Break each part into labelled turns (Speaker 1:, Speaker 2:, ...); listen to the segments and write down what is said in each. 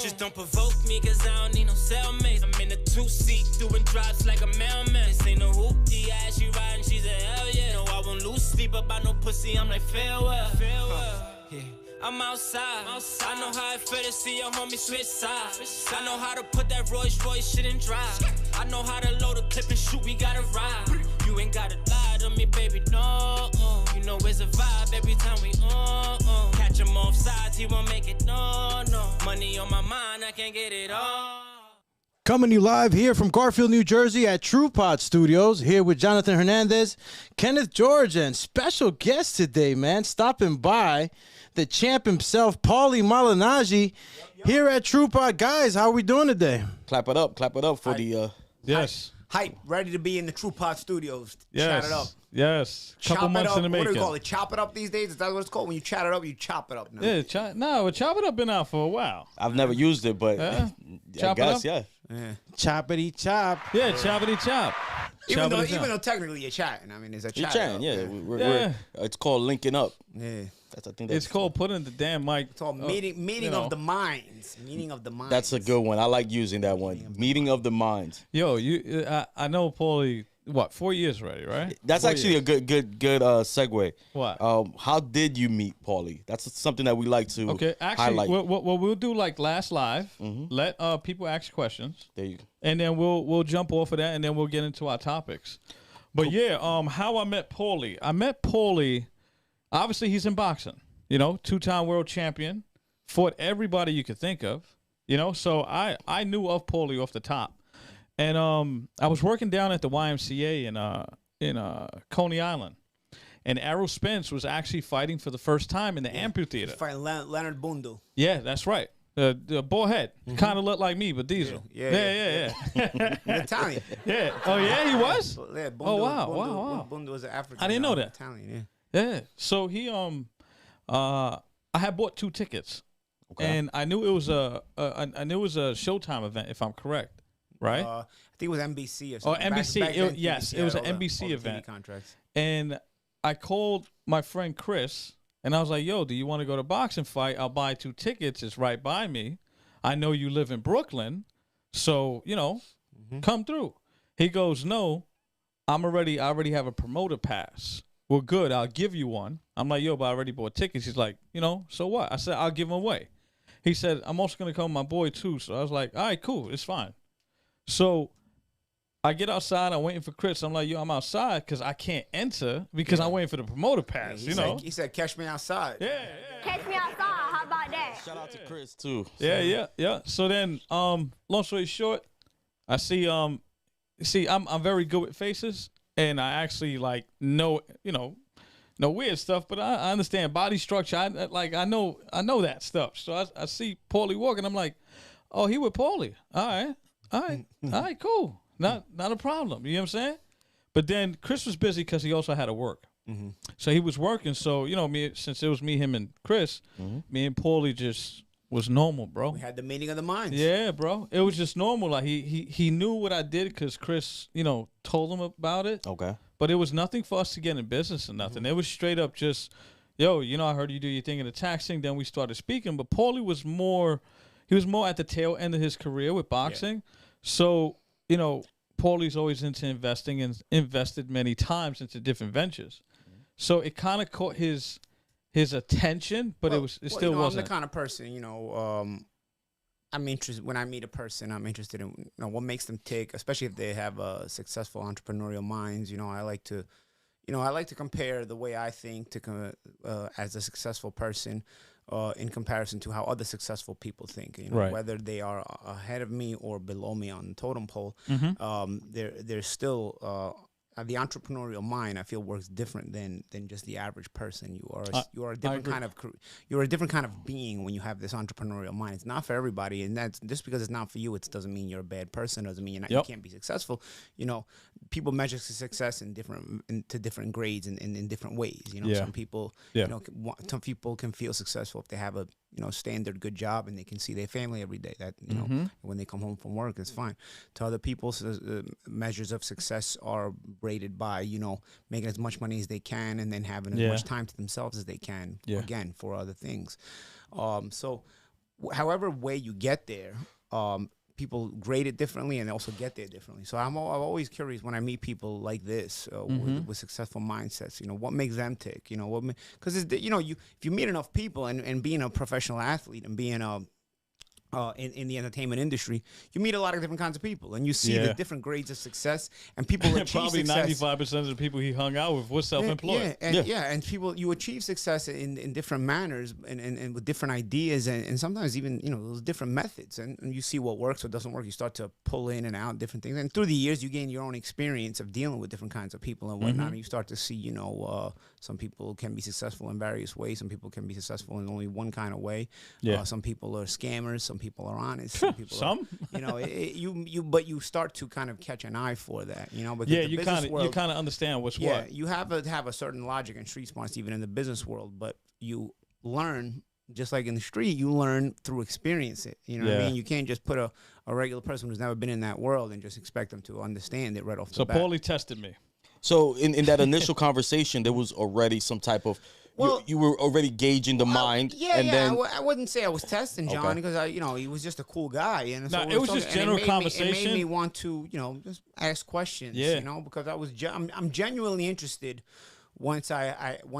Speaker 1: Just don't provoke me, cause I don't need no cellmates. I'm in a two-seat, doing drops like a mailman. This ain't no hoopty ass, she riding, she's a hell yeah. No, I won't lose sleep about no pussy, I'm like farewell. Yeah. I'm outside. I know how it feel to see your homie switch sides. I know how to put that Rolls Royce shit in drive. I know how to load a clip and shoot, we gotta ride. You ain't gotta lie to me, baby, no. You know it's a vibe every time we catch him off sides, he won't make it, no. Money on my mind, I can't get it all.
Speaker 2: Coming to you live here from Garfield, New Jersey at TruePod Studios, here with Jonathan Hernandez, Kenneth Jorge, and special guest today, man, stopping by, the champ himself, Paulie Malignaggi, here at TruePod. Guys, how are we doing today?
Speaker 3: Clap it up for the...
Speaker 4: Yes.
Speaker 5: Hype, ready to be in the TruePod Studios.
Speaker 4: Yes.
Speaker 5: Chat it up.
Speaker 4: Yes.
Speaker 5: Chop
Speaker 4: Couple
Speaker 5: it
Speaker 4: months
Speaker 5: up.
Speaker 4: in the making.
Speaker 5: What do you call it? Chop it up these days? Is that what it's called? When you chat it up, you chop it up now.
Speaker 4: Yeah, Chop It Up been out for a while.
Speaker 3: I've never used it, but
Speaker 4: Yeah.
Speaker 3: I
Speaker 4: Chop it
Speaker 3: guess,
Speaker 4: up?
Speaker 3: yeah.
Speaker 2: Choppity chop.
Speaker 4: Yeah, Choppity Chop.
Speaker 5: Even
Speaker 4: Choppity chop.
Speaker 5: though technically you're chatting. I mean, it's a
Speaker 3: You're
Speaker 5: chat.
Speaker 3: chatting,
Speaker 5: up.
Speaker 3: yeah.
Speaker 4: Yeah.
Speaker 3: It's called linking up.
Speaker 5: Yeah.
Speaker 3: I think that's
Speaker 4: It's called putting the damn mic.
Speaker 5: It's called meeting of the minds. Meeting of the minds.
Speaker 3: That's a good one. I like using that one. Meeting of the minds.
Speaker 4: Yo, I know Paulie, what, 4 years already, right?
Speaker 3: That's
Speaker 4: 4
Speaker 3: actually
Speaker 4: years.
Speaker 3: a good segue.
Speaker 4: What?
Speaker 3: How did you meet Paulie? That's something that we like to
Speaker 4: Okay, actually,
Speaker 3: highlight.
Speaker 4: what we'll do like last live, let people ask questions,
Speaker 3: There you go.
Speaker 4: and then we'll jump off of that, and then we'll get into our topics. But yeah, how I met Paulie. I met Paulie, obviously he's in boxing, you know, 2-time world champion, fought everybody you could think of, you know, so I knew of Paulie off the top. And I was working down at the YMCA in Coney Island, and Errol Spence was actually fighting for the first time in the amphitheater.
Speaker 5: Fighting Leonard Bundu.
Speaker 4: Yeah, that's right. The bullhead kind of looked like me, but diesel.
Speaker 5: Yeah. Italian.
Speaker 4: Yeah. Oh yeah, he was.
Speaker 5: Yeah, Bundu,
Speaker 4: Oh, wow.
Speaker 5: Bundu was an African.
Speaker 4: I didn't know that.
Speaker 5: Italian,
Speaker 4: Yeah. So he I had bought 2 tickets, and I knew it was a Showtime event, if I'm correct, right?
Speaker 5: I think it was NBC or
Speaker 4: Oh,
Speaker 5: something.
Speaker 4: NBC.
Speaker 5: Back
Speaker 4: It was an
Speaker 5: all the
Speaker 4: NBC
Speaker 5: TV
Speaker 4: event.
Speaker 5: contracts.
Speaker 4: And I called my friend Chris, and I was like, yo, do you want to go to a boxing fight? I'll buy 2 tickets. It's right by me. I know you live in Brooklyn, so, you know, come through. He goes, no, I already have a promoter pass. Well, good, I'll give you one. I'm like, yo, but I already bought tickets. He's like, you know, so what? I said, I'll give them away. He said, I'm also going to come with my boy, too. So I was like, all right, cool, it's fine. So I get outside. I'm waiting for Chris. I'm like, yo, I'm outside because I can't enter because I'm waiting for the promoter pass, you know?
Speaker 5: He said, catch me outside.
Speaker 4: Yeah.
Speaker 6: Catch me outside. How about that?
Speaker 3: Shout out to Chris too.
Speaker 4: Yeah. So then, long story short, I see, I'm very good with faces, and I actually like know weird stuff, but I understand body structure. I know that stuff. So I see Paulie walking. I'm like, oh, he with Paulie. All right, cool. Not a problem. You know what I'm saying? But then Chris was busy because he also had to work. So he was working. So, you know, since it was me, him, and Chris, me and Paulie just was normal, bro.
Speaker 5: We had the meeting of the minds.
Speaker 4: Yeah, bro. It was just normal. Like he knew what I did because Chris, you know, told him about it.
Speaker 3: Okay.
Speaker 4: But it was nothing for us to get in business or nothing. It was straight up just, yo, you know, I heard you do your thing in the tax thing. Then we started speaking. But Paulie was more at the tail end of his career with boxing. Yeah. So, you know, Paulie's always into investing and invested many times into different ventures. So it kind of caught his attention, but it still wasn't.
Speaker 5: I'm the kind of person, you know, I'm interested when I meet a person. I'm interested in what makes them tick, especially if they have successful entrepreneurial minds. You know, I like to compare the way I think to as a successful person in comparison to how other successful people think. You know,
Speaker 4: right.
Speaker 5: Whether they are ahead of me or below me on the totem pole, they're still. The entrepreneurial mind, I feel, works different than just the average person. You are a different kind of being when you have this entrepreneurial mind. It's not for everybody, and that's just because it's not for you. It doesn't mean you're a bad person. Doesn't mean you can't be successful. You know, people measure success to different grades and in different ways. You know, some people, some people can feel successful if they have a standard good job and they can see their family every day. That know when they come home from work, it's fine. To other people, measures of success are rated by making as much money as they can and then having as much time to themselves as they can. Again, for other things. So however way you get there, people grade it differently and they also get there differently. So I'm always curious when I meet people like this with successful mindsets. You know, what makes them tick? You know, because if you meet enough people and being a professional athlete and being in the entertainment industry, you meet a lot of different kinds of people, and you see the different grades of success, and people achieve
Speaker 4: probably
Speaker 5: success.
Speaker 4: 95% of the people he hung out with were self-employed.
Speaker 5: And people, you achieve success in different manners and with different ideas, and sometimes even those different methods, and you see what works, what doesn't work. You start to pull in and out different things, and through the years, you gain your own experience of dealing with different kinds of people and whatnot, and you start to see, some people can be successful in various ways. Some people can be successful in only one kind of way. Some people are scammers. Some people are honest. Some people are, but you start to kind of catch an eye for that, because
Speaker 4: you kind of understand what's what.
Speaker 5: You have to have a certain logic and street smarts even in the business world, but you learn just like in the street. You learn through experience it. You know what I mean? You can't just put a regular person who's never been in that world and just expect them to understand it right off the bat.
Speaker 4: So Paulie tested me.
Speaker 3: So in that initial conversation, there was already some type of you were already gauging the mind.
Speaker 5: Then I wouldn't say I was testing John because he was just a cool guy, and so
Speaker 4: it was just general conversation.
Speaker 5: It made me want to just ask questions, because I'm genuinely interested. Once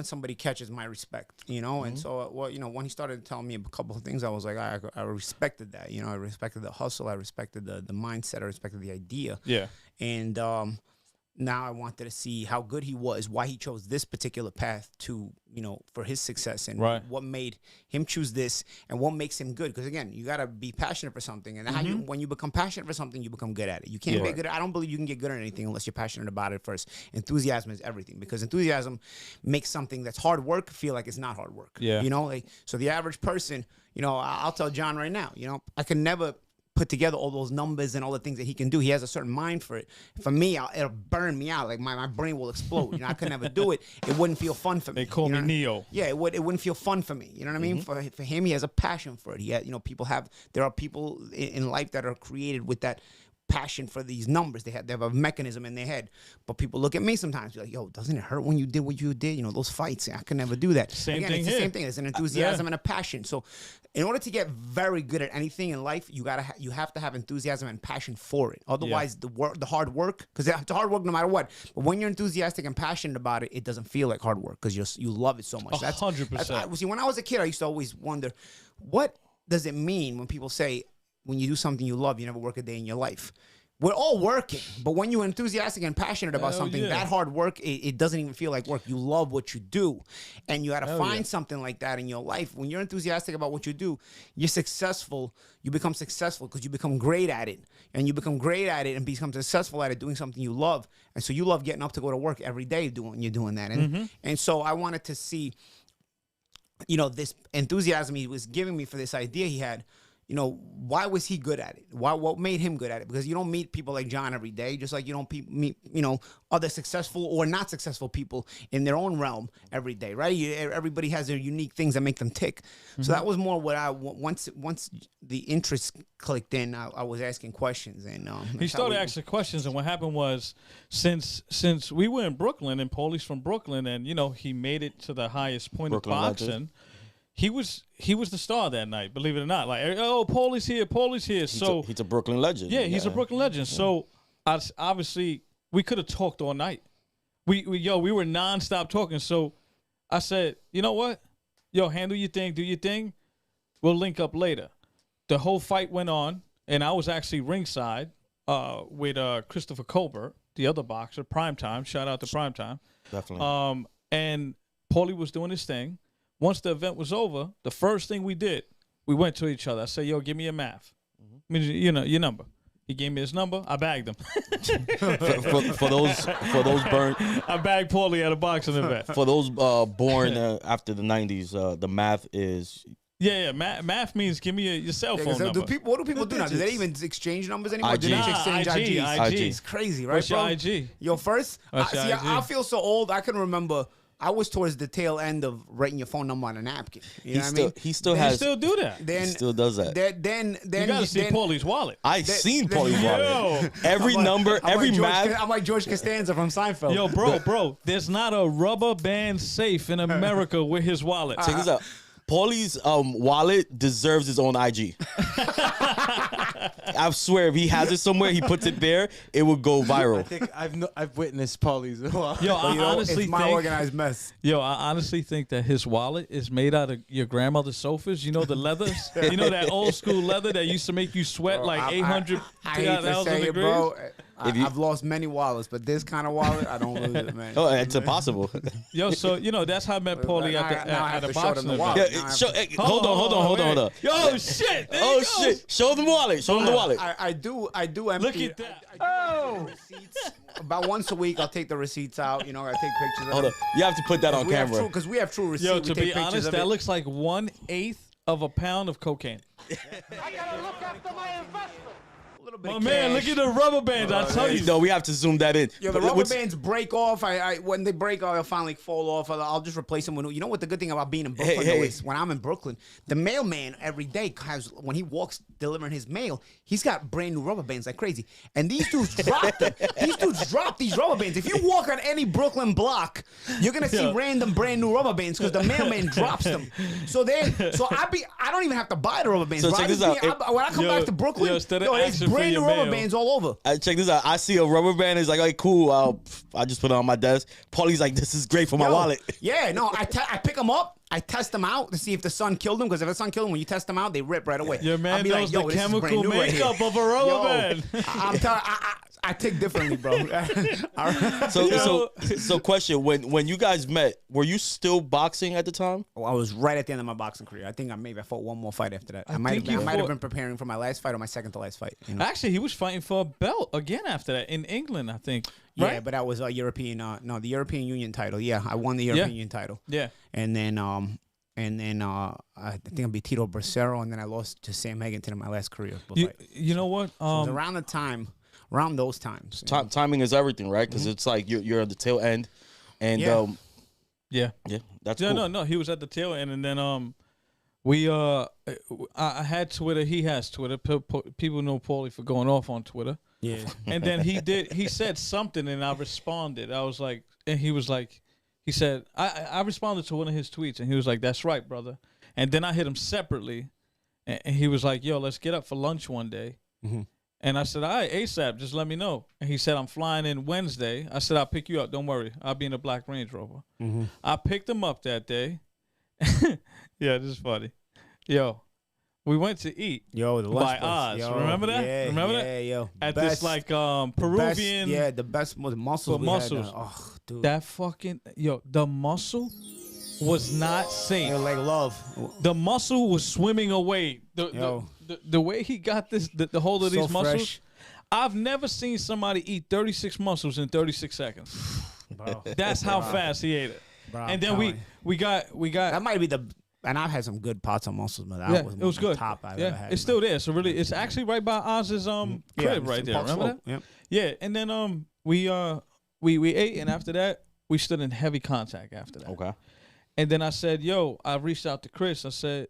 Speaker 5: somebody catches my respect, and so when he started telling me a couple of things, I was like, I respected that, I respected the hustle, I respected the mindset, I respected the idea, and now I wanted to see how good he was, why he chose this particular path to, for his success, and what made him choose this, and what makes him good. Because again, you got to be passionate for something, and when you become passionate for something, you become good at it. You can't get good. I don't believe you can get good at anything unless you're passionate about it first. Enthusiasm is everything, because enthusiasm makes something that's hard work feel like it's not hard work. So the average person, I'll tell John right now, I can never put together all those numbers and all the things that he can do. He has a certain mind for it. For me, it'll burn me out. Like my brain will explode. I could never do it. It wouldn't feel fun for me.
Speaker 4: They call me Neo.
Speaker 5: Yeah, it wouldn't feel fun for me. You know what I mean? For him, he has a passion for it. He had, there are people in life that are created with that passion for these numbers. They have a mechanism in their head. But people look at me sometimes, be like, yo, doesn't it hurt when you did what you did? Those fights, I could never do that.
Speaker 4: Same thing
Speaker 5: it's
Speaker 4: here.
Speaker 5: The same thing. It's an enthusiasm and a passion. So in order to get very good at anything in life, you have to have enthusiasm and passion for it. Otherwise, the hard work, because it's hard work no matter what. But when you're enthusiastic and passionate about it, it doesn't feel like hard work because you love it so much.
Speaker 4: 100%.
Speaker 5: See, when I was a kid, I used to always wonder, what does it mean when people say, when you do something you love, you never work a day in your life? We're all working, but when you're enthusiastic and passionate about something, that hard work, it doesn't even feel like work. You love what you do, and you got to find something like that in your life. When you're enthusiastic about what you do, you're successful. You become successful because you become great at it, and you become great at it and become successful at it doing something you love. And so you love getting up to go to work every day you're doing that. And so I wanted to see, this enthusiasm he was giving me for this idea he had. Why was he good at it? What made him good at it? Because you don't meet people like John every day, just like you don't meet, other successful or not successful people in their own realm every day, right? Everybody has their unique things that make them tick. So that was more what once the interest clicked in, I was asking questions. And
Speaker 4: he started asking questions, and what happened was, since we were in Brooklyn, and Paulie's from Brooklyn, and, he made it to the highest point Brooklyn of boxing. Legend. He was the star that night, believe it or not. Like, oh, Paulie's here.
Speaker 3: He's a Brooklyn legend.
Speaker 4: Yeah, he's a Brooklyn legend. Yeah. So obviously we could have talked all night. We were nonstop talking. So I said, you know what? Handle your thing, do your thing. We'll link up later. The whole fight went on, and I was actually ringside with Christopher Colbert, the other boxer, Primetime. Shout out to Primetime.
Speaker 3: Definitely.
Speaker 4: And Paulie was doing his thing. Once the event was over, the first thing we did, we went to each other. I said, give me your math. I mean, your number. He gave me his number. I bagged him.
Speaker 3: for those burned.
Speaker 4: I bagged Paulie at a boxing event.
Speaker 3: For those born after the 90s, the math is...
Speaker 4: Yeah. Math means give me your cell phone number.
Speaker 5: What do people do now? Do they even exchange numbers anymore?
Speaker 3: IG.
Speaker 5: Do they exchange IGs?
Speaker 4: IG.
Speaker 5: It's crazy, right,
Speaker 4: What's
Speaker 5: bro?
Speaker 4: your IG?
Speaker 5: I feel so old. I can remember... I was towards the tail end of writing your phone number on a napkin. You know what I mean?
Speaker 3: He still
Speaker 4: do that.
Speaker 3: He still does that.
Speaker 5: Then
Speaker 4: you gotta see Paulie's wallet.
Speaker 3: I seen Paulie's wallet. Every number, every math.
Speaker 5: I'm like George Costanza from Seinfeld.
Speaker 4: Yo, bro, there's not a rubber band safe in America with his wallet.
Speaker 3: Check this out. Paulie's wallet deserves his own IG. I swear, if he has it somewhere, he puts it there, it would go viral.
Speaker 2: I think I've witnessed Paulie's.
Speaker 4: Yo, I honestly
Speaker 5: it's my
Speaker 4: think,
Speaker 5: organized mess.
Speaker 4: Yo, I honestly think that his wallet is made out of your grandmother's sofas. You know the leathers? You know that old school leather that used to make you sweat
Speaker 5: Bro,
Speaker 4: like 800
Speaker 5: I hate to
Speaker 4: 1,000
Speaker 5: say it,
Speaker 4: degrees?
Speaker 5: bro.
Speaker 3: you-
Speaker 5: I've lost many wallets, but this kind of wallet, I don't lose it, man.
Speaker 3: Oh, it's impossible.
Speaker 4: Yo, so that's how I met Paulie
Speaker 5: Now I
Speaker 4: at
Speaker 5: have
Speaker 4: the
Speaker 5: to show them
Speaker 4: boxing
Speaker 5: the
Speaker 4: event.
Speaker 5: wallet.
Speaker 3: Yeah,
Speaker 5: Now I have
Speaker 3: show,
Speaker 5: to-
Speaker 3: hey, hold on.
Speaker 4: Yo, shit. There
Speaker 3: Oh
Speaker 4: he goes.
Speaker 3: shit! Show them the wallet. Show them the wallet.
Speaker 5: I do empty.
Speaker 4: Look at that.
Speaker 5: I do receipts. About once a week, I'll take the receipts out. You know, I take pictures of
Speaker 3: Hold
Speaker 5: them.
Speaker 3: up. You have to put that on camera.
Speaker 5: Because we have true receipts.
Speaker 4: Yo,
Speaker 5: we
Speaker 4: to
Speaker 5: take
Speaker 4: be
Speaker 5: pictures
Speaker 4: honest,
Speaker 5: of
Speaker 4: that
Speaker 5: it.
Speaker 4: looks like 1/8 of a pound of cocaine.
Speaker 5: a little bit
Speaker 4: My
Speaker 5: of
Speaker 4: man,
Speaker 5: cash.
Speaker 4: look at the rubber bands. I tell you.
Speaker 3: No, we have to zoom that in.
Speaker 5: Yo, the rubber bands break off. When they break off, they'll finally fall off. I'll just replace them with. You know what the good thing about being in Brooklyn though is when I'm in Brooklyn, the mailman every day has when he walks delivering his mail, he's got brand new rubber bands like crazy. And these dudes drop them. These dudes drop these rubber bands. If you walk on any Brooklyn block, you're gonna see random brand new rubber bands because the mailman drops them. So I don't even have to buy the rubber bands.
Speaker 3: So
Speaker 5: bro.
Speaker 3: check this out.
Speaker 5: When I come back to Brooklyn,
Speaker 4: instead of
Speaker 5: there's
Speaker 4: asking for
Speaker 5: brand new
Speaker 4: your
Speaker 5: rubber
Speaker 4: mail.
Speaker 5: bands all over.
Speaker 3: Check this out. I see a rubber band. It's like, okay, cool. I'll just put it on my desk. Paulie's like, this is great for my
Speaker 5: Yo,
Speaker 3: wallet.
Speaker 5: Yeah, no, I pick them up. I test them out to see if the sun killed them. Because if the sun killed them, when you test them out, they rip right away.
Speaker 4: Your man
Speaker 5: I'll be
Speaker 4: knows
Speaker 5: like,
Speaker 4: the
Speaker 5: this is brand
Speaker 4: chemical
Speaker 5: new right here.
Speaker 4: makeup of a rubber
Speaker 5: Yo,
Speaker 4: band.
Speaker 5: I'm telling. I tick differently, bro. All right.
Speaker 3: So question: When you guys met, were you still boxing at the time?
Speaker 5: Oh, I was right at the end of my boxing career. I think I fought one more fight after that. I might have been preparing for my last fight or my second to last fight. You know?
Speaker 4: Actually, he was fighting for a belt again after that in England, I think.
Speaker 5: Yeah,
Speaker 4: Right?
Speaker 5: but that was a European. The European Union title. Yeah, I won the European Union title.
Speaker 4: Yeah.
Speaker 5: And then I think I beat Tito Bracero, and then I lost to Sam Hagenton in my last career.
Speaker 4: You know what?
Speaker 5: It was around those times.
Speaker 3: Timing is everything, right? Because it's like you're at the tail end, and
Speaker 4: Yeah.
Speaker 3: that's
Speaker 4: Yeah,
Speaker 3: cool.
Speaker 4: no, he was at the tail end, and then I had Twitter. He has Twitter. People know Paulie for going off on Twitter.
Speaker 5: Yeah.
Speaker 4: And then he said something, and I responded. I was like, and he was like, he said, I responded to one of his tweets, and he was like, that's right, brother. And then I hit him separately, and he was like, yo, let's get up for lunch one day.
Speaker 5: Mm-hmm.
Speaker 4: And I said, all right, ASAP, just let me know. And he said, I'm flying in Wednesday. I said, I'll pick you up. Don't worry. I'll be in a black Range Rover.
Speaker 5: Mm-hmm.
Speaker 4: I picked him up that day. Yeah, this is funny. Yo, we went to eat.
Speaker 5: Yo, the lunch
Speaker 4: by
Speaker 5: place.
Speaker 4: Oz.
Speaker 5: Yo,
Speaker 4: Remember that?
Speaker 5: Yeah,
Speaker 4: Remember
Speaker 5: yeah,
Speaker 4: that?
Speaker 5: yo.
Speaker 4: At
Speaker 5: Best-
Speaker 4: this like
Speaker 5: the
Speaker 4: Peruvian.
Speaker 5: best, the best mussels.
Speaker 4: But
Speaker 5: we had,
Speaker 4: mussels.
Speaker 5: oh, dude.
Speaker 4: That fucking the mussel was not safe.
Speaker 5: They're like love.
Speaker 4: The mussel was swimming away.
Speaker 5: Yo.
Speaker 4: The way he got the hold of
Speaker 5: So
Speaker 4: these mussels.
Speaker 5: fresh.
Speaker 4: I've never seen somebody eat 36 mussels in 36 seconds.
Speaker 5: Bro.
Speaker 4: That's how fast he ate it.
Speaker 5: Bro,
Speaker 4: And
Speaker 5: I'm
Speaker 4: then
Speaker 5: telling
Speaker 4: we got
Speaker 5: that might be and I've had some good pots of mussels, but that
Speaker 4: yeah,
Speaker 5: was
Speaker 4: it was
Speaker 5: one of
Speaker 4: good.
Speaker 5: the top I've
Speaker 4: yeah,
Speaker 5: ever had.
Speaker 4: it's still there. So really, it's actually right by Oz's crib right there. Remember that?
Speaker 5: Yep.
Speaker 4: Yeah, and then we ate, and after that we stood in heavy contact after that.
Speaker 3: Okay.
Speaker 4: And then I said, yo, I reached out to Chris. I said,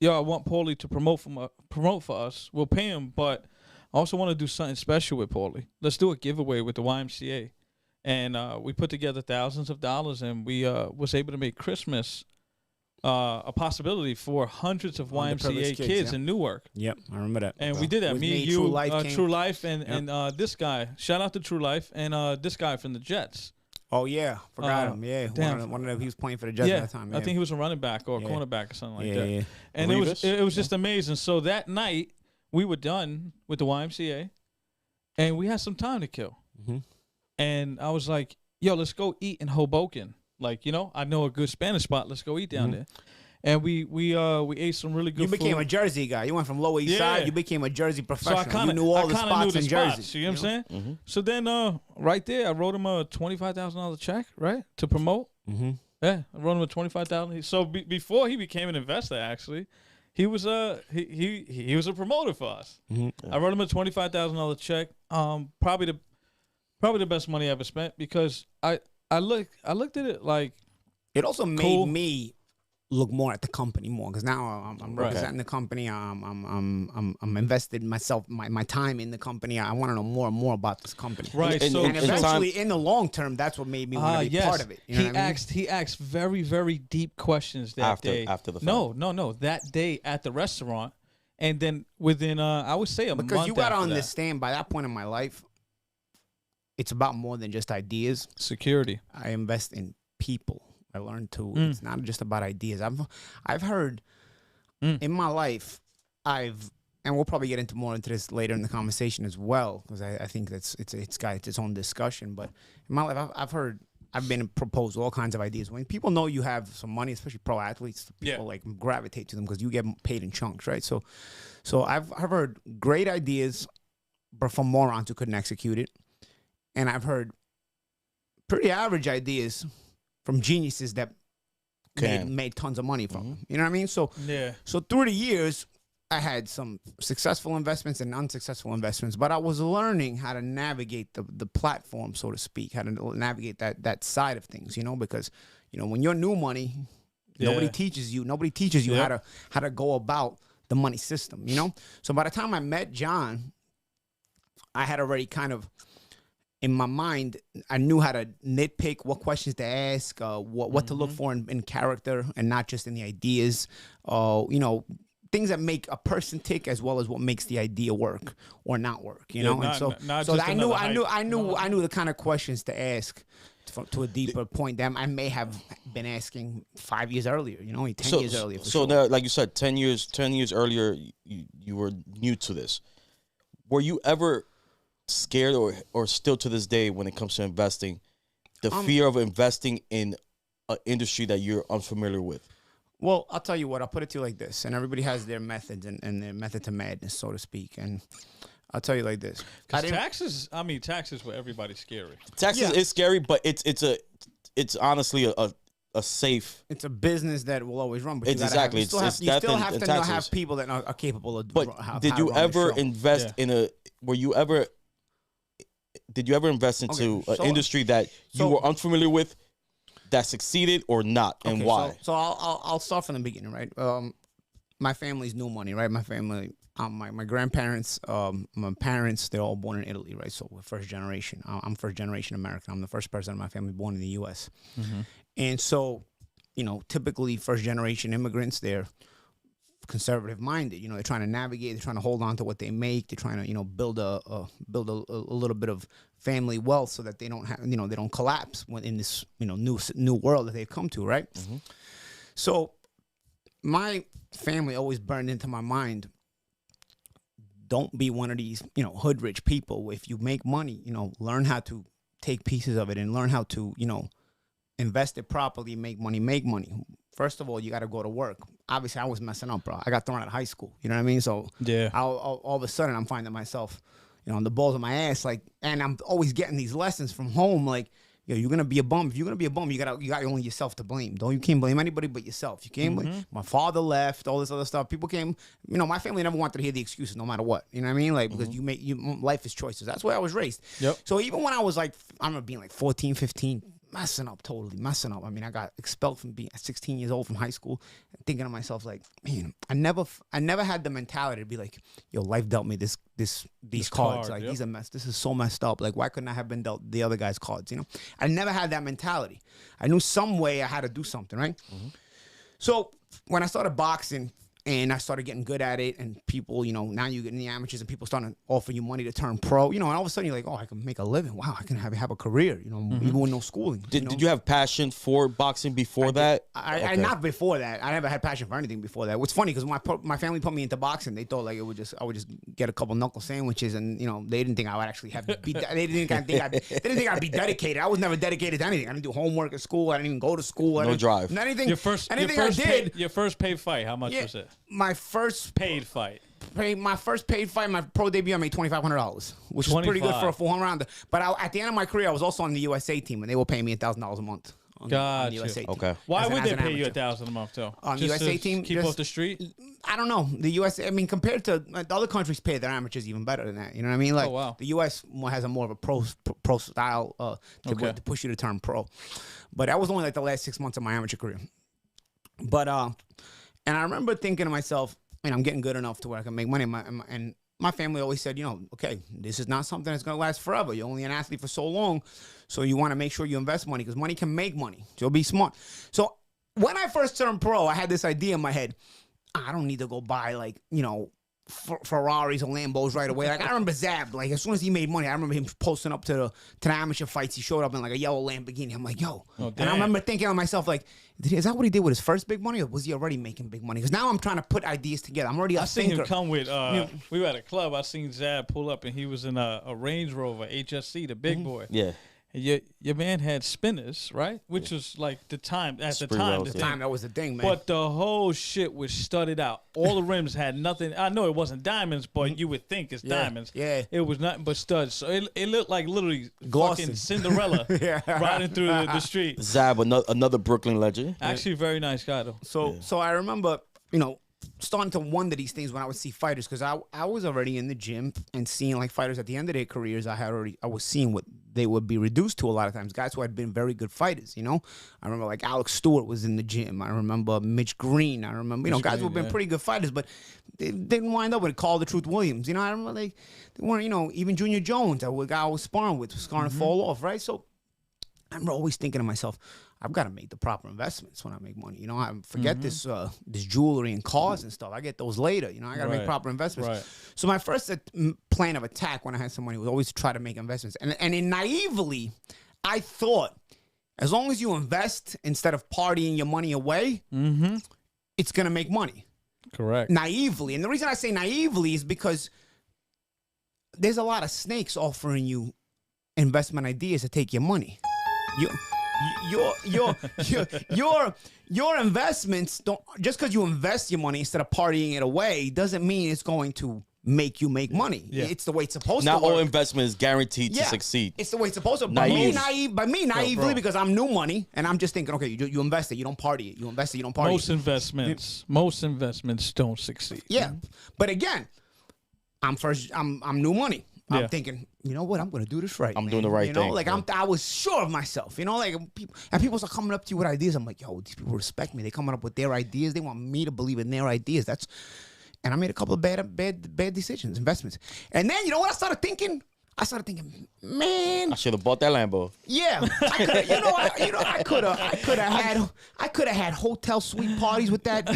Speaker 4: yo, I want Paulie to promote for us. We'll pay him, but I also want to do something special with Paulie. Let's do a giveaway with the YMCA. And we put together thousands of dollars, and we was able to make Christmas a possibility for hundreds of YMCA kids in Newark.
Speaker 5: Yep, I remember that.
Speaker 4: And we did that.
Speaker 5: With
Speaker 4: Me,
Speaker 5: me,
Speaker 4: you,
Speaker 5: True Life came.
Speaker 4: True Life, and this guy. Shout out to True Life, and this guy from the Jets.
Speaker 5: Oh yeah, forgot him. Yeah,
Speaker 4: damn.
Speaker 5: one of them. He was playing for the Jets at that time.
Speaker 4: I think he was a running back or a cornerback or something like that.
Speaker 5: Yeah.
Speaker 4: And
Speaker 3: Revis?
Speaker 4: it was just amazing. So that night we were done with the YMCA, and we had some time to kill.
Speaker 5: Mm-hmm.
Speaker 4: And I was like, "Yo, let's go eat in Hoboken. Like, I know a good Spanish spot. Let's go eat down there." And we ate some really good
Speaker 5: You became
Speaker 4: food.
Speaker 5: a Jersey guy. You went from Lower East
Speaker 4: Yeah.
Speaker 5: Side. You became a Jersey
Speaker 4: So
Speaker 5: professional.
Speaker 4: I kind
Speaker 5: you knew all the spots
Speaker 4: knew
Speaker 5: in
Speaker 4: the
Speaker 5: Jersey.
Speaker 4: spots, you know what I'm saying? So then right there, I wrote him a $25,000 check, right, to promote.
Speaker 5: Mm-hmm.
Speaker 4: Yeah, I wrote him a $25,000. So before he became an investor, actually, he was he was a promoter for us.
Speaker 5: Mm-hmm.
Speaker 4: I wrote him a $25,000 check. Probably the best money I ever spent because I looked at it like
Speaker 5: It also made
Speaker 4: Cool.
Speaker 5: me look more at the company more, because now I'm representing the company. I'm invested myself, my time in the company. I want to know more and more about this company.
Speaker 4: Right.
Speaker 5: And eventually, in the long term, that's what made me want to be part of it. You know what I mean?
Speaker 4: He asked very, very deep questions that day.
Speaker 3: After the fact.
Speaker 4: No. That day at the restaurant, and then within I would say a month.
Speaker 5: Because you got to
Speaker 4: after
Speaker 5: understand, by that point in my life, it's about more than just ideas.
Speaker 4: security.
Speaker 5: I invest in people. I learned to. It's not just about ideas. I've heard in my life. And we'll probably get into this later in the conversation as well, because I think it's got its own discussion. But in my life, I've been proposed all kinds of ideas. When people know you have some money, especially pro athletes, people like gravitate to them because you get paid in chunks, right? So I've heard great ideas, but from morons who couldn't execute it, and I've heard pretty average ideas from geniuses that made tons of money from them. You know what I mean? So through the years, I had some successful investments and unsuccessful investments, but I was learning how to navigate the platform, so to speak, how to navigate that side of things, because, when you're new money, nobody teaches you how to go about the money system, So by the time I met John, I had already kind of, in my mind, I knew how to nitpick what questions to ask, what to look for in character and not just in the ideas, things that make a person tick as well as what makes the idea work or not work, I knew the kind of questions to ask to a deeper point that I may have been asking 5 years earlier, 10 years earlier.
Speaker 3: Now, like you said, 10 years earlier, you were new to this. Were you ever scared or still to this day when it comes to investing, the fear of investing in an industry that you're unfamiliar with?
Speaker 5: Well, I'll tell you what, I'll put it to you like this, and everybody has their methods and their method to madness, so to speak. And I'll tell you like this.
Speaker 4: Taxes for everybody's scary.
Speaker 3: Taxes is scary, but it's honestly a safe.
Speaker 5: It's a business that will always run. But
Speaker 3: you still have
Speaker 5: to have people that are capable of.
Speaker 3: But did you ever invest in a? Did you ever invest into an industry that you were unfamiliar with, that succeeded or not, and why?
Speaker 5: So I'll start from the beginning, right? My family's new money, right? My family, my grandparents, my parents, they're all born in Italy, right? So we're first generation. I'm first generation American. I'm the first person in my family born in the U.S. And so, typically first generation immigrants, they're conservative minded. They're trying to navigate. They're trying to hold on to what they make. They're trying to, build a little bit of family wealth so that they don't have, they don't collapse in this, new world that they've come to, right? So my family always burned into my mind, don't be one of these, hood rich people. If you make money, learn how to take pieces of it and learn how to, invest it properly, make money. First of all, you got to go to work. Obviously, I was messing up, bro. I got thrown out of high school. You know what I mean? So all of a sudden, I'm finding myself, on the balls of my ass, and I'm always getting these lessons from home, you're gonna be a bum. If you're gonna be a bum, you got only yourself to blame. You can't blame anybody but yourself. You can't blame. My father left, all this other stuff. People came. My family never wanted to hear the excuses, no matter what. You know what I mean? Because life is choices. That's where I was raised.
Speaker 4: Yep.
Speaker 5: So even when I was I'm being 14, 15. Totally messing up. I mean, I got expelled from being 16 years old from high school, thinking to myself, man, I never had the mentality to be yo, life dealt me this cards. These are messed. This is so messed up. Why couldn't I have been dealt the other guy's cards? I never had that mentality. I knew some way I had to do something, right? So when I started boxing, and I started getting good at it, and people, now you get in the amateurs, and people starting to offer you money to turn pro, and all of a sudden you're like, oh, I can make a living. Wow, I can have a career, even with no schooling.
Speaker 3: Did you have passion for boxing before that?
Speaker 5: I not before that. I never had passion for anything before that. What's funny, because my family put me into boxing, they thought I would just get a couple knuckle sandwiches, and they didn't think I would actually have. They didn't think I'd be dedicated. I was never dedicated to anything. I didn't do homework at school. I didn't even go to school.
Speaker 3: No drive.
Speaker 5: Anything.
Speaker 4: Your first paid fight. How much was it?
Speaker 5: My first
Speaker 4: paid fight.
Speaker 5: My first paid fight, my pro debut, I made $2,500, which is pretty good for a 400-rounder. But at the end of my career, I was also on the USA team, and they were paying me $1,000 a month. On the USA team.
Speaker 3: Okay.
Speaker 4: Why would they pay you $1,000 a month though?
Speaker 5: On the USA team,
Speaker 4: keep off the street.
Speaker 5: I don't know. The USA, I mean, compared to the other countries, pay their amateurs even better than that. You know what I mean? The US has a more of a pro style to push you to turn pro. But that was only the last 6 months of my amateur career. But and I remember thinking to myself, I'm getting good enough to where I can make money. And my family always said, okay, this is not something that's gonna last forever. You're only an athlete for so long, so you want to make sure you invest money because money can make money. So be smart. So when I first turned pro, I had this idea in my head. I don't need to go buy like Ferraris or Lambos right away. Like I remember Zab, like as soon as he made money, I remember him posting up to the amateur fights. He showed up in like a yellow Lamborghini. I'm like, yo.
Speaker 4: Oh,
Speaker 5: and I remember thinking to myself, like, is that what he did with his first big money, or was he already making big money? Because now I'm trying to put ideas together. I'm already a
Speaker 4: seen
Speaker 5: thinker.
Speaker 4: him come with. We were at a club. I seen Zab pull up, and he was in a Range Rover HSC, the big boy.
Speaker 3: Yeah.
Speaker 4: Your man had spinners, right? Which was like the time at the
Speaker 3: Spree
Speaker 4: time.
Speaker 3: rails,
Speaker 4: The
Speaker 3: yeah.
Speaker 4: time.
Speaker 5: That was the thing, man.
Speaker 4: But the whole shit was studded out. All the rims had nothing. I know it wasn't diamonds, but you would think it's diamonds.
Speaker 5: Yeah.
Speaker 4: It was nothing but studs. So it looked like literally
Speaker 5: Glossy.
Speaker 4: fucking Cinderella riding through the street.
Speaker 3: Zab, another Brooklyn legend.
Speaker 4: Actually, a very nice guy though.
Speaker 5: So I remember, starting to wonder these things when I would see fighters, because I was already in the gym and seeing like fighters at the end of their careers. I was seeing what they would be reduced to a lot of times. Guys who had been very good fighters, I remember like Alex Stewart was in the gym. I remember Mitch Green. I remember, guys who have been pretty good fighters, but they didn't wind up with Call the Truth Williams. I remember they weren't, even Junior Jones, a guy I was sparring with, was starting to fall off, right? So I remember always thinking to myself, I've got to make the proper investments when I make money. I forget this jewelry and cars and stuff. I get those later. I got to make proper investments.
Speaker 4: Right.
Speaker 5: So my first plan of attack when I had some money was always to try to make investments. And naively, I thought as long as you invest instead of partying your money away, it's going to make money.
Speaker 4: Correct.
Speaker 5: Naively. And the reason I say naively is because there's a lot of snakes offering you investment ideas to take your money. Your investments don't, just because you invest your money instead of partying it away doesn't mean it's going to make you make money. Yeah. It's the way it's supposed to work.
Speaker 3: Not all investment is guaranteed to succeed.
Speaker 5: It's the way it's supposed to. By me naively, because I'm new money and I'm just thinking, okay, you invest it, you don't party it. You invest it, you don't party it.
Speaker 4: Most investments don't succeed.
Speaker 5: Yeah, but again, I'm new money.
Speaker 4: Yeah.
Speaker 5: I'm thinking, you know what? I'm going to do this right.
Speaker 3: I'm doing the right thing.
Speaker 5: Like I was sure of myself. People start coming up to you with ideas. I'm like, yo, these people respect me. They coming up with their ideas. They want me to believe in their ideas. And I made a couple of bad decisions, investments. And then you know what I started thinking? Man,
Speaker 3: I should have bought that Lambo.
Speaker 5: yeah, I could have had hotel suite parties with that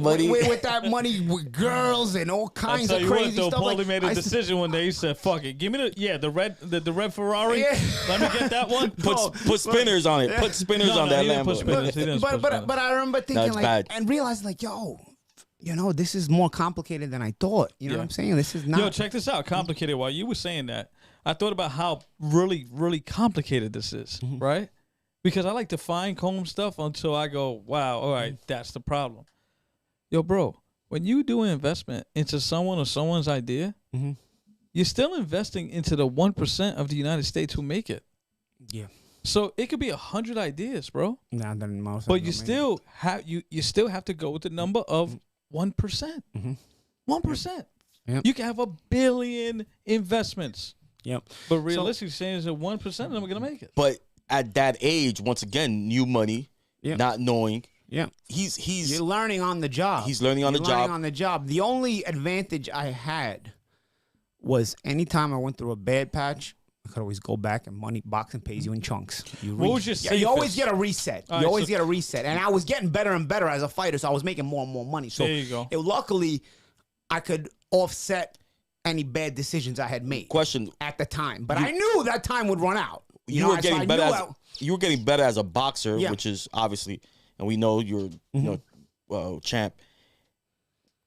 Speaker 3: Money.
Speaker 5: with that money, with girls and all kinds of crazy stuff.
Speaker 4: Paulie made a decision one day. He said, "Fuck it, give me the red Ferrari.
Speaker 5: Yeah.
Speaker 4: Let me get that one."
Speaker 3: Put spinners on it. Put spinners on that
Speaker 4: he didn't
Speaker 3: Lambo.
Speaker 4: put spinners. He didn't put spinners.
Speaker 5: But I remember thinking
Speaker 3: That's bad.
Speaker 5: and realizing like, yo, this is more complicated than I thought. You know what I'm saying? This is not.
Speaker 4: Yo, check this out. Complicated. While you were saying that, I thought about how really, really complicated this is, right? Because I like to fine comb stuff until I go, wow, all right, that's the problem. Yo, bro, when you do an investment into someone or someone's idea, you're still investing into the 1% of the United States who make it.
Speaker 5: Yeah.
Speaker 4: So it could be 100 ideas, bro.
Speaker 5: Nah, then most
Speaker 4: But you still have to go with the number of 1%. 1%.
Speaker 5: Yep.
Speaker 4: You can have 1 billion investments.
Speaker 5: Yep.
Speaker 4: But realistically saying is that 1% of them are gonna make it.
Speaker 3: But at that age, once again, new money, not knowing.
Speaker 5: Yeah.
Speaker 3: He's
Speaker 5: You're learning on the job.
Speaker 3: He's learning on the job.
Speaker 5: Learning on the job. The only advantage I had was anytime I went through a bad patch, I could always go back and boxing pays you in chunks.
Speaker 4: What was your safest?
Speaker 5: You always get a reset.
Speaker 4: All
Speaker 5: You
Speaker 4: right,
Speaker 5: always
Speaker 4: so-
Speaker 5: get a reset. And I was getting better and better as a fighter, so I was making more and more money. So
Speaker 4: There you go.
Speaker 5: Luckily, I could offset any bad decisions I had made.
Speaker 3: Question.
Speaker 5: At the time. But I knew that time would run out.
Speaker 3: You were getting better you were getting better as a boxer,
Speaker 5: Yeah.
Speaker 3: which is obviously, and we know you're champ.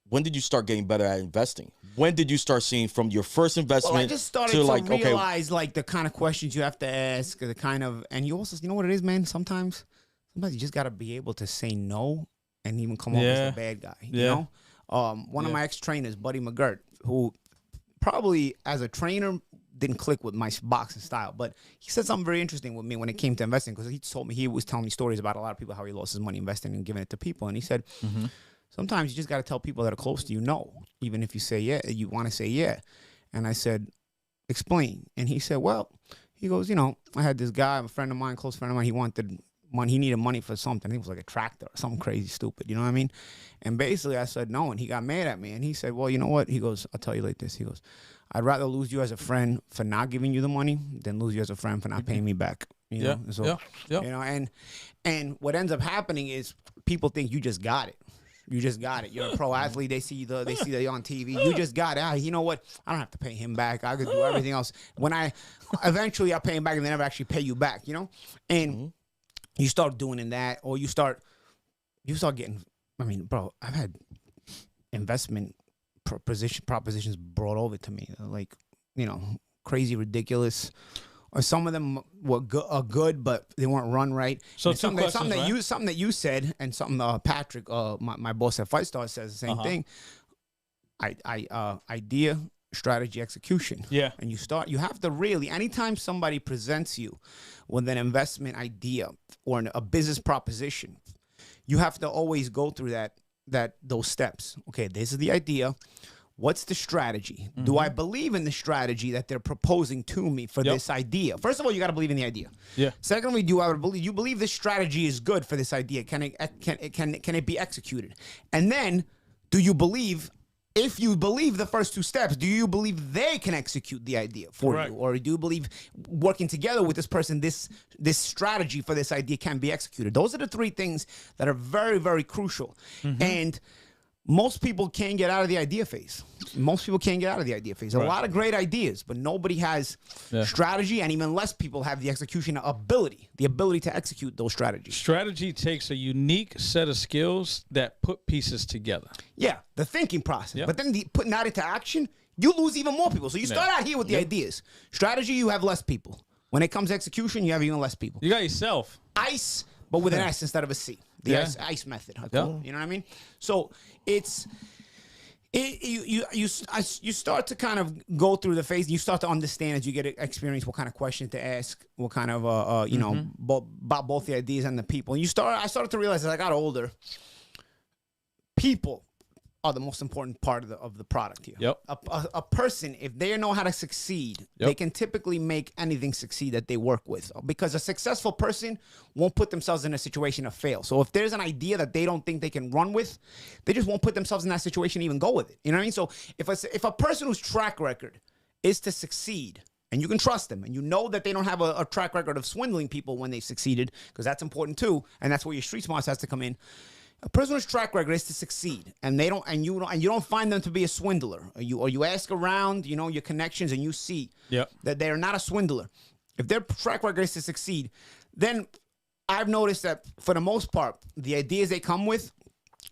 Speaker 3: When did you start getting better at investing? When did you start seeing from your first investment
Speaker 5: Well, I just started to
Speaker 3: like,
Speaker 5: realize like the kind of questions you have to ask, the kind of, and you also, you know what it is, man? Sometimes you just got to be able to say no and even come off as the bad guy. You know, one of my ex-trainers, Buddy McGirt, who probably as a trainer didn't click with my boxing style, but he said something very interesting with me when it came to investing, because he was telling me stories about a lot of people, how he lost his money investing and giving it to people. And he said, sometimes you just got to tell people that are close to you no, even if you say yeah, you want to say yeah. And I said, explain. And he said, well, he goes, I had this guy, a friend of mine, close friend of mine, he wanted money. He needed money for something. I think it was like a tractor or something crazy stupid. You know what I mean? And basically I said no, and he got mad at me. And he said, well, you know what? He goes, I'll tell you like this. He goes, I'd rather lose you as a friend for not giving you the money than lose you as a friend for not paying me back. You know? And so, you know, and what ends up happening is people think you just got it. You just got it. You're a pro athlete. They see that you're on TV. You just got it. You know what? I don't have to pay him back. I could do everything else. When eventually I pay him back, and they never actually pay you back. You know, and you start doing that, or you start getting. I mean, bro, I've had investment propositions brought over to me, like, you know, crazy, ridiculous. Or some of them were good, but they weren't run right.
Speaker 4: So
Speaker 5: something that you said, and something Patrick, my boss at Fight Star, says the same thing. Idea, strategy, execution.
Speaker 4: Yeah.
Speaker 5: And you have to really, anytime somebody presents you with an investment idea or a business proposition, you have to always go through those steps. Okay, this is the idea. What's the strategy? Do I believe in the strategy that they're proposing to me for this idea? First of all, you got to believe in the idea. Yeah. Secondly, you believe this strategy is good for this idea? Can it be executed? And then, do you believe? If you believe the first two steps, do you believe they can execute the idea for you, or do you believe working together with this person, this strategy for this idea can be executed? Those are the three things that are very, very crucial, and most people can't get out of the idea phase. A lot of great ideas, but nobody has strategy, and even less people have the execution ability, to execute those strategies.
Speaker 4: Strategy takes a unique set of skills that put pieces together.
Speaker 5: Yeah, the thinking process. But then putting that into action, you lose even more people. So you start out here with the ideas. Strategy, you have less people. When it comes to execution, you have even less people.
Speaker 4: You got yourself.
Speaker 5: ICE, but with an S instead of a C. The ICE method. You know what I mean? So you start to kind of go through the phase. You start to understand as you get experience what kind of questions to ask, what kind of you know, about both the ideas and the people. And I started to realize as I got older, people are the most important part of the product here.
Speaker 4: Yep.
Speaker 5: A person, if they know how to succeed, they can typically make anything succeed that they work with. Because a successful person won't put themselves in a situation to fail. So if there's an idea that they don't think they can run with, they just won't put themselves in that situation to even go with it. You know what I mean? So if a person whose track record is to succeed, and you can trust them, and you know that they don't have a track record of swindling people when they've succeeded, because that's important too, and that's where your street smarts has to come in. A person's track record is to succeed, and you don't find them to be a swindler. Or you ask around, you know, your connections, and you see that they are not a swindler. If their track record is to succeed, then I've noticed that for the most part, the ideas they come with,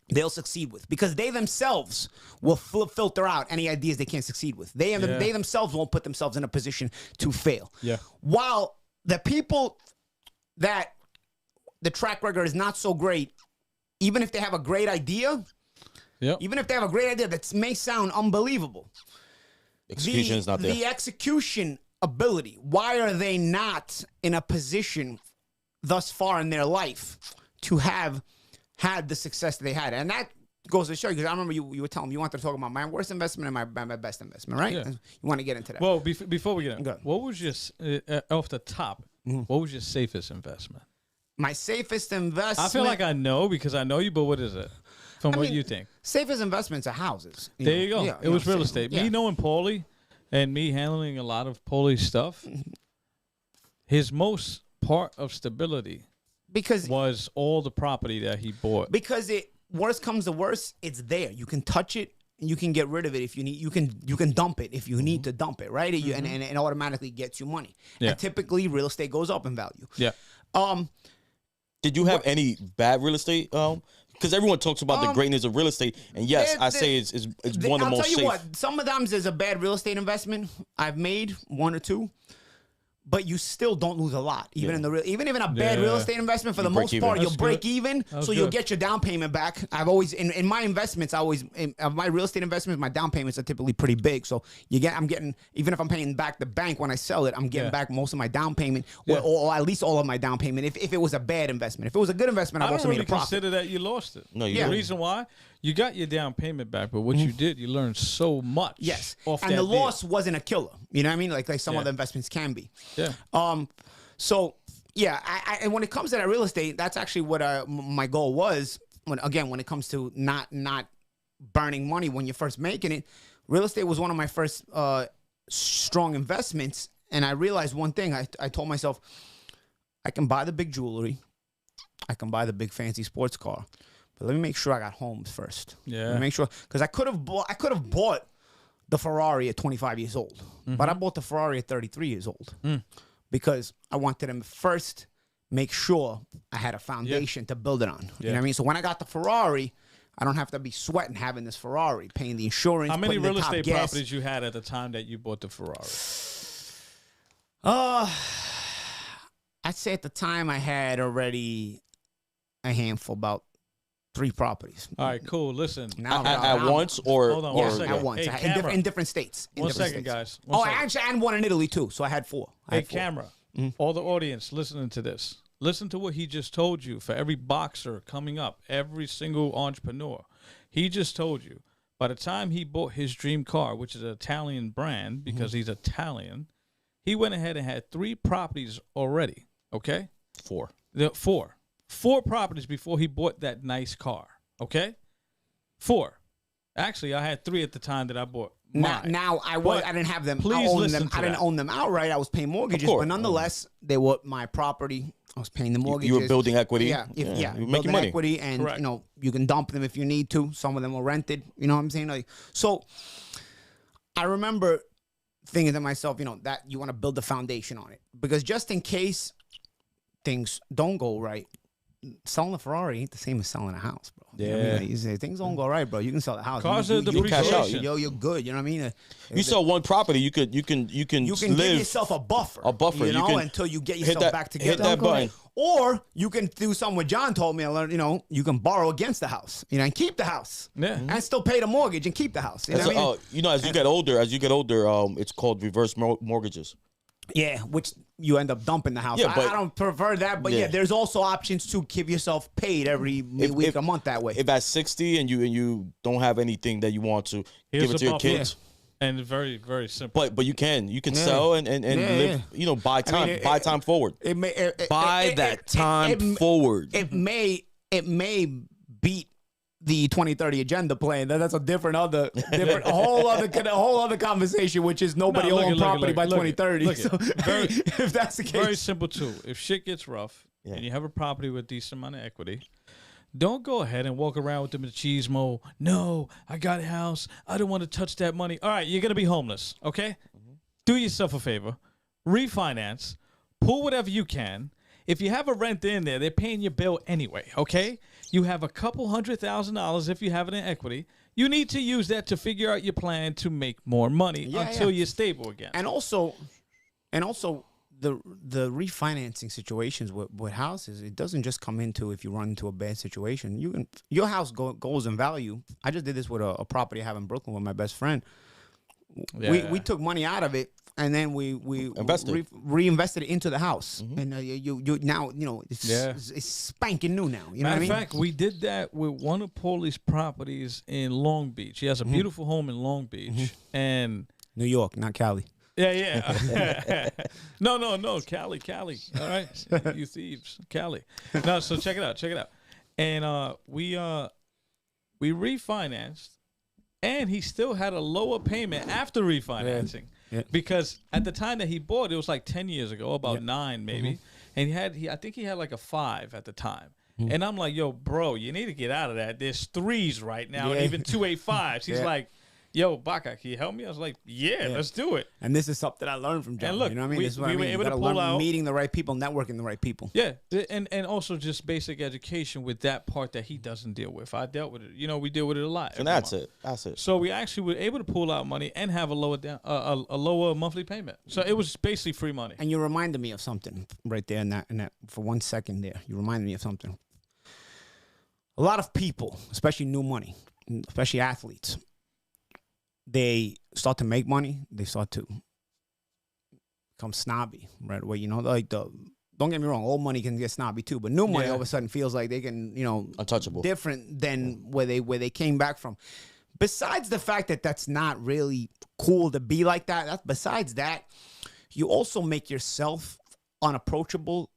Speaker 5: they'll succeed with, because they themselves will filter out any ideas they can't succeed with. They themselves won't put themselves in a position to fail. Yeah. While the people that the track record is not so great, even if they have a great idea, that may sound unbelievable,
Speaker 3: execution is not there.
Speaker 5: The execution ability, why are they not in a position thus far in their life to have had the success that they had? And that goes to show you, because I remember you were telling me you wanted to talk about my worst investment and my best investment, right? Yeah. You want to get into that.
Speaker 4: Well, before we get into what was your, off the top, what was your safest investment?
Speaker 5: My safest investment.
Speaker 4: I feel like I know, because I know you, but what is it? From what you think?
Speaker 5: Safest investments are houses.
Speaker 4: There you go. Yeah, it was real estate. Me knowing Paulie and me handling a lot of Paulie's stuff, his most part of stability was all the property that he bought.
Speaker 5: Because worst comes to worst, it's there. You can touch it. You can get rid of it if you need. You can dump it if you need to dump it, right? And it automatically gets you money. Yeah. And typically, real estate goes up in value.
Speaker 3: Yeah. Did you have any bad real estate? Because everyone talks about the greatness of real estate, and yes, I say it's one of the most safe.
Speaker 5: I'll tell you what, sometimes there's a bad real estate investment I've made, one or two, but you still don't lose a lot. Even in a bad real estate investment, for the most part, you'll break even, so you'll get your down payment back. I've always in my investments, my real estate investments, my down payments are typically pretty big. So I'm getting, even if I'm paying back the bank when I sell it, I'm getting back most of my down payment, or at least all of my down payment. If it was a bad investment, if it was a good investment, I've also made a profit.
Speaker 4: Consider that you lost it. No, the reason why. You got your down payment back, but what you did, you learned so much.
Speaker 5: Yes, and the loss wasn't a killer. You know what I mean? Like some other investments can be. Yeah. So Yeah, and when it comes to that real estate, that's actually what my goal was. When it comes to not burning money when you're first making it, real estate was one of my first strong investments. And I realized one thing. I told myself, I can buy the big jewelry, I can buy the big fancy sports car, but let me make sure I got homes first.
Speaker 4: Yeah.
Speaker 5: Let me make sure, because I could have bought the Ferrari at 25 years old, but I bought the Ferrari at 33 years old because I wanted to first make sure I had a foundation to build it on. You know what I mean? So when I got the Ferrari, I don't have to be sweating having this Ferrari, paying the insurance.
Speaker 4: How many
Speaker 5: putting the
Speaker 4: real
Speaker 5: top
Speaker 4: estate
Speaker 5: gas.
Speaker 4: properties you had at the time that you bought the Ferrari?
Speaker 5: I'd say at the time I had already a handful, about 3 properties.
Speaker 4: All right, cool. Listen.
Speaker 5: Now,
Speaker 3: At once or
Speaker 4: Hold on
Speaker 3: or-
Speaker 4: one second.
Speaker 5: at once.
Speaker 4: Hey,
Speaker 5: In different states. In
Speaker 4: One
Speaker 5: different
Speaker 4: second,
Speaker 5: states.
Speaker 4: guys. One second.
Speaker 5: Actually, and one in Italy too. So I had 4.
Speaker 4: Hey, camera. All the audience listening to this. Listen to what he just told you. For every boxer coming up, every single entrepreneur, he just told you, by the time he bought his dream car, which is an Italian brand because he's Italian, he went ahead and had 3 properties already. Okay?
Speaker 3: 4.
Speaker 4: Four properties before he bought that nice car. Okay? 4. Actually, I had 3 at the time that I bought mine.
Speaker 5: Now I didn't have them.
Speaker 4: Please listen to
Speaker 5: I didn't
Speaker 4: that.
Speaker 5: own them outright. I was paying mortgages,
Speaker 3: course.
Speaker 5: but nonetheless, they were my property. I was paying the mortgages.
Speaker 3: You were building equity.
Speaker 5: Yeah,
Speaker 3: You were making
Speaker 5: building
Speaker 3: money.
Speaker 5: equity, and
Speaker 4: Correct.
Speaker 5: you can dump them if you need to. Some of them were rented. You know what I'm saying? Like, so I remember thinking to myself, that you want to build the foundation on it, because just in case things don't go right, selling a Ferrari ain't the same as selling a house, bro. You know what I mean? You say things don't go right, bro. You can sell the house.
Speaker 4: Cars
Speaker 5: You-
Speaker 4: are
Speaker 5: you
Speaker 3: cash out.
Speaker 4: depreciation.
Speaker 5: You're good. You know what I mean?
Speaker 3: You sell one property, you can
Speaker 5: You can
Speaker 3: live.
Speaker 5: give yourself a buffer.
Speaker 3: A buffer.
Speaker 5: You
Speaker 3: You
Speaker 5: know,
Speaker 3: can
Speaker 5: until you get
Speaker 3: hit
Speaker 5: yourself
Speaker 3: that-
Speaker 5: back
Speaker 3: hit
Speaker 5: together.
Speaker 3: that button.
Speaker 5: Or you can do something what John told me. I learned, you can borrow against the house, and keep the house.
Speaker 4: Yeah.
Speaker 5: And still pay the mortgage and keep the house. You know
Speaker 3: That's
Speaker 5: what I mean?
Speaker 3: as you get older, it's called reverse mortgages.
Speaker 5: Yeah, which you end up dumping the house.
Speaker 3: Yeah, but-
Speaker 5: I don't prefer that, but yeah,
Speaker 3: Yeah.
Speaker 5: there's also options to give yourself paid every week, a month that way.
Speaker 3: If at 60 and you don't have anything that you want to
Speaker 4: Here's
Speaker 3: give it
Speaker 4: a
Speaker 3: to your
Speaker 4: buffer.
Speaker 3: kids,
Speaker 4: And very, very simple.
Speaker 3: but you can sell and live, buy time, buy time forward.
Speaker 5: It may
Speaker 3: Buy that time forward.
Speaker 5: It may beat the 2030 agenda plan. That's a a whole other conversation, which is nobody
Speaker 4: No, look
Speaker 5: own
Speaker 4: it, look it,
Speaker 5: property
Speaker 4: look
Speaker 5: by
Speaker 4: it, look
Speaker 5: 2030.
Speaker 4: it, look
Speaker 5: So
Speaker 4: it. Very-
Speaker 5: if that's the case,
Speaker 4: Very simple too. If shit gets rough and you have a property with a decent amount of equity, don't go ahead and walk around with the machismo. No, I got a house. I don't want to touch that money. All right, you're gonna be homeless. Okay, do yourself a favor, refinance, pull whatever you can. If you have a rent in there, they're paying your bill anyway. Okay, you have a couple $100,000 if you have it in equity. You need to use that to figure out your plan to make more money until you're stable again.
Speaker 5: and also the refinancing situations with houses, it doesn't just come into if you run into a bad situation. Your house goes in value. I just did this with a property I have in Brooklyn with my best friend. We took money out of it, and then we
Speaker 3: Invested.
Speaker 5: reinvested it into the house, and you now it's spanking new now. You know
Speaker 4: Matter
Speaker 5: what I
Speaker 4: of
Speaker 5: mean?
Speaker 4: fact, we did that with one of Paulie's properties in Long Beach. He has a beautiful home in Long Beach, and
Speaker 5: New York, not Cali.
Speaker 4: yeah. No, Cali. All right, you thieves, Cali. No, so check it out. And we refinanced, and he still had a lower payment after refinancing.
Speaker 5: Yeah.
Speaker 4: Because at the time that he bought, it was like 10 years ago, about 9 maybe. And I think he had like a 5 at the time. And I'm like, yo, bro, you need to get out of that. There's 3s right now, and even 285s. He's like, yo, Baca, can you help me? I was like, yeah, let's do it.
Speaker 5: And this is something I learned from John.
Speaker 4: And look,
Speaker 5: you know what I mean?
Speaker 4: we-
Speaker 5: This is what
Speaker 4: we
Speaker 5: I
Speaker 4: were
Speaker 5: mean. You
Speaker 4: able to
Speaker 5: gotta
Speaker 4: pull
Speaker 5: learn
Speaker 4: out-
Speaker 5: meeting the right people, networking the right people.
Speaker 4: Yeah, and also just basic education with that part that he doesn't deal with. I dealt with it. We deal with it a lot.
Speaker 3: And
Speaker 4: every
Speaker 3: that's
Speaker 4: month.
Speaker 3: it. That's it.
Speaker 4: So we actually were able to pull out money and have a lower monthly payment. So it was basically free money.
Speaker 5: And you reminded me of something right there in that for 1 second there. You reminded me of something. A lot of people, especially new money, especially athletes, they start to make money. They start to become snobby right away. Don't get me wrong, old money can get snobby too, but new money all of a sudden feels like they can,
Speaker 3: Untouchable.
Speaker 5: different than where they came back from. Besides the fact that that's not really cool to be like that, besides that, you also make yourself unapproachable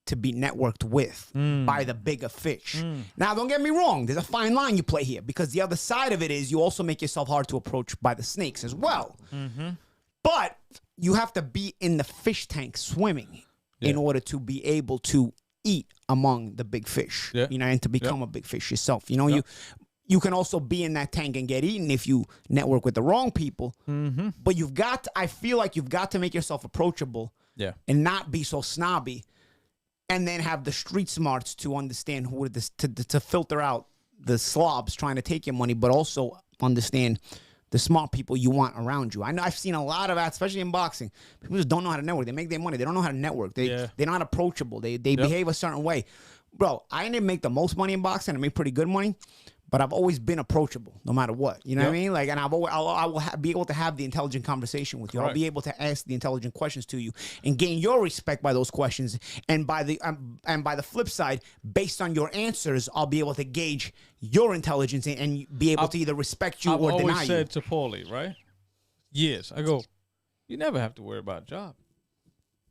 Speaker 5: to be networked with by the bigger fish. Now, don't get me wrong. There's a fine line you play here, because the other side of it is you also make yourself hard to approach by the snakes as well. But you have to be in the fish tank swimming in order to be able to eat among the big fish, and to become a big fish yourself. You can also be in that tank and get eaten if you network with the wrong people. But I feel like you've got to make yourself approachable and not be so snobby, and then have the street smarts to understand to filter out the slobs trying to take your money, but also understand the smart people you want around you. I know I've seen a lot of that, especially in boxing. People just don't know how to network. They make their money. They don't know how to network. They're not approachable. They behave a certain way. Bro, I didn't make the most money in boxing. I made pretty good money, but I've always been approachable, no matter what. You know what I mean? Like, and I will be able to have the intelligent conversation with you. I'll be able to ask the intelligent questions to you and gain your respect by those questions. And by the flip side, based on your answers, I'll be able to gauge your intelligence and be able to either respect you or deny you.
Speaker 4: I've always said to Paulie, right? Years, I go, you never have to worry about a job.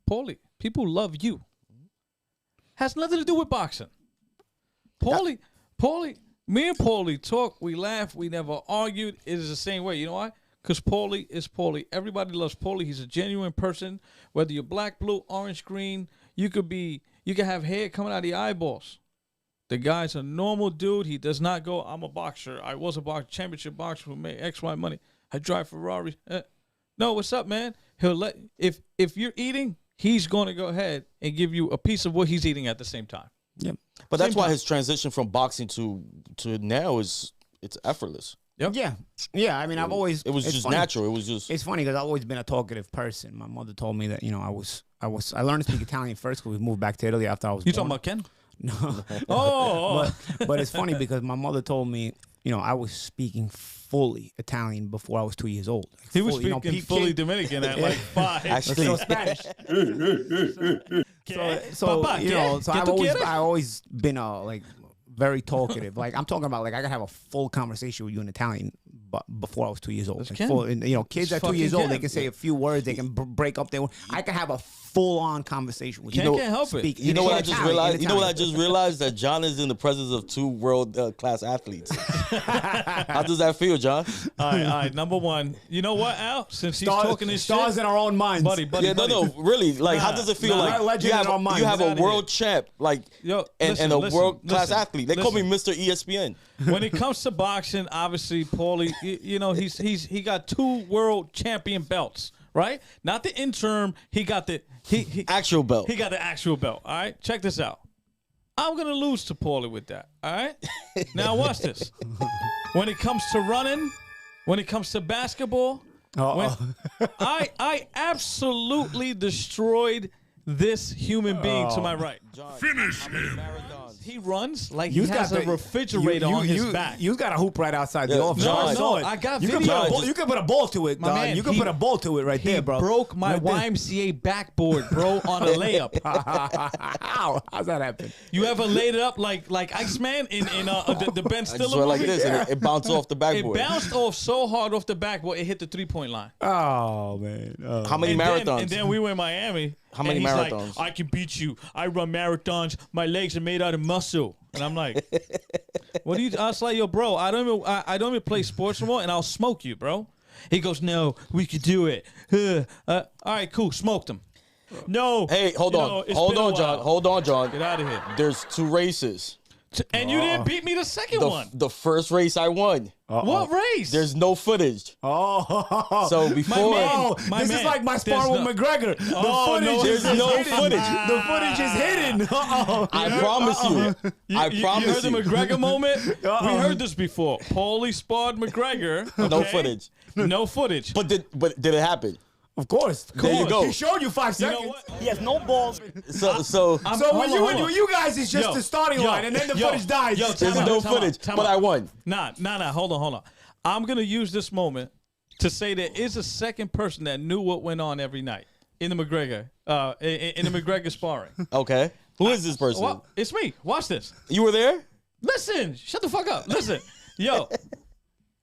Speaker 4: Paulie, people love you. Has nothing to do with boxing. Paulie, me and Paulie talk, we laugh, we never argued. It is the same way. You know why? Because Paulie is Paulie. Everybody loves Paulie. He's a genuine person. Whether you're black, blue, orange, green, you could have hair coming out of your eyeballs. The guy's a normal dude. He does not go, I'm a boxer. I was a championship boxer who made X, Y money. I drive Ferrari. No, what's up, man? He'll if you're eating, he's going to go ahead and give you a piece of what he's eating at the same time.
Speaker 5: Yep.
Speaker 3: But that's why his transition from boxing to now it's effortless.
Speaker 4: Yep.
Speaker 5: Yeah. I mean,
Speaker 3: It was just
Speaker 5: funny.
Speaker 3: natural. It was just.
Speaker 5: It's funny because I've always been a talkative person. My mother told me that I learned to speak Italian first because we moved back to Italy after I was
Speaker 4: You
Speaker 5: born.
Speaker 4: talking about Ken?
Speaker 5: No. But it's funny because my mother told me, I was speaking fully Italian before I was 2 years old. Like
Speaker 4: He was
Speaker 5: fully,
Speaker 4: speaking fully Dominican at like 5.
Speaker 3: Actually,
Speaker 5: So Spanish. So
Speaker 4: Papa,
Speaker 5: I've always been like very talkative. Like I'm talking about, like I could have a full conversation with you in Italian, but before I was 2 years old.
Speaker 4: That's
Speaker 5: Like,
Speaker 4: Ken.
Speaker 5: kids
Speaker 4: That's
Speaker 5: at 2 years old,
Speaker 4: fucking
Speaker 5: they
Speaker 4: Ken.
Speaker 5: can say a few words. They can break up their. I can have a full-on conversation with you.
Speaker 4: Ken can't help it.
Speaker 5: Speak
Speaker 3: you know what I just
Speaker 5: Italian,
Speaker 3: realized?
Speaker 5: in
Speaker 3: You know what I
Speaker 5: Italian.
Speaker 3: just realized? That John is in the presence of two world-class athletes. How does that feel, John?
Speaker 4: All right. Number one, you know what, Al? Since he's talking this
Speaker 5: Stars
Speaker 4: shit,
Speaker 5: in our own minds.
Speaker 4: buddy.
Speaker 3: Yeah, no, really. Like, how does it feel?
Speaker 5: We're a
Speaker 3: Like
Speaker 5: legend in our minds.
Speaker 3: you have
Speaker 4: Get
Speaker 3: a
Speaker 4: outta
Speaker 3: world champ, like,
Speaker 4: Yo,
Speaker 3: and
Speaker 4: listen,
Speaker 3: a
Speaker 4: listen,
Speaker 3: world-class
Speaker 4: listen,
Speaker 3: athlete. They call me
Speaker 4: listen.
Speaker 3: Mr. ESPN.
Speaker 4: when it comes to boxing, obviously, Paulie, he got 2 world champion belts, right? Not the interim. He got the
Speaker 3: Actual belt.
Speaker 4: He got the actual belt. All right, check this out. I'm gonna lose to Paulie with that. All right. Now watch this. When it comes to running, when it comes to basketball, when, I absolutely destroyed this human being to my right.
Speaker 3: Finish him.
Speaker 4: He runs like
Speaker 5: You
Speaker 4: he has a refrigerator on his back.
Speaker 5: You got a hoop right outside the
Speaker 3: Yeah,
Speaker 5: office.
Speaker 3: John,
Speaker 5: I saw it.
Speaker 4: I got
Speaker 5: you
Speaker 4: video.
Speaker 5: you can put a ball to it,
Speaker 4: My
Speaker 5: dog.
Speaker 4: man,
Speaker 5: You can put a ball to it right
Speaker 4: He
Speaker 5: there, bro.
Speaker 4: broke my
Speaker 5: Right there.
Speaker 4: YMCA backboard, bro, on a layup.
Speaker 5: How? How's that happen?
Speaker 4: You ever laid it up like Iceman in the Ben
Speaker 3: I just
Speaker 4: Stiller
Speaker 3: went
Speaker 4: movie?
Speaker 3: like this, and it bounced off the
Speaker 4: It
Speaker 3: backboard.
Speaker 4: bounced off so hard off the backboard, it hit the 3-point line.
Speaker 5: Oh man.
Speaker 3: How many marathons?
Speaker 4: And then we were in Miami.
Speaker 3: How many
Speaker 4: and he's
Speaker 3: marathons?
Speaker 4: Like, I can beat you. I run marathons. My legs are made out of muscle. And I'm like, what do you? I was like, yo, bro, I don't even play sports anymore, and I'll smoke you, bro. He goes, no, we could do it. All right, cool. Smoked him. No.
Speaker 3: Hey, hold
Speaker 4: you
Speaker 3: on.
Speaker 4: know, it's
Speaker 3: Hold
Speaker 4: been a
Speaker 3: on, John.
Speaker 4: while.
Speaker 3: Hold on, John.
Speaker 4: Get out of here.
Speaker 3: There's 2 races.
Speaker 4: And you didn't beat me the second one.
Speaker 3: The first race I won.
Speaker 4: What race?
Speaker 3: There's no footage.
Speaker 5: Oh.
Speaker 3: So before
Speaker 4: man.
Speaker 5: Oh,
Speaker 4: My
Speaker 5: this
Speaker 4: man,
Speaker 5: is like my sparring with
Speaker 4: there's
Speaker 5: McGregor. The
Speaker 4: Oh,
Speaker 5: footage
Speaker 4: no,
Speaker 5: is
Speaker 3: there's no
Speaker 5: hidden.
Speaker 3: footage.
Speaker 5: The footage is hidden.
Speaker 3: I promise you. I
Speaker 4: You
Speaker 3: promise
Speaker 4: heard the McGregor moment? We
Speaker 5: Uh-oh.
Speaker 4: heard this before. Paulie sparred McGregor.
Speaker 3: No
Speaker 4: okay?
Speaker 3: footage.
Speaker 4: No footage.
Speaker 3: But did it happen?
Speaker 5: Of course.
Speaker 3: There you go.
Speaker 5: He showed you 5
Speaker 4: You
Speaker 5: seconds.
Speaker 4: know what?
Speaker 5: He has no balls.
Speaker 3: So
Speaker 5: So when
Speaker 4: Hold on.
Speaker 5: you guys is just
Speaker 4: Yo,
Speaker 5: the starting
Speaker 4: yo,
Speaker 5: line, and then the
Speaker 4: yo,
Speaker 5: footage dies.
Speaker 4: yo,
Speaker 3: there's
Speaker 4: time
Speaker 3: no
Speaker 4: out, time out,
Speaker 3: footage,
Speaker 4: time
Speaker 3: but
Speaker 4: out.
Speaker 3: I won.
Speaker 4: Nah. Hold on. I'm going to use this moment to say there is a second person that knew what went on every night in the McGregor, in the McGregor sparring.
Speaker 3: Okay. Who is this person?
Speaker 4: Well, it's me. Watch this.
Speaker 3: You were there?
Speaker 4: Listen, shut the fuck up. Listen, yo,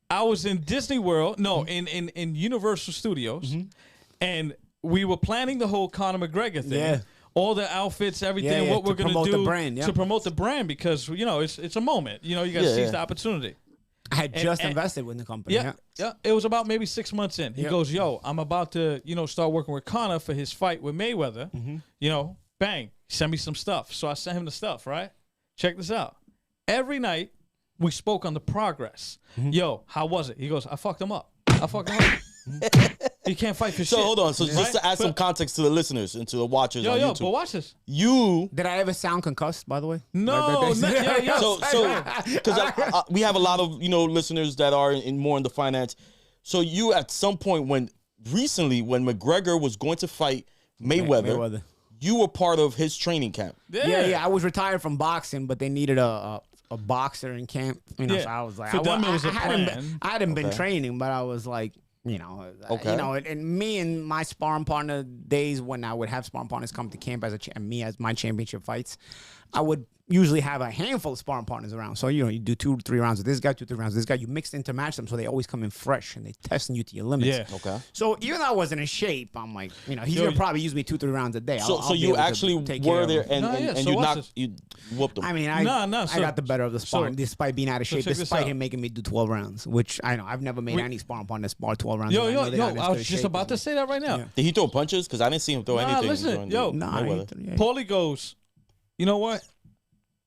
Speaker 4: I was in Disney World, in Universal Studios, and we were planning the whole Conor McGregor thing.
Speaker 5: Yeah.
Speaker 4: all the outfits, everything,
Speaker 5: Yeah,
Speaker 4: what we're
Speaker 5: to
Speaker 4: gonna
Speaker 5: promote
Speaker 4: do
Speaker 5: the brand,
Speaker 4: to promote the brand, because it's a moment. You got to seize the opportunity.
Speaker 5: I had just invested with the company.
Speaker 4: Yeah. It was about maybe 6 months in. He goes, "Yo, I'm about to, start working with Conor for his fight with Mayweather. Bang, send me some stuff." So I sent him the stuff. Right? Check this out. Every night we spoke on the progress. Yo, how was it? He goes, "I fucked him up. He can't fight for shit."
Speaker 3: So hold on. So
Speaker 4: Right?
Speaker 3: just to add some context to the listeners and to the watchers on YouTube.
Speaker 4: But watch this.
Speaker 5: Did I ever sound concussed, by the way?
Speaker 4: No,
Speaker 3: So because we have a lot of listeners that are more in the finance. So you at some point when McGregor was going to fight Mayweather, you were part of his training camp.
Speaker 5: Yeah. I was retired from boxing, but they needed a boxer in camp. So I was like,
Speaker 4: For them, it was a plan.
Speaker 5: I hadn't been training, but I was like, and me and my sparring partner days when I would have sparring partners come to camp as my championship fights, I would usually have a handful of sparring partners around. So, you do 2-3 rounds with this guy, 2-3 rounds with this guy. You mix intermatch them so they always come in fresh and they testing you to your limits.
Speaker 4: Yeah.
Speaker 3: Okay.
Speaker 5: So even though I wasn't in shape, I'm like, he's going to probably use me 2-3 rounds a day.
Speaker 3: So you actually were there and you whooped him.
Speaker 5: I mean, I got the better of the sparring despite being out of shape, despite him making me do 12 rounds, which I know I've never made any sparring partner spar 12 rounds.
Speaker 4: Yo, I was just about to say that right now.
Speaker 3: Did he throw punches? Because I didn't see him throw anything.
Speaker 4: Listen, Paulie goes, "You know what?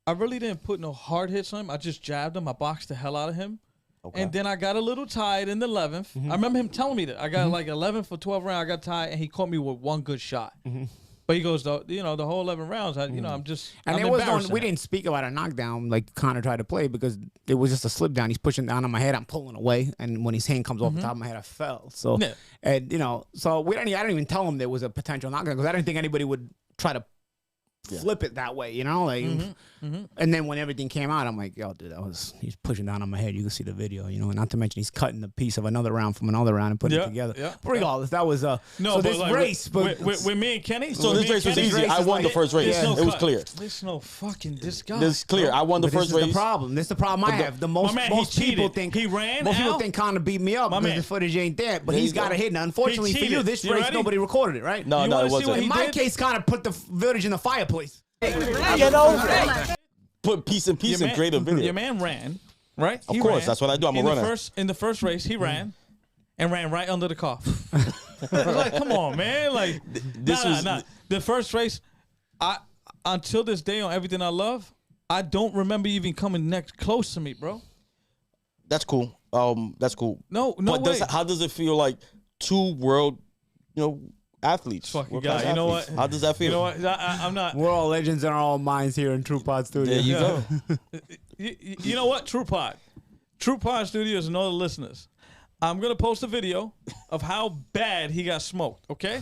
Speaker 4: I really didn't put no hard hits on him. I just jabbed him. I boxed the hell out of him. Okay. And then I got a little tired in the 11th. I remember him telling me that. I got like 11 for 12 rounds. I got tired, and he caught me with one good shot. But he goes, the whole 11 rounds, I'm just.
Speaker 5: And we didn't speak about a knockdown like Conor tried to play because it was just a slip down. He's pushing down on my head. I'm pulling away, and when his hand comes off the top of my head, I fell. So I didn't even tell him there was a potential knockdown because I didn't think anybody would try to flip it that way, and then when everything came out, I'm like, yo, dude, he's pushing down on my head. You can see the video, and not to mention he's cutting a piece of another round from another round and putting it together. But regardless, that was
Speaker 4: with me and Kenny.
Speaker 3: So this race was easy. I won the first race. It was clear.
Speaker 4: There's no fucking this guy.
Speaker 3: This is clear. I won the first race.
Speaker 5: This is the problem I have. Most people think
Speaker 4: he ran.
Speaker 5: Most people think Conor beat me up because the footage ain't there, but he's got a hit. Now, unfortunately for you, this race nobody recorded it, right?
Speaker 3: No, it wasn't.
Speaker 5: In my case, Conor put the footage in the fireplace.
Speaker 3: Put piece and create a video.
Speaker 4: Your man ran, right?
Speaker 3: Of course, that's what I do. I'm a runner.
Speaker 4: In the first race, he ran and ran right under the car. I was like, come on, man. Like, the first race, until this day on Everything I Love, I don't remember even coming next close to me, bro.
Speaker 3: That's cool. That's cool.
Speaker 4: No
Speaker 3: but
Speaker 4: way.
Speaker 3: How does it feel like two world, athletes?
Speaker 4: Fucking guy. You know what?
Speaker 3: How does that feel?
Speaker 4: You know what? I'm not.
Speaker 5: We're all legends in our own minds here in True Pod Studios.
Speaker 3: There you go.
Speaker 4: You know what? True Pod Studios and all the listeners. I'm gonna post a video of how bad he got smoked. Okay.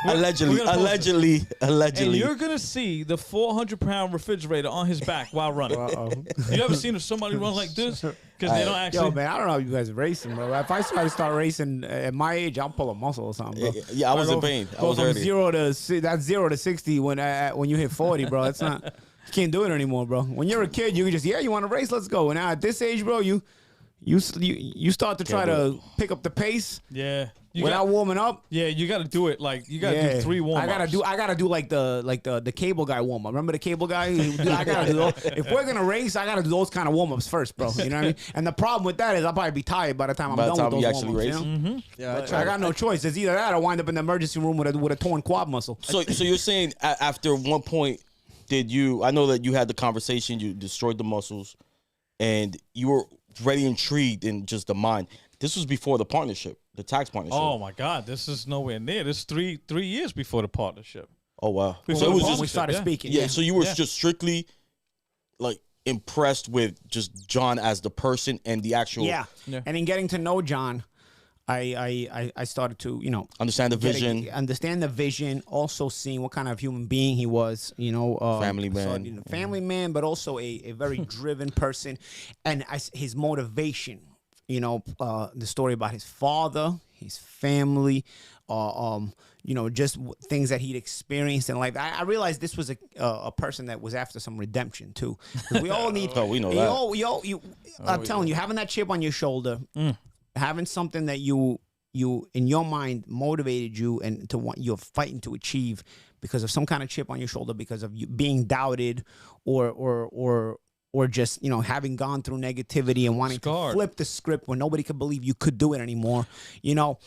Speaker 3: Allegedly.
Speaker 4: And you're gonna see the 400-pound refrigerator on his back while running. You ever seen somebody run like this? Because they don't actually.
Speaker 5: Yo, man, I don't know how you guys are racing, bro. If I try to start racing at my age, I'll pull a muscle or something, bro.
Speaker 3: Yeah, I was in pain. I was
Speaker 5: from
Speaker 3: ready.
Speaker 5: 0 to 60 when you hit 40, bro. It's not. You can't do it anymore, bro. When you're a kid, you can just you want to race, let's go. And now at this age, bro, you start to try to pick up the pace.
Speaker 4: Yeah.
Speaker 5: Without warming up.
Speaker 4: Yeah, you got to do it like you got to do 3 warm-ups.
Speaker 5: I gotta do like the cable guy warm up. Remember the cable guy? I gotta do those. If we're gonna race, I gotta do those kind of warm ups first, bro. You know what I mean? And the problem with that is I'll probably be tired by the time I'm done with those warm ups.
Speaker 3: Yeah,
Speaker 5: I got no choice. It's either that or wind up in the emergency room with a torn quad muscle.
Speaker 3: So you're saying after one point, I know that you had the conversation, you destroyed the muscles, and you were very intrigued in just the mind. This was before the partnership, the tax partnership.
Speaker 4: Oh my God, this is nowhere near. This is three years before the partnership.
Speaker 3: Oh wow!
Speaker 5: So it was just we started speaking.
Speaker 3: Yeah, so you were just strictly like impressed with just John as the person and the actual.
Speaker 5: Yeah. And in getting to know John, I started to
Speaker 3: understand the vision,
Speaker 5: also seeing what kind of human being he was.
Speaker 3: Family man,
Speaker 5: family man, but also a very driven person, and his motivation. The story about his father, his family, just things that he'd experienced in life. I realized this was a person that was after some redemption too. We all need.
Speaker 3: We know that.
Speaker 5: I'm telling you, having that chip on your shoulder, having something that you you in your mind motivated you and to want you're fighting to achieve because of some kind of chip on your shoulder, because of you being doubted or just, you know, having gone through negativity and wanting to flip the script when nobody could believe you could do it anymore. You know,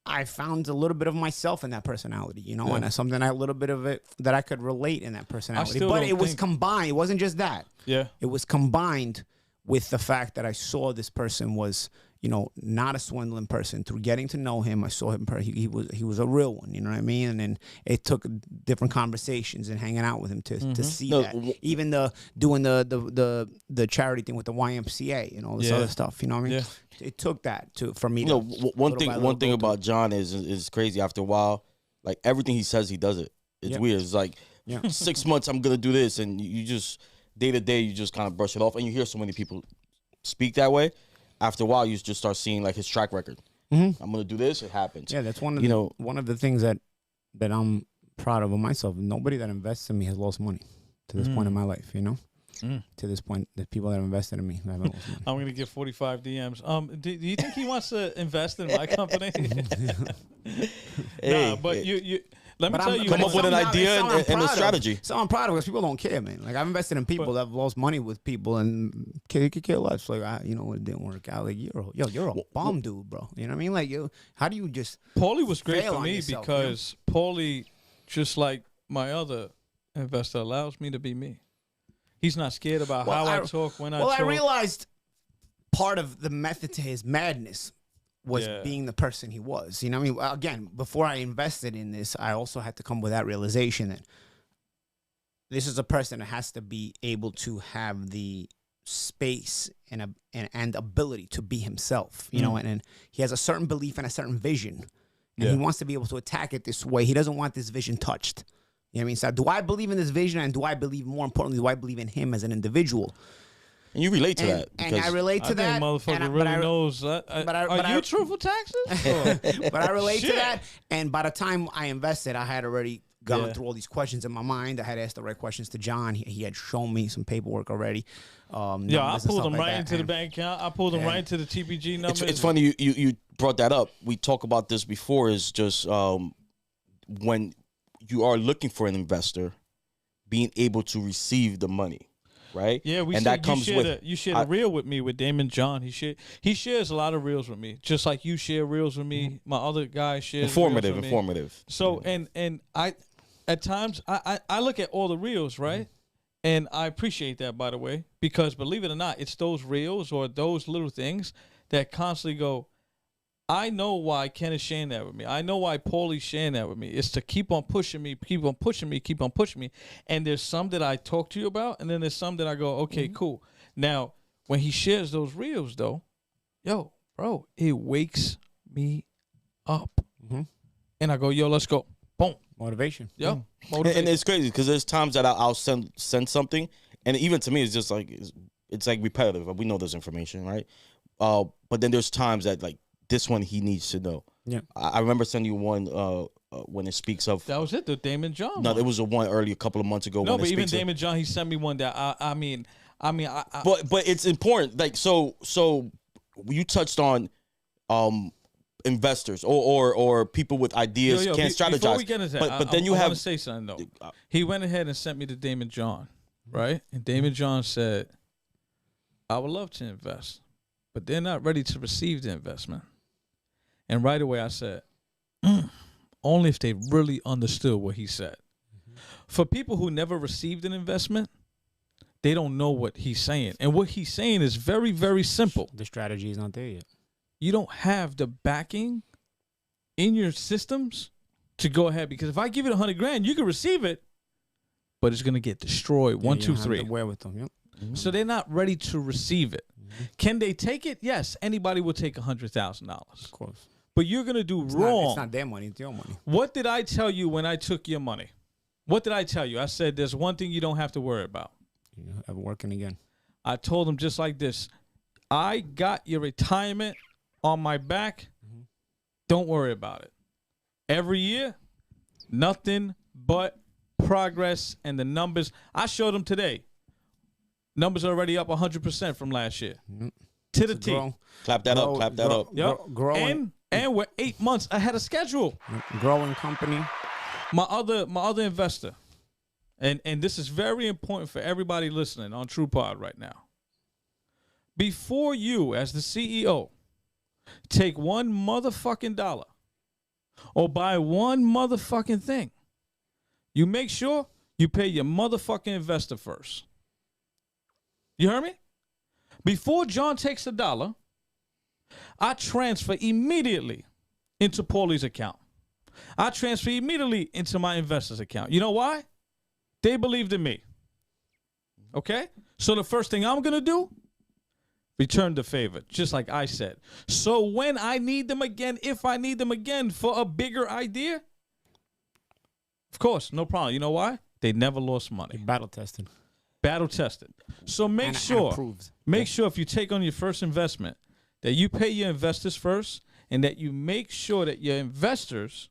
Speaker 5: I found a little bit of myself in that personality, you know, and that's something a little bit of it that I could relate in that personality. But it was combined. It wasn't just that. Yeah. It was combined with the fact that I saw this person was, you know, not a swindling person. Through getting to know him, I saw him. He was a real one. You know what I mean? And then it took different conversations and hanging out with him to see that. Even doing the charity thing with the YMCA and all this other stuff. You know what I mean? Yeah. It took that for me.
Speaker 3: You know, one thing about John is crazy. After a while, like everything he says, he does it. It's weird. It's like 6 months, I'm gonna do this, and you just day to day, you just kind of brush it off, and you hear so many people speak that way. After a while, you just start seeing like his track record. I'm gonna do this; it happens.
Speaker 5: Yeah, that's one of the things that I'm proud of myself. Nobody that invests in me has lost money to this point in my life. You know, to this point, the people that have invested in me haven't lost money.
Speaker 4: I'm gonna get 45 DMs. Do you think he wants to invest in my company? Nah, but you. Let me tell you,
Speaker 3: come up with an idea and a strategy.
Speaker 5: So I'm proud of it because people don't care, man. Like I've invested in people that have lost money with people and could care less. Like you know, it didn't work out. Like you're a bomb dude, bro. You know what I mean? Like how do you just?
Speaker 4: Paulie was great for me because Paulie, just like my other investor, allows me to be me. He's not scared about how I talk when I talk.
Speaker 5: Well, I realized part of the method to his madness was being the person he was. You know what I mean? Again, before I invested in this, I also had to come with that realization that this is a person that has to be able to have the space and ability to be himself, you know, and he has a certain belief and a certain vision, and he wants to be able to attack it this way. He doesn't want this vision touched. You know what I mean? So do I believe in this vision, and do I believe, more importantly, do I believe in him as an individual?
Speaker 3: And you relate to that.
Speaker 5: And I relate to that.
Speaker 4: Motherfucker really knows that. Are you Truthful Taxes?
Speaker 5: But I relate to that. And by the time I invested, I had already gone through all these questions in my mind. I had asked the right questions to John. He had shown me some paperwork already.
Speaker 4: I pulled them right into the bank account. I pulled them right into the TPG numbers.
Speaker 3: It's funny you brought that up. We talked about this before. Is just when you are looking for an investor, being able to receive the money. Right?
Speaker 4: Yeah, you shared a reel with me with Damon John. He shares a lot of reels with me, just like you share reels with me. My other guy shares
Speaker 3: informative.
Speaker 4: So and I at times I look at all the reels, right? And I appreciate that, by the way, because believe it or not, it's those reels or those little things that constantly go, I know why Ken is sharing that with me. I know why Paulie's sharing that with me. It's to keep on pushing me, keep on pushing me, keep on pushing me. And there's some that I talk to you about, and then there's some that I go, okay, cool. Now, when he shares those reels, though, yo, bro, it wakes me up. And I go, yo, let's go. Boom.
Speaker 5: Motivation.
Speaker 4: Yo.
Speaker 3: Motivation. And it's crazy because there's times that I'll send something, and even to me, it's just like, it's like repetitive. We know this information, right? But then there's times that, like, this one he needs to know. Yeah, I remember sending you one when it speaks of.
Speaker 4: That was it, the Damon John.
Speaker 3: No, there was one earlier a couple of months ago.
Speaker 4: No, but even Damon John, he sent me one that I mean.
Speaker 3: But it's important. Like so you touched on investors or people with ideas can't strategize.
Speaker 4: Before we get into that,
Speaker 3: but then you have
Speaker 4: I want to say something though. He went ahead and sent me to Damon John, right? And Damon John said, "I would love to invest, but they're not ready to receive the investment." And right away I said, only if they really understood what he said. For people who never received an investment, they don't know what he's saying. And what he's saying is very, very simple.
Speaker 5: The strategy is not there yet.
Speaker 4: You don't have the backing in your systems to go ahead. Because if I give it $100,000, you can receive it, but it's going to get destroyed. 1, 2, 3.
Speaker 5: Wherewithal, yep.
Speaker 4: So they're not ready to receive it. Can they take it? Yes, anybody will take $100,000.
Speaker 5: Of course.
Speaker 4: But you're going to do wrong.
Speaker 5: It's not their money, it's your money.
Speaker 4: What did I tell you when I took your money? What did I tell you? I said, there's one thing you don't have to worry about.
Speaker 5: You have working again.
Speaker 4: I told him just like this. I got your retirement on my back. Don't worry about it. Every year, nothing but progress and the numbers. I showed them today. Numbers are already up 100% from last year. To the T.
Speaker 3: Clap that up. Clap that up.
Speaker 4: Yep. And we're 8 months ahead of schedule.
Speaker 5: Growing company.
Speaker 4: My other investor, and this is very important for everybody listening on TruePod right now. Before you, as the CEO, take one motherfucking dollar or buy one motherfucking thing, you make sure you pay your motherfucking investor first. You heard me? Before John takes a dollar, I transfer immediately into Paulie's account. I transfer immediately into my investor's account. You know why? They believed in me. Okay? So the first thing I'm going to do, return the favor, just like I said. So when I need them again, if I need them again for a bigger idea, of course, no problem. You know why? They never lost money.
Speaker 5: Battle tested.
Speaker 4: Battle tested. So make sure if you take on your first investment, that you pay your investors first and that you make sure that your investors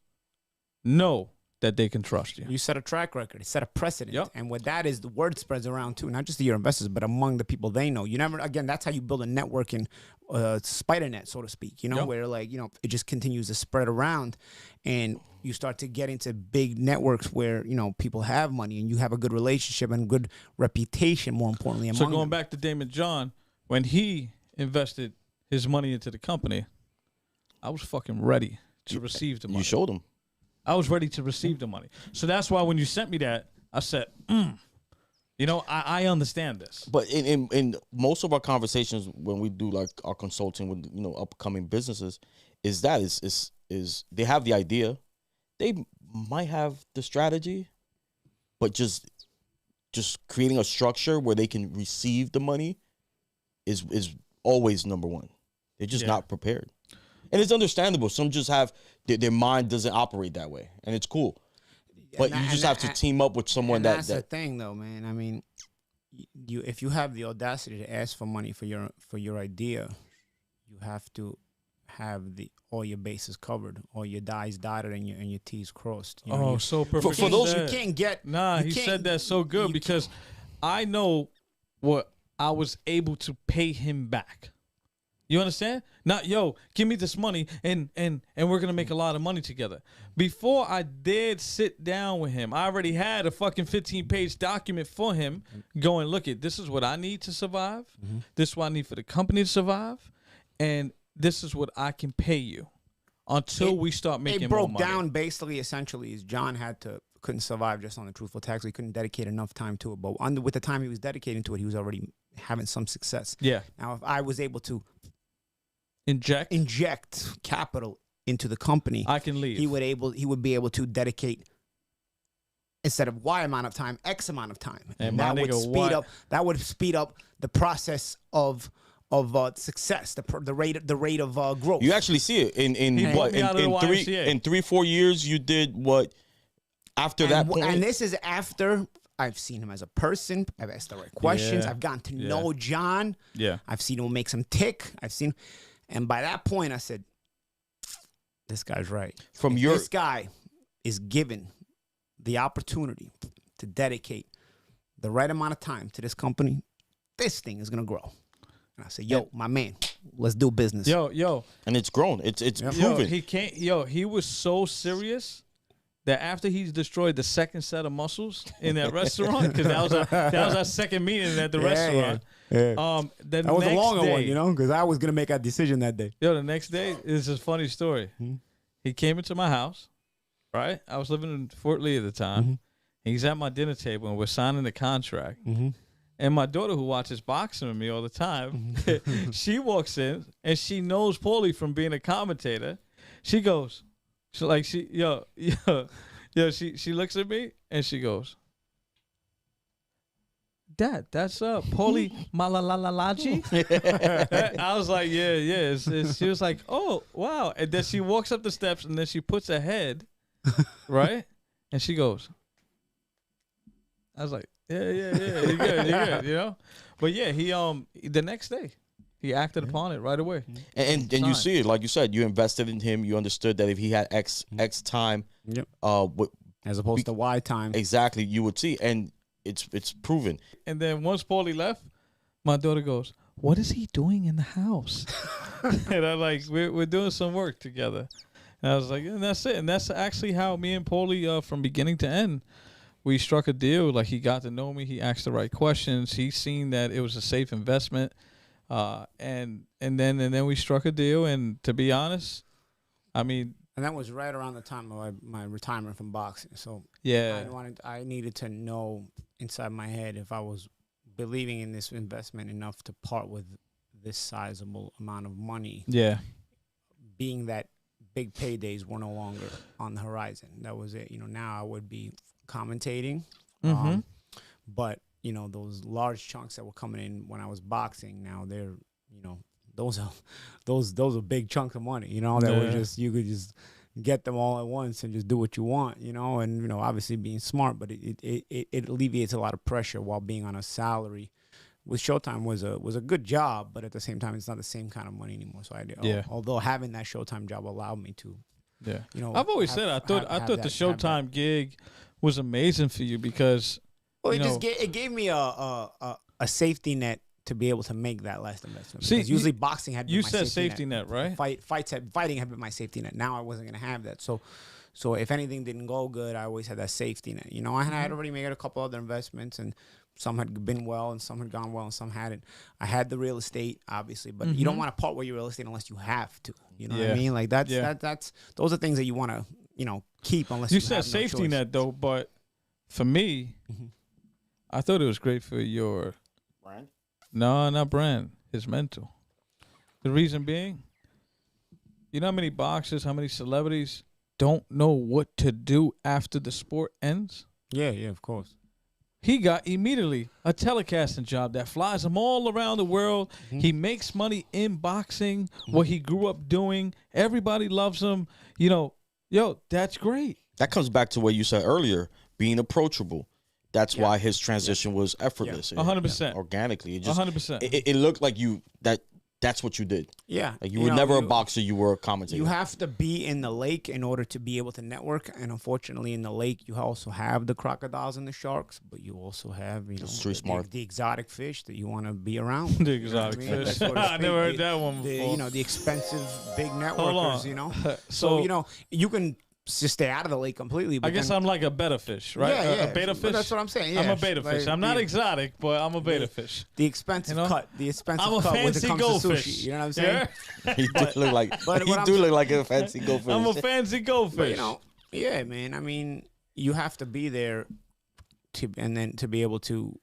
Speaker 4: know that they can trust you.
Speaker 5: You set a track record. You set a precedent.
Speaker 4: Yep.
Speaker 5: And what that is, the word spreads around too, not just to your investors, but among the people they know. You never, again, that's how you build a networking spider net, so to speak, you know,
Speaker 4: Yep.
Speaker 5: where like, you know, it just continues to spread around and you start to get into big networks where, you know, people have money and you have a good relationship and good reputation, more importantly, among
Speaker 4: So going
Speaker 5: them.
Speaker 4: back to Damon John, when he invested his money into the company, I was fucking ready to receive the money.
Speaker 3: You showed them.
Speaker 4: I was ready to receive the money. So that's why when you sent me that, I said, you know, I understand this.
Speaker 3: But in most of our conversations when we do like our consulting with, you know, upcoming businesses, is they have the idea, they might have the strategy, but just creating a structure where they can receive the money is always number one. They're just not prepared. And it's understandable. Some just have their mind doesn't operate that way, and it's cool. But you just have to team up with someone
Speaker 5: that's the thing, though, man. I mean, if you have the audacity to ask for money for your idea, you have to have all your bases covered, all your I's dotted and your T's crossed. You know,
Speaker 4: So perfect.
Speaker 3: For those
Speaker 5: you can't get.
Speaker 4: Nah, he said that so good because I know what I was able to pay him back. You understand? Not, yo, give me this money and we're going to make a lot of money together. Before I dared sit down with him, I already had a fucking 15-page document for him going, look, this is what I need to survive. This is what I need for the company to survive. And this is what I can pay you until we start making more money.
Speaker 5: It broke down basically, essentially, is John couldn't survive just on the Truthful Taxes. He couldn't dedicate enough time to it. But with the time he was dedicating to it, he was already having some success.
Speaker 4: Yeah.
Speaker 5: Now, if I was able to
Speaker 4: inject
Speaker 5: capital into the company,
Speaker 4: I can leave.
Speaker 5: He would be able to dedicate, instead of Y amount of time, X amount of time, and that would speed up the process of success, the rate of growth.
Speaker 3: You actually see it in 3-4 years. You did what after that point,
Speaker 5: and this is after I've seen him as a person. I've asked the right questions. I've gotten to know John.
Speaker 4: Yeah,
Speaker 5: I've seen him make some tick. And by that point, I said, "This guy's right." This guy is given the opportunity to dedicate the right amount of time to this company, this thing is gonna grow. And I said, "Yo, my man, let's do business."
Speaker 4: Yo,
Speaker 3: and it's grown. It's proven.
Speaker 4: He was so serious that after he's destroyed the second set of muscles in that restaurant, because that was our second meeting at the restaurant.
Speaker 5: Yeah. That was a longer one, you know, because I was gonna make a decision that day.
Speaker 4: Yo, the next day is a funny story. He came into my house, right? I was living in Fort Lee at the time. He's at my dinner table and we're signing the contract. And my daughter, who watches boxing with me all the time, she walks in and she knows Paulie from being a commentator. She goes, she looks at me and she goes, Dad, that's Paulie Malignaggi. I was like, yeah. She was like, oh, wow. And then she walks up the steps and then she puts her head, right? And she goes, I was like, yeah, you're good, you know? But yeah, he the next day, he acted upon it right away.
Speaker 3: And you see it, like you said, you invested in him. You understood that if he had X time,
Speaker 5: as opposed to Y time,
Speaker 3: exactly, you would see. And it's proven.
Speaker 4: And then once Paulie left, my daughter goes, what is he doing in the house? And I'm like, we're doing some work together. And I was like, and that's it. And that's actually how me and Paulie, from beginning to end, we struck a deal. Like, he got to know me. He asked the right questions. He seen that it was a safe investment. And then we struck a deal. And to be honest, I mean,
Speaker 5: and that was right around the time of my retirement from boxing. So
Speaker 4: yeah,
Speaker 5: I needed to know inside my head if I was believing in this investment enough to part with this sizable amount of money.
Speaker 4: Yeah.
Speaker 5: Being that big paydays were no longer on the horizon. That was it. Now I would be commentating. But, those large chunks that were coming in when I was boxing, now they're, those are big chunks of money, that were just, you could just get them all at once and just do what you want, and, obviously being smart, but it alleviates a lot of pressure while being on a salary. With Showtime was a good job, but at the same time, it's not the same kind of money anymore. So although having that Showtime job allowed me to,
Speaker 4: I've always said I thought the Showtime gig was amazing for you because,
Speaker 5: it gave me a safety net to be able to make that last investment. See, because usually boxing had been
Speaker 4: you
Speaker 5: my
Speaker 4: said safety net, right?
Speaker 5: Fighting had been my safety net. Now I wasn't going to have that. So if anything didn't go good, I always had that safety net. I had already made a couple other investments, and some had been well, and some had gone well, and some hadn't. I had the real estate, obviously, but you don't want to part with your real estate unless you have to. You know what I mean? Like that's those are things that you want to keep unless you
Speaker 4: said
Speaker 5: have no
Speaker 4: safety
Speaker 5: choice.
Speaker 4: net though. But for me, I thought it was great for your
Speaker 3: brand.
Speaker 4: No, not brand. It's mental. The reason being, how many boxers, how many celebrities don't know what to do after the sport ends?
Speaker 5: Yeah, of course.
Speaker 4: He got immediately a telecasting job that flies him all around the world. He makes money in boxing, what he grew up doing. Everybody loves him. That's great.
Speaker 3: That comes back to what you said earlier, being approachable. That's why his transition was effortless.
Speaker 4: 100%.
Speaker 3: Organically. It
Speaker 4: 100%.
Speaker 3: It looked like that's what you did.
Speaker 5: Yeah.
Speaker 3: Like you were never a boxer, you were a commentator.
Speaker 5: You have to be in the lake in order to be able to network. And unfortunately, in the lake, you also have the crocodiles and the sharks, but you also have,
Speaker 3: street smart.
Speaker 5: The exotic fish that you want to be around.
Speaker 4: The exotic fish. I never heard that one before.
Speaker 5: The expensive big networkers, So, you can just stay out of the lake completely. But
Speaker 4: I guess I'm like a beta fish, right?
Speaker 5: Yeah,
Speaker 4: a beta fish.
Speaker 5: That's what I'm saying. Yeah.
Speaker 4: I'm a beta fish. I'm not exotic, but I'm a beta fish.
Speaker 5: The expensive cut. The expensive
Speaker 4: I'm a
Speaker 5: cut when it
Speaker 4: fancy
Speaker 5: comes
Speaker 4: goldfish.
Speaker 5: to sushi. You know what I'm saying?
Speaker 3: He do look like a fancy goldfish.
Speaker 4: I'm a fancy goldfish.
Speaker 5: But, yeah, man. I mean, you have to be there to be able to,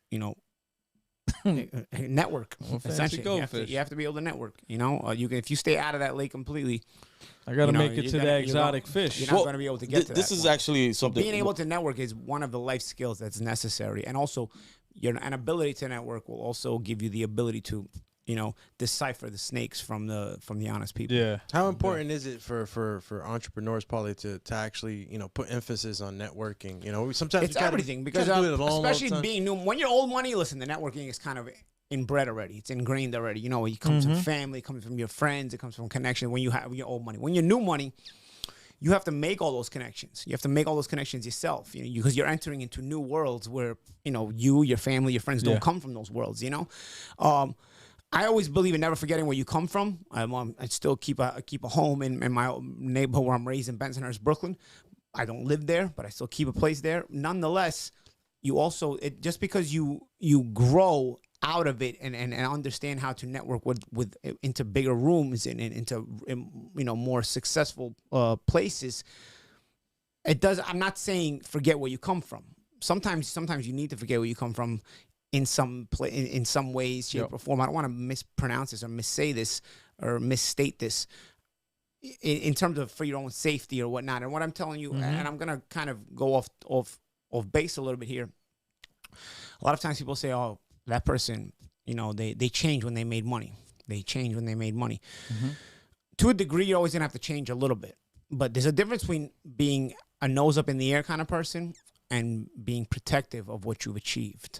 Speaker 5: network. Essentially, you have to be able to network. If you stay out of that lake completely,
Speaker 4: I got to make it to that exotic fish.
Speaker 5: You're not going to be able to get to that.
Speaker 3: This is actually something.
Speaker 5: Being able to network is one of the life skills that's necessary, and also an ability to network will also give you the ability to, decipher the snakes from the honest people.
Speaker 4: Yeah.
Speaker 2: How important is it for entrepreneurs, Paulie, to actually put emphasis on networking? Sometimes
Speaker 5: it's everything because especially being new. When you're old money, listen, the networking is kind of inbred already. It's ingrained already. It comes from family, it comes from your friends, it comes from connection. When you have your old money, when you're new money, you have to make all those connections. You have to make all those connections yourself, because you're entering into new worlds where you, your family, your friends don't come from those worlds. I always believe in never forgetting where you come from. I still keep a home in my neighborhood where I'm raised in Bensonhurst, Brooklyn. I don't live there, but I still keep a place there. Nonetheless, you also just because you grow out of it and understand how to network with into bigger rooms and into more successful places. I'm not saying forget where you come from. Sometimes you need to forget where you come from in some ways, shape, or form. I don't want to mispronounce this or missay this or misstate this in terms of for your own safety or whatnot. And what I'm telling you, and I'm gonna kind of go off base a little bit here. A lot of times people say, "Oh, that person, they changed when they made money. They changed when they made money." To a degree, you're always going to have to change a little bit. But there's a difference between being a nose up in the air kind of person and being protective of what you've achieved.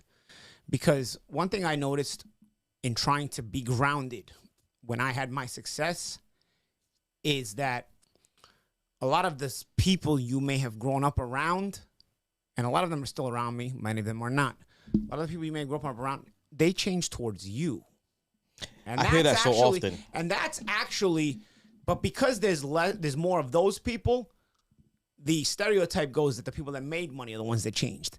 Speaker 5: Because one thing I noticed in trying to be grounded when I had my success is that a lot of the people you may have grown up around, and a lot of them are still around me, many of them are not. A lot of the people you may grow up around, they change towards you. And
Speaker 3: I hear that
Speaker 5: that's
Speaker 3: so
Speaker 5: actually-
Speaker 3: often.
Speaker 5: And that's actually, but because there's more of those people, the stereotype goes that the people that made money are the ones that changed,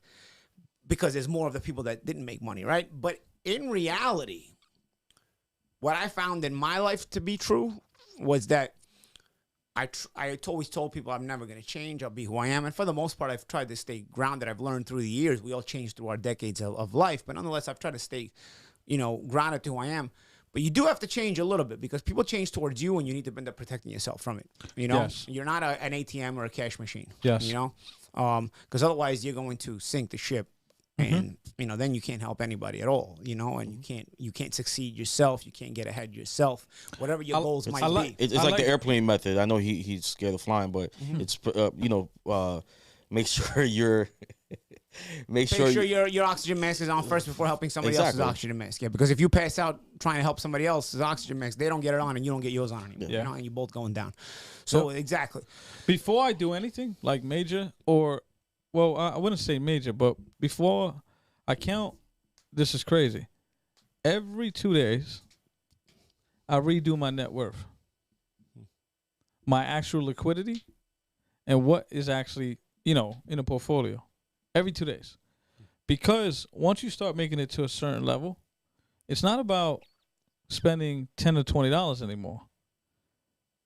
Speaker 5: because there's more of the people that didn't make money, right? But in reality, what I found in my life to be true was that I always told people I'm never going to change. I'll be who I am. And for the most part, I've tried to stay grounded. I've learned through the years. We all change through our decades of life. But nonetheless, I've tried to stay, grounded to who I am. But you do have to change a little bit, because people change towards you, and you need to end up protecting yourself from it.
Speaker 4: Yes.
Speaker 5: You're not an ATM or a cash machine.
Speaker 4: Yes.
Speaker 5: Because otherwise you're going to sink the ship. And then you can't help anybody at all, and you can't succeed yourself. You can't get ahead yourself, whatever your goals might be.
Speaker 3: It's like the airplane method. I know he's scared of flying, but it's make sure you're make sure
Speaker 5: your oxygen mask is on first before helping somebody else's oxygen mask. Yeah, because if you pass out trying to help somebody else's oxygen mask, they don't get it on and you don't get yours on anymore.
Speaker 4: Yeah.
Speaker 5: And you're both going down. So exactly.
Speaker 4: Before I do anything like major I wouldn't say major, but before I count, this is crazy. Every 2 days, I redo my net worth, my actual liquidity, and what is actually, in a portfolio. Every 2 days. Because once you start making it to a certain level, it's not about spending $10 or $20 anymore.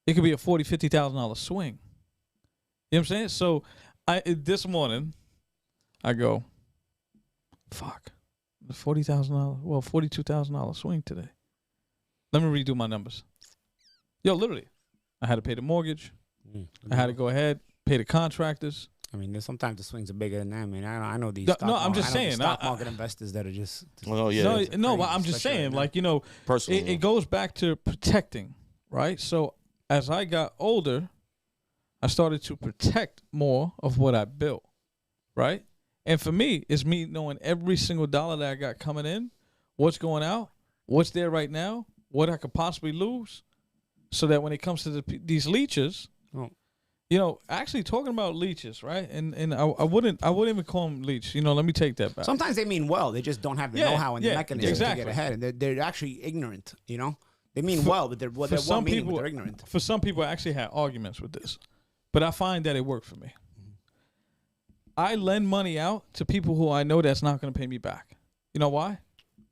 Speaker 4: It could be a $40,000, $50,000 swing. You know what I'm saying? So this morning, I go, fuck, the $42,000 swing today. Let me redo my numbers. Yo, literally, I had to pay the mortgage. I had to go ahead, pay the contractors.
Speaker 5: I mean, sometimes the swings are bigger than that. I mean, I know these.
Speaker 4: I'm just saying.
Speaker 5: Stock market investors that are just.
Speaker 3: Well, yeah.
Speaker 4: No, but I'm just saying,
Speaker 3: personally,
Speaker 4: it goes back to protecting, right? So as I got older, I started to protect more of what I built, right? And for me, it's me knowing every single dollar that I got coming in, what's going out, what's there right now, what I could possibly lose, so that when it comes to these leeches, actually talking about leeches, right? And I wouldn't even call them leech. Let me take that back.
Speaker 5: Sometimes they mean well. They just don't have the know-how and the mechanism to get ahead. And they're actually ignorant, They mean well, but they're well-meaning, but they're ignorant.
Speaker 4: For some people, I actually had arguments with this. But I find that it worked for me. I lend money out to people who I know that's not going to pay me back. You know why?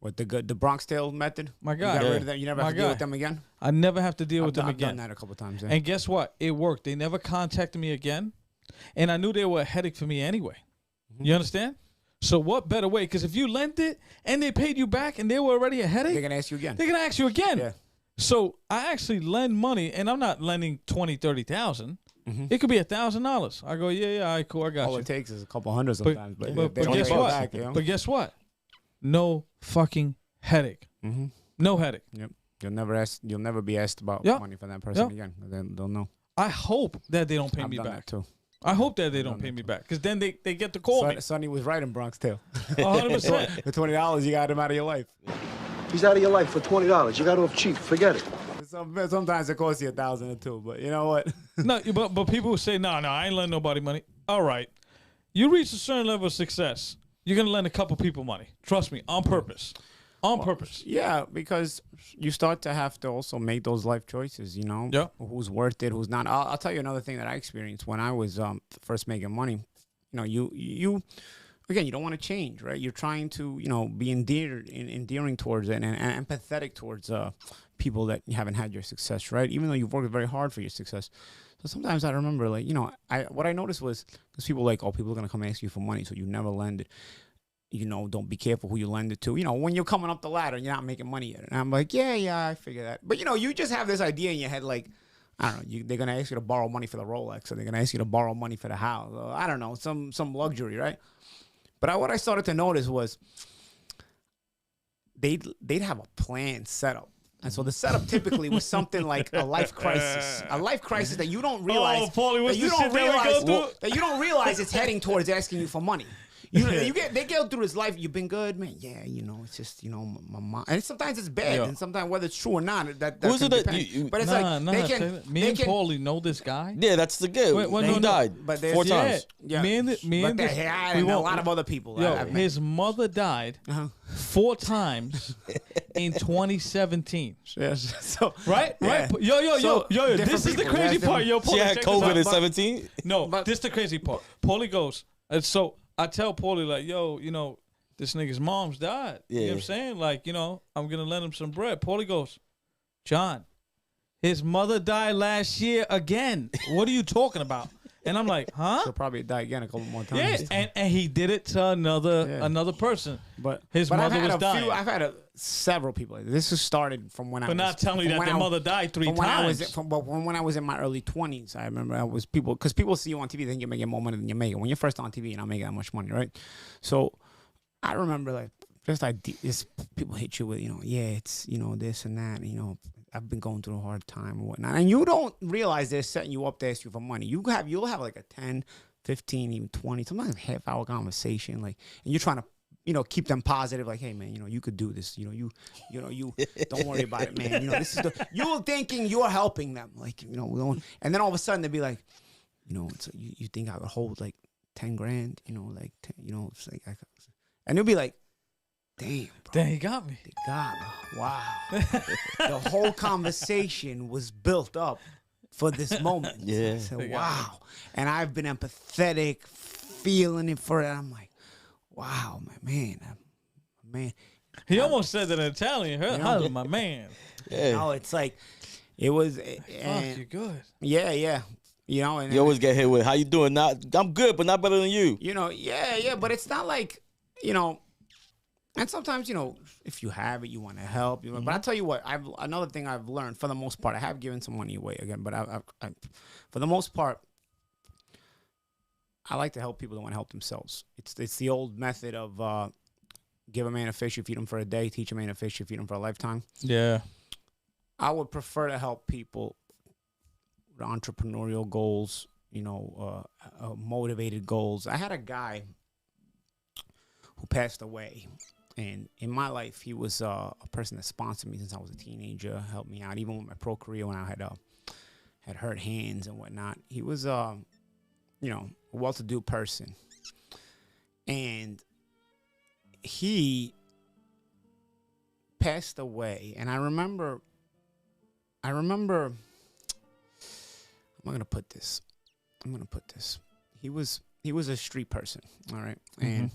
Speaker 5: What, the Bronx Tale method?
Speaker 4: My God.
Speaker 5: You got rid of them? You never have to deal with them again?
Speaker 4: I never have to deal with them again.
Speaker 5: I've done that a couple times. Yeah.
Speaker 4: And guess what? It worked. They never contacted me again. And I knew they were a headache for me anyway. You understand? So what better way? Because if you lent it and they paid you back and they were already a headache,
Speaker 5: they're going to ask you again.
Speaker 4: They're going to ask you again.
Speaker 5: Yeah.
Speaker 4: So I actually lend money, and I'm not lending $20,000, $30,000. It could be $1,000. I go, yeah, all right, cool, I got you.
Speaker 5: All it takes is a couple hundred sometimes. But
Speaker 4: guess what?
Speaker 5: Back,
Speaker 4: But guess what? No fucking headache. No headache.
Speaker 5: Yep. You'll never be asked about money from that person again. They'll know.
Speaker 4: I hope that they don't pay
Speaker 5: I've
Speaker 4: me
Speaker 5: done
Speaker 4: back.
Speaker 5: That too.
Speaker 4: I hope that they don't pay me back, because then they get to call me.
Speaker 5: Sonny was right in Bronx Tale.
Speaker 4: 100%.
Speaker 5: For $20, you got him out of your life.
Speaker 7: He's out of your life for $20. You got off cheap. Forget it.
Speaker 5: Sometimes it costs you $1,000 or $2,000, but you know what?
Speaker 4: No, but people will say, no, I ain't lending nobody money. All right. You reach a certain level of success, you're going to lend a couple people money. Trust me, on purpose. On purpose.
Speaker 5: Yeah, because you start to have to also make those life choices,
Speaker 4: Yeah.
Speaker 5: Who's worth it, who's not. I'll tell you another thing that I experienced when I was first making money. You again, you don't want to change, right? You're trying to, be endearing towards it and empathetic towards people that haven't had your success, right? Even though you've worked very hard for your success. So sometimes I remember, what I noticed was, because people people are going to come ask you for money, so you never lend it. Don't be careful who you lend it to. When you're coming up the ladder and you're not making money yet. And I'm like, yeah, I figure that. But, you just have this idea in your head, I don't know, they're going to ask you to borrow money for the Rolex, or they're going to ask you to borrow money for the house. Or, I don't know, some luxury, right? But what I started to notice was they'd have a plan set up. And so the setup typically was something like a life crisis that you don't realize.
Speaker 4: Oh, Paulie, what's the shit
Speaker 5: that you don't realize it's heading towards asking you for money. They go through this life. You've been good, man. Yeah, it's just my mom. And sometimes it's bad, and sometimes whether it's true or not, that
Speaker 3: Who's
Speaker 5: can
Speaker 3: it
Speaker 5: depend. But it's
Speaker 4: me and Paulie know this guy.
Speaker 3: Yeah, that's the good. He died
Speaker 5: but
Speaker 3: 4 times.
Speaker 5: Yeah,
Speaker 4: me and
Speaker 5: a lot of other people.
Speaker 4: Yo, his mother died 4 times, in 2017.
Speaker 5: Yes. So
Speaker 4: Right?
Speaker 5: yeah.
Speaker 4: Right? Yo.
Speaker 5: So,
Speaker 4: This is
Speaker 5: different
Speaker 4: the
Speaker 5: people,
Speaker 4: crazy
Speaker 5: yeah,
Speaker 4: part. Yo,
Speaker 3: She
Speaker 4: Paulie,
Speaker 3: had
Speaker 4: check this
Speaker 3: COVID
Speaker 4: out.
Speaker 3: in 17.
Speaker 4: No,
Speaker 5: But-
Speaker 4: this is the crazy part. Paulie goes, and so I tell Paulie, like, yo, this nigga's mom's died. You know what I'm
Speaker 3: Yeah.
Speaker 4: saying? Like, I'm going to lend him some bread. Paulie goes, John, his mother died last year again. What are you talking about? And I'm like, huh?
Speaker 5: She'll probably die again a couple more
Speaker 4: Yeah,
Speaker 5: times.
Speaker 4: and he did it to another person.
Speaker 5: But
Speaker 4: His
Speaker 5: but
Speaker 4: mother
Speaker 5: I've had
Speaker 4: was
Speaker 5: a
Speaker 4: dying.
Speaker 5: few. I've had several people. This has started from when I
Speaker 4: But
Speaker 5: was.
Speaker 4: not telling you
Speaker 5: from
Speaker 4: that
Speaker 5: when
Speaker 4: their
Speaker 5: I-
Speaker 4: mother died three
Speaker 5: from when I was
Speaker 4: times.
Speaker 5: from when I was in my early 20s. I remember I was because people see you on TV, they think you're making more money than you're making. When you're first on TV, you're not making that much money, right? So I remember like this people hit you with it's this and that. I've been going through a hard time or whatnot, and you don't realize they're setting you up to ask you for money. You'll have like a 10, 15, even 20, sometimes a half-hour conversation, like, and you're trying to keep them positive, like, hey man, you could do this, you don't worry about it, man. This is you're thinking you're helping them, like, and then all of a sudden they'd be like, it's, you think I could hold like 10 grand, like, it's like, and they'll be like, damn, bro.
Speaker 4: Then he got me.
Speaker 5: God, wow. The whole conversation was built up for this moment.
Speaker 3: Yeah.
Speaker 5: I said, wow. And I've been empathetic, feeling it for it. I'm like, wow, man.
Speaker 4: He almost said that in Italian. Hello, my man.
Speaker 5: No, it's like, it was.
Speaker 4: Fuck, you're good.
Speaker 5: Yeah. And
Speaker 3: You always get hit with, how you doing? I'm good, but not better than you.
Speaker 5: yeah. But it's not like, and sometimes, if you have it, you want to help. But I tell you what, another thing I've learned, for the most part, I have given some money away again, but I for the most part, I like to help people that want to help themselves. It's the old method of give a man a fish, you feed him for a day. Teach a man a fish, you feed him for a lifetime.
Speaker 4: Yeah.
Speaker 5: I would prefer to help people with entrepreneurial goals, motivated goals. I had a guy who passed away. And in my life, he was a person that sponsored me since I was a teenager, helped me out, even with my pro career when I had hurt hands and whatnot. He was, a well-to-do person. And he passed away. And I remember, I'm going to put this. He was a street person, all right? And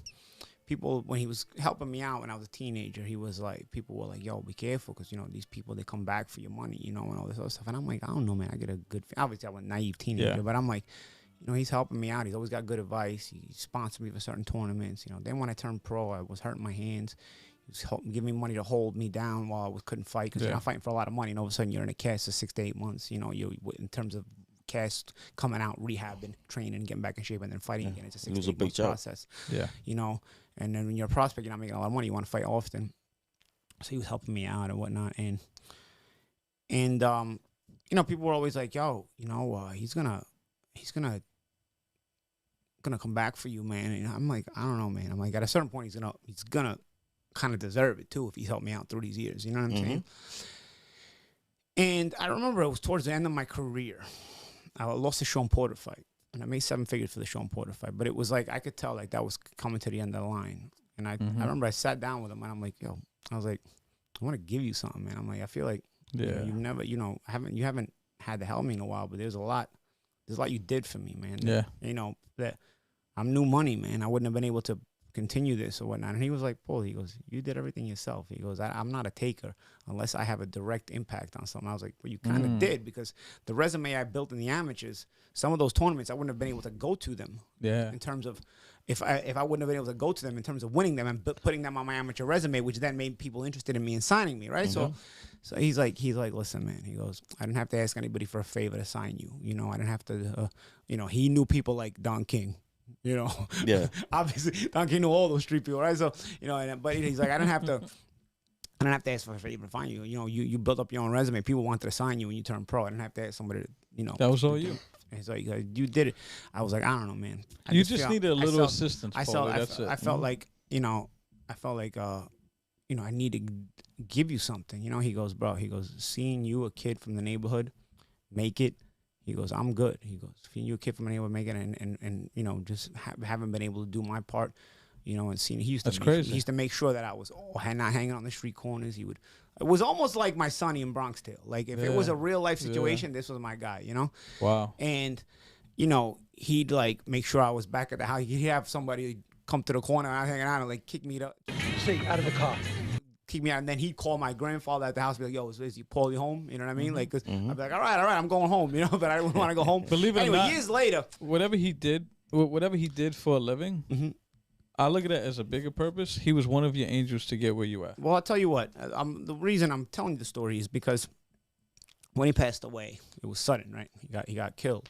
Speaker 5: people, when he was helping me out when I was a teenager, he was like, people were like, yo, be careful, because, these people, they come back for your money, and all this other stuff. And I'm like, I don't know, man. I get a good, obviously I was a naive teenager, but I'm like, he's helping me out. He's always got good advice. He sponsored me for certain tournaments. Then when I turned pro, I was hurting my hands. He was giving me money to hold me down while I couldn't fight, because you're not fighting for a lot of money. And all of a sudden you're in a cast for 6 to 8 months, you in terms of cast coming out, rehabbing, training, getting back in shape, and then fighting again. It's a 6 to 8 month process. Yeah. And then when you're a prospect, you're not making a lot of money. You want to fight often. So he was helping me out and whatnot. And people were always like, yo, he's gonna come back for you, man. And I'm like, I don't know, man. I'm like, at a certain point, he's gonna kind of deserve it too if he's helped me out through these years. You know what I'm saying? And I remember it was towards the end of my career. I lost the Sean Porter fight, and I made 7 figures for the Sean Porter fight. But it was like, I could tell like that was coming to the end of the line. And I remember I sat down with him, and I'm like, yo, I was like, I want to give you something, man. I'm like, I feel like you've never, you haven't had to help me in a while, but there's a lot you did for me, man.
Speaker 4: Yeah.
Speaker 5: That I'm new money, man. I wouldn't have been able to continue this or whatnot. And he was like, Paul, he goes, you did everything yourself. He goes, I'm not a taker unless I have a direct impact on something. I was like, well, you kind of did, because the resume I built in the amateurs, some of those tournaments, I wouldn't have been able to go to them. Yeah. In terms of, if I wouldn't have been able to go to them in terms of winning them and putting them on my amateur resume, which then made people interested in me and signing me, right? So he's like, listen, man. He goes, I didn't have to ask anybody for a favor to sign you. I didn't have to, he knew people like Don King. Yeah. Obviously, Don King knew all those street people, right? So, but he's like, I didn't have to ask for a favor to find you. You built up your own resume. People wanted to sign you when you turned pro. I didn't have to ask somebody to,
Speaker 4: That was all you.
Speaker 5: And so you did it. I was like, I don't know, man.
Speaker 4: You just needed a little assistance.
Speaker 5: I felt like, I need to give you something. He goes, bro, seeing you, a kid from the neighborhood, make it. He goes, I'm good. He goes, seeing you, a kid from the neighborhood, make it, and just haven't been able to do my part, you know, and seeing he used to
Speaker 4: That's crazy.
Speaker 5: He used to make sure that I was not hanging on the street corners. He would. It was almost like my Sonny in Bronx Tale. Like if it was a real life situation, this was my guy, you know.
Speaker 4: Wow.
Speaker 5: And you know, he'd like make sure I was back at the house. He'd have somebody come to the corner and I was hanging out and like kick me out.
Speaker 7: See, out of the car.
Speaker 5: Keep me out, and then he'd call my grandfather at the house, be like, "Yo, is he Paulie home?" You know what I mean? Like, cause I'd be like, "All right, I'm going home," you know. But I didn't want to go home.
Speaker 4: Believe it or
Speaker 5: anyway,
Speaker 4: not,
Speaker 5: years later,
Speaker 4: whatever he did for a living, I look at it as a bigger purpose. He was one of your angels to get where you at.
Speaker 5: well, I'll tell you what. The reason I'm telling you the story is because when he passed away, it was sudden, right? He got killed,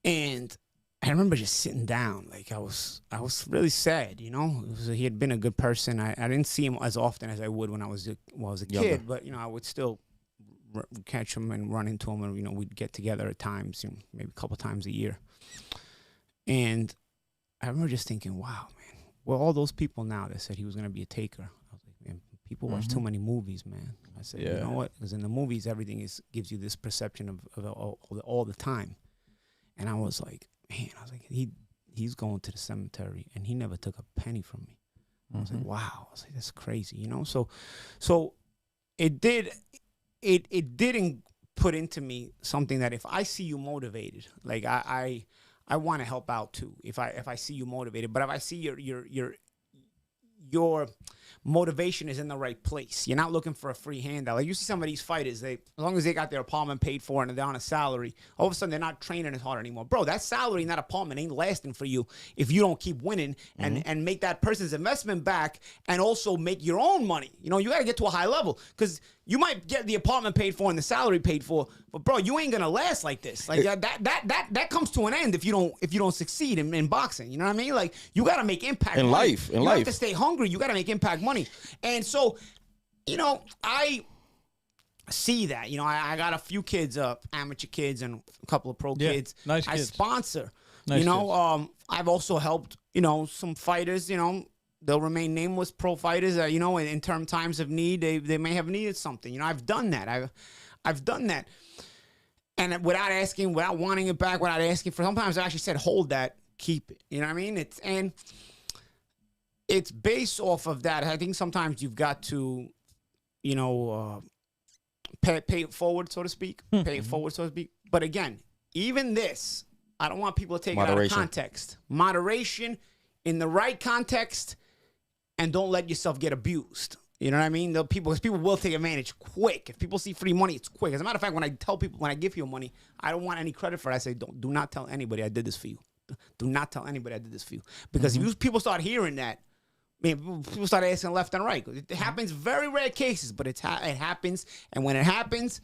Speaker 5: and I remember just sitting down, like I was really sad, you know. He had been a good person. I didn't see him as often as I would when I was a kid, but you know, I would still catch him and run into him, and you know, we'd get together at times, you know, maybe a couple times a year. And I remember just thinking, wow, man, well, all those people now that said he was gonna be a taker. I was like, man, people watch too many movies, man. I said, you know what? Because in the movies, everything gives you this perception of all the time, and I was like. Man, I was like, he's going to the cemetery, and he never took a penny from me. I was like, wow. I was like, that's crazy, you know. So it didn't put into me something that if I see you motivated, like I want to help out too. If I see you motivated, but if I see your motivation is in the right place. You're not looking for a free handout. Like you see some of these fighters, as long as they got their apartment paid for and they're on a salary, all of a sudden they're not training as hard anymore. Bro, that salary and that apartment ain't lasting for you if you don't keep winning and make that person's investment back and also make your own money. You know, you got to get to a high level because you might get the apartment paid for and the salary paid for, but bro, you ain't gonna last like this. Like that comes to an end if you don't succeed in boxing. You know what I mean? Like you got to make impact
Speaker 3: in
Speaker 5: money.
Speaker 3: life.
Speaker 5: You have to stay hungry. You got to make impact money. And so, you know, I see that. You know, I got a few kids, amateur kids, and a couple of pro kids.
Speaker 4: Nice
Speaker 5: I
Speaker 4: kids.
Speaker 5: sponsor.
Speaker 4: Nice
Speaker 5: you know, I've also helped. You know, some fighters. You know. They'll remain nameless pro fighters. You know, in times of need, they may have needed something. You know, I've done that. I've done that, and without asking, without wanting it back, without asking for. Sometimes I actually said, "Hold that, keep it." You know what I mean? It's based off of that. I think sometimes you've got to, you know, pay it forward, so to speak. Pay it forward, so to speak. But again, even this, I don't want people to take it out of context. Moderation in the right context. And don't let yourself get abused. You know what I mean? Because people will take advantage quick. If people see free money, it's quick. As a matter of fact, when I tell people, when I give you money, I don't want any credit for it. I say, do not tell anybody I did this for you. Do not tell anybody I did this for you. Because if people start hearing that, man, people start asking left and right. It happens very rare cases, but it happens. And when it happens,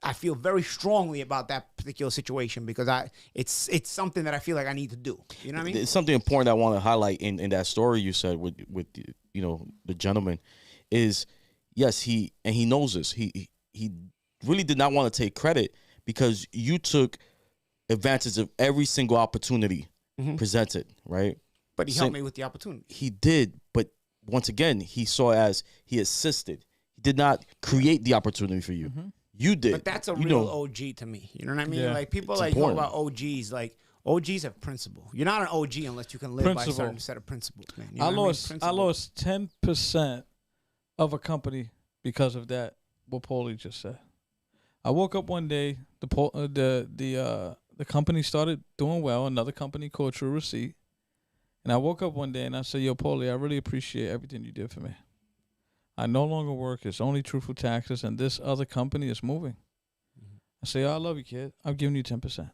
Speaker 5: I feel very strongly about that particular situation because it's something that I feel like I need to do. You know what I mean?
Speaker 3: It's something important I want to highlight in that story you said with you know the gentleman is yes he knows this he really did not want to take credit because you took advantage of every single opportunity presented, right?
Speaker 5: But he helped me with the opportunity.
Speaker 3: He did, but once again he saw it as he assisted. He did not create the opportunity for you. You did.
Speaker 5: But that's a real OG to me. You know what I mean?
Speaker 4: Yeah.
Speaker 5: Like people
Speaker 3: It's
Speaker 5: like
Speaker 3: important.
Speaker 5: talk about OGs. Like OGs have principle. You're not an OG unless you can live by a certain set of principles, man. You know what I mean?
Speaker 4: lost 10% of a company because of that. What Paulie just said. I woke up one day. The company started doing well. Another company called True Receipt, and I woke up one day and I said, "Yo, Paulie, I really appreciate everything you did for me. I no longer work. It's only Truthful Taxes, and this other company is moving." I say, "Oh, I love you, kid. I'm giving you 10%.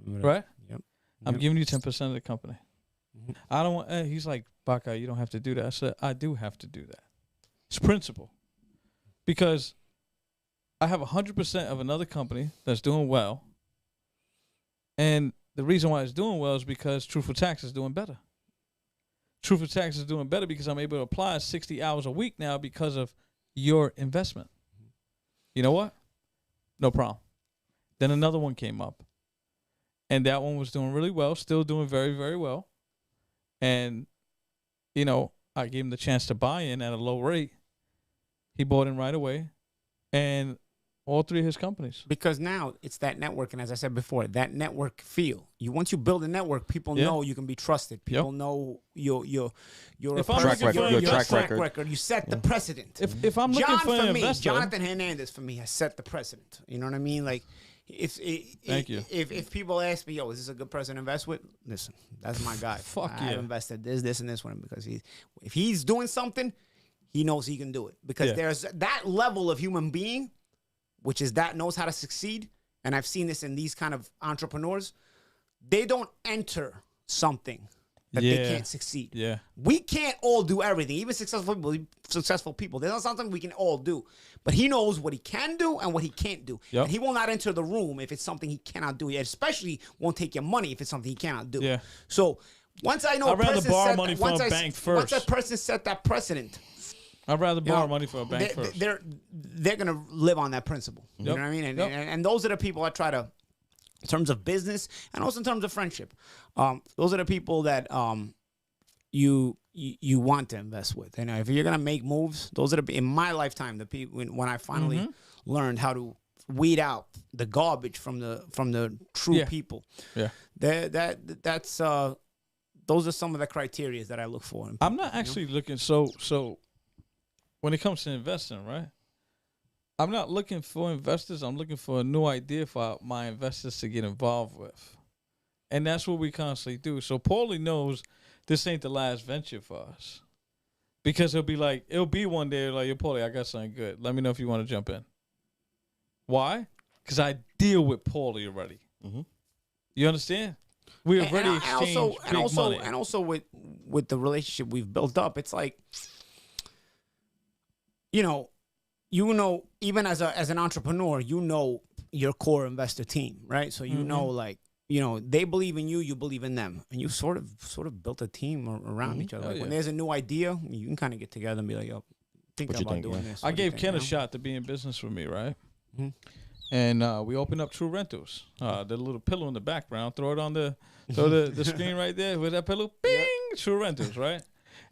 Speaker 4: Right?
Speaker 5: Yep.
Speaker 4: I'm giving you 10% of the company." I don't want. He's like, "Baka, you don't have to do that." I said, "I do have to do that. It's principle, because I have 100% of another company that's doing well, and the reason why it's doing well is because Truthful Taxes is doing better. Truthful Taxes is doing better because I'm able to apply 60 hours a week now because of your investment. You know what? No problem." Then another one came up, and that one was doing really well, still doing very, very well. And, you know, I gave him the chance to buy in at a low rate. He bought in right away. And All 3 of his companies.
Speaker 5: Because now it's that network, and as I said before, that network feel. Once you build a network, people know you can be trusted. People know your
Speaker 4: If I'm looking for
Speaker 3: your
Speaker 4: an
Speaker 3: track record.
Speaker 5: You set the precedent.
Speaker 4: If I'm looking for an investor,
Speaker 5: Jonathan Hernandez for me has set the precedent. You know what I mean? Like,
Speaker 4: Thank you.
Speaker 5: If people ask me, yo, is this a good person to invest with? Listen, that's my guy.
Speaker 4: Fuck
Speaker 5: I've
Speaker 4: yeah.
Speaker 5: invested this, and this with him because if he's doing something, he knows he can do it. Because there's that level of human being, which is that knows how to succeed. And I've seen this in these kind of entrepreneurs. They don't enter something that they can't succeed.
Speaker 4: Yeah.
Speaker 5: We can't all do everything. Even successful people. There's not something we can all do. But he knows what he can do and what he can't do.
Speaker 4: Yep.
Speaker 5: And he will not enter the room if it's something he cannot do. He especially won't take your money if it's something he cannot do.
Speaker 4: Yeah.
Speaker 5: So once I know
Speaker 4: I'd rather borrow money from a bank first.
Speaker 5: Once that person set that precedent,
Speaker 4: I'd rather borrow money from a bank first.
Speaker 5: They're gonna live on that principle. You know what I mean? And those are the people I try to, in terms of business and also in terms of friendship. Those are the people that you want to invest with. And if you're gonna make moves, those are in my lifetime the people when I finally learned how to weed out the garbage from the true people.
Speaker 4: Yeah.
Speaker 5: That's those are some of the criteria that I look for. In people,
Speaker 4: I'm not actually looking so. When it comes to investing, right? I'm not looking for investors. I'm looking for a new idea for my investors to get involved with. And that's what we constantly do. So Paulie knows this ain't the last venture for us. Because it'll be one day like, yo, Paulie, I got something good. Let me know if you want to jump in. Why? Because I deal with Paulie already. Mm-hmm. You understand? We already exchanged big money.
Speaker 5: And also with the relationship we've built up, it's like, you know, even as an entrepreneur, you know your core investor team, right? So you know, like, you know, they believe in you, you believe in them, and you sort of built a team around each other. Like when there's a new idea, you can kind of get together and be like, yo, think about doing this.
Speaker 4: I gave Ken a shot to be in business with me, right? Mm-hmm. And we opened up True Rentals. The little pillow in the background, throw the screen right there with that pillow, bing, True Rentals, right?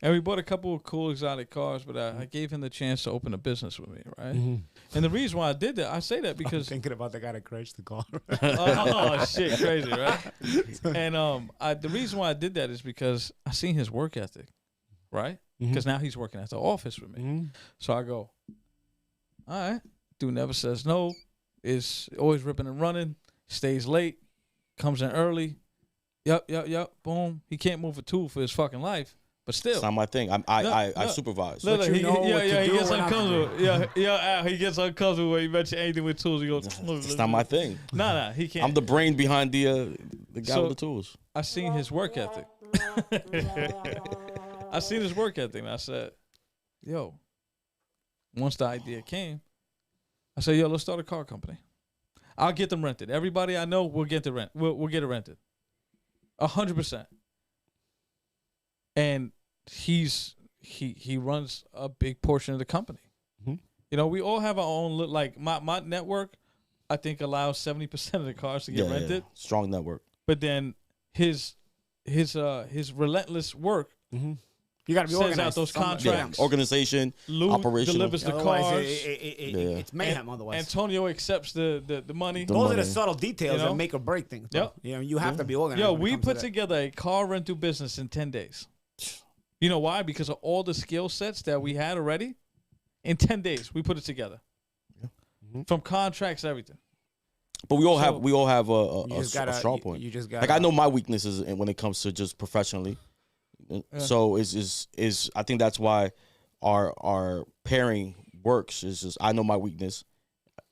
Speaker 4: And we bought a couple of cool exotic cars, but I gave him the chance to open a business with me, right? Mm-hmm. And the reason why I did that, I say that because...
Speaker 5: I'm thinking about the guy that crashed the car.
Speaker 4: oh, shit, crazy, right? And the reason why I did that is because I seen his work ethic, right? Because now he's working at the office with me. Mm-hmm. So I go, all right, dude never says no, is always ripping and running, stays late, comes in early, yep, boom. He can't move a tool for his fucking life. But still,
Speaker 3: it's not my thing. I supervise.
Speaker 4: Look, he gets uncomfortable. He gets uncomfortable when you mention anything with tools. He goes,
Speaker 3: it's not my thing.
Speaker 4: Nah, he can't.
Speaker 3: I'm the brain behind the guy with the tools.
Speaker 4: I seen his work ethic. I seen his work ethic, and I said, yo, once the idea came, I said, yo, let's start a car company. I'll get them rented. Everybody I know will get the rent. We'll get it rented. 100%. And he runs a big portion of the company. Mm-hmm. You know, we all have our own, like my network, I think allows 70% of the cars to get rented. Yeah.
Speaker 3: Strong network.
Speaker 4: But then his relentless work.
Speaker 5: Mm-hmm. You got to be organized.
Speaker 4: Sends out those contracts.
Speaker 3: Yeah. Organization, operational.
Speaker 4: Delivers the cars.
Speaker 5: It's mayhem otherwise.
Speaker 4: Antonio accepts the money.
Speaker 5: Those are the subtle details that make or break things.
Speaker 4: Yep.
Speaker 5: You know, you have to be organized.
Speaker 4: Yo, we put together a car rental business in 10 days. You know why? Because of all the skill sets that we had already. In 10 days, we put it together. Yeah. Mm-hmm. From contracts, everything.
Speaker 3: But we all have a strong point.
Speaker 5: You just got
Speaker 3: like I know my weaknesses when it comes to just professionally. Yeah. So is I think that's why our pairing works. Is just I know my weakness,